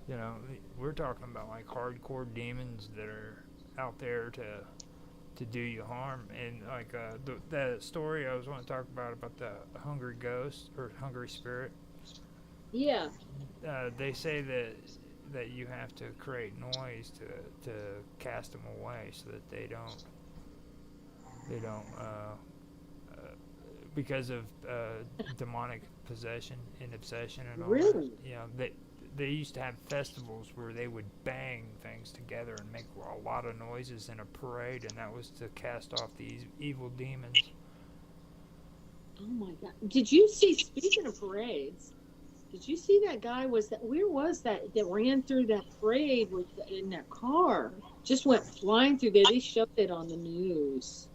A: You know, we're talking about like hardcore demons that are out there to do you harm, and like that story I was want to talk about the hungry ghost or hungry spirit.
C: Yeah.
A: They say that you have to create noise to cast them away so that they don't because of demonic possession and obsession and all
C: Really?
A: that. You know, they used to have festivals where they would bang things together and make a lot of noises in a parade, and that was to cast off these evil demons.
C: Oh my God! Did you see? Speaking of parades, did you see that guy? Where was that ran through that parade in that car? Just went flying through there. They showed it on the news.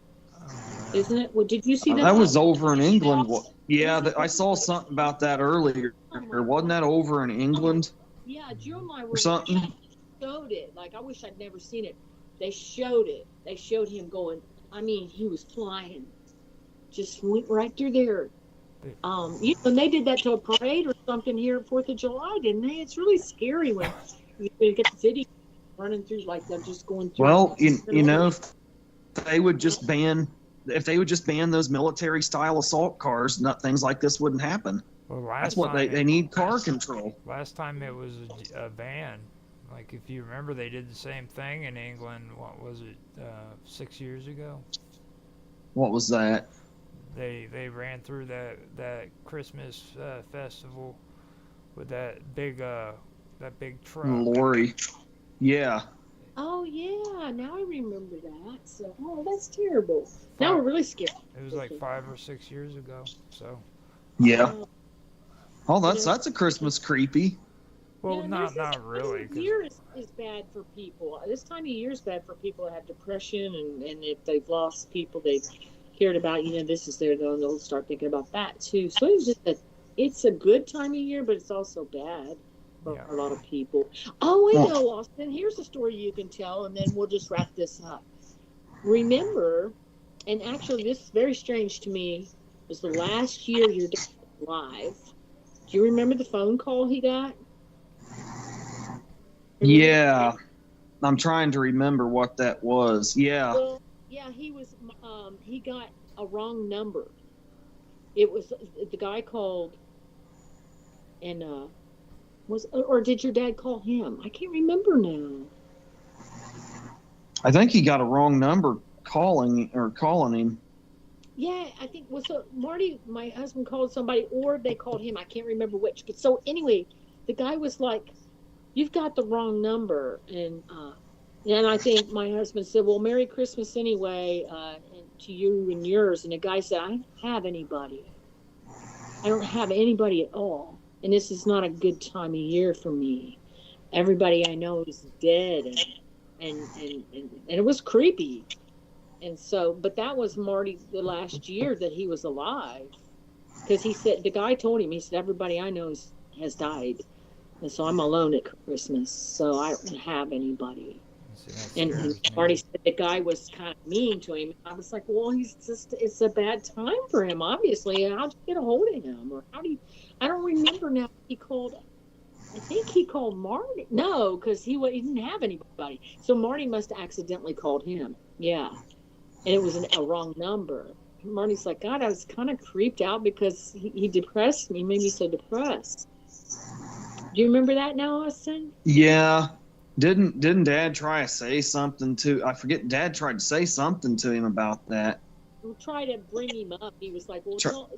C: Isn't it? Well, did you see that?
E: That was over in England. Yeah, I saw something about that earlier. Wasn't that over in England
C: Yeah, Jill and I were
E: or something?
C: showed it. Like, I wish I'd never seen it. They showed it. They showed him going. I mean, he was flying. Just went right through there. And they did that to a parade or something here at 4th of July, didn't they? It's really scary when you get the city running through like they're just going through.
E: Well, you know, if they would just ban those military style assault cars, things like this wouldn't happen.
A: Well,
E: That's what they need car control.
A: Last time it was a van. Like, if you remember, they did the same thing in England. What was it, 6 years ago?
E: What was that?
A: They ran through that Christmas festival with that big truck.
E: Lorry. Yeah.
C: Oh yeah, now I remember that. So, that's terrible. Now we're really scared.
A: It was like 5 or 6 years ago. So.
E: Yeah. Oh, that's a Christmas creepy.
A: Well,
C: Yeah,
A: not really.
C: This year is bad for people. This time of year is bad for people that have depression, and if they've lost people they've cared about, this is they'll start thinking about that too. So it's a good time of year, but it's also bad for a lot of people. Oh, I know, Austin. Here's a story you can tell, and then we'll just wrap this up. Remember, and actually this is very strange to me, was the last year your dad was alive. Do you remember the phone call he got?
E: Yeah. I'm trying to remember what that was. Yeah.
C: Well, yeah, he got a wrong number. It was the guy called, and or did your dad call him? I can't remember now.
E: I think he got a wrong number calling him.
C: Yeah, I think so. Marty, my husband, called somebody, or they called him. I can't remember which. But so anyway, the guy was like, "You've got the wrong number," and I think my husband said, "Well, Merry Christmas anyway, to you and yours." And the guy said, "I don't have anybody. I don't have anybody at all, and this is not a good time of year for me. Everybody I know is dead," and it was creepy. And so, but that was Marty the last year that he was alive, because he said, the guy told him, he said, "Everybody I know has died, and so I'm alone at Christmas, so I don't have anybody."
A: See, that
C: And
A: scares
C: Marty
A: me.
C: said the guy was kind of mean to him. I was like, well, it's a bad time for him, obviously. How'd you get a hold of him? Or I don't remember now. I think he called Marty. No, because he didn't have anybody. So Marty must have accidentally called him. Yeah. And it was a wrong number. Marty's like, God, I was kind of creeped out because he depressed me, made me so depressed. Do you remember that now, Austin?
E: Yeah. Didn't Dad try to say something to? I forget. Dad tried to say something to him about that.
C: We'll try to bring him up. He was like, well,
E: Sure.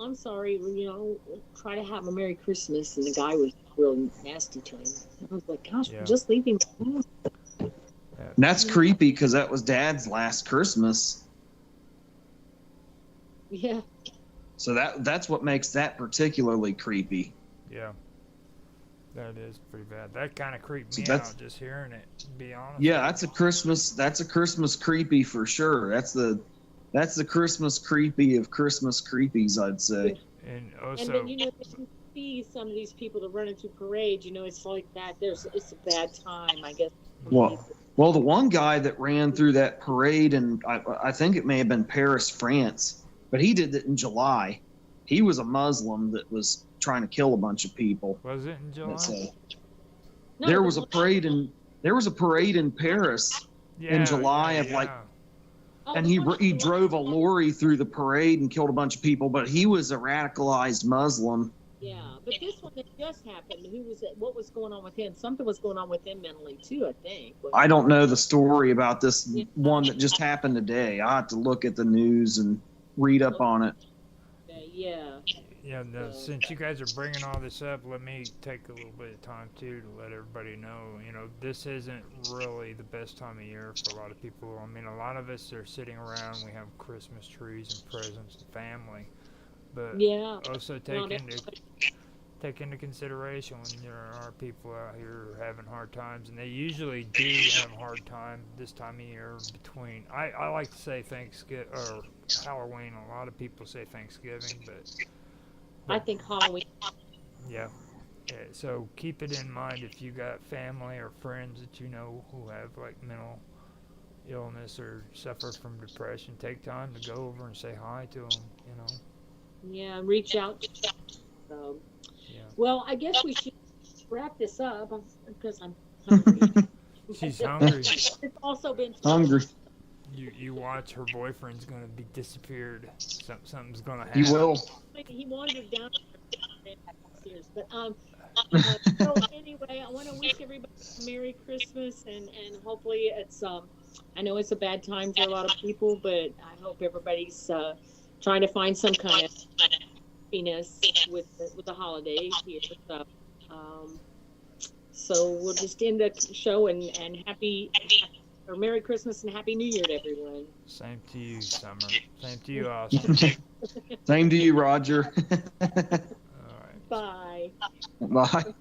C: I'm sorry, try to have a Merry Christmas. And the guy was real nasty to him. I was like, gosh,
A: Yeah.
C: just leave him alone.
E: And that's creepy because that was Dad's last Christmas.
C: Yeah.
E: So that's what makes that particularly creepy.
A: Yeah. That is pretty bad. That kind of creeped
E: So
A: me
E: that's-
A: out just hearing it, to be honest.
E: Yeah, that's a Christmas creepy for sure. That's the Christmas creepy of Christmas creepies, I'd say.
A: And
C: And
A: also,
C: then, you see some of these people that run into parades, it's like that. It's a bad time, I guess.
E: Well, the one guy that ran through that parade, and I think it may have been Paris, France, but he did it in July. He was a Muslim that was trying to kill a bunch of people.
A: was it in July?
E: That's
C: No,
E: there
C: the
E: was a
C: one-
E: parade in Paris,
A: Yeah,
E: July of, like,
C: Oh,
E: and
C: the
E: he
C: one-
E: he drove a lorry through the parade and killed a bunch of people. But he was a radicalized Muslim.
C: Yeah, but this one that just happened, what was going on with him? Something was going on with him mentally, too, I think.
E: I don't know the story about this
C: Yeah.
E: one that just happened today. I have to look at the news and read up on it.
C: Yeah.
A: Yeah, no, since you guys are bringing all this up, let me take a little bit of time too to let everybody know. This isn't really the best time of year for a lot of people. I mean, a lot of us are sitting around. We have Christmas trees and presents and family, but
C: Yeah.
A: also
C: Not
A: take into consideration when there are people out here having hard times, and they usually do have a hard time this time of year between. I like to say Thanksgiving or Halloween. A lot of people say Thanksgiving, but
C: I think Halloween.
A: yeah. So keep it in mind if you got family or friends that you know who have like mental illness or suffer from depression. Take time to go over and say hi to them.
C: Yeah, reach out. So,
A: Yeah.
C: well, I guess we should wrap this up because I'm hungry.
A: She's hungry.
C: It's also been
E: Hungry.
A: You watch, her boyfriend's gonna be disappeared. Something's gonna happen.
E: He will.
C: He wandered down upstairs. But so anyway, I want to wish everybody a Merry Christmas and hopefully it's I know it's a bad time for a lot of people, but I hope everybody's trying to find some kind of happiness with the holiday here. So we'll just end the show and or Merry Christmas and Happy New Year to everyone.
A: Same to you, Summer. Same to you, Austin.
E: Same to you, Roger.
A: All right.
C: Bye.
E: Bye.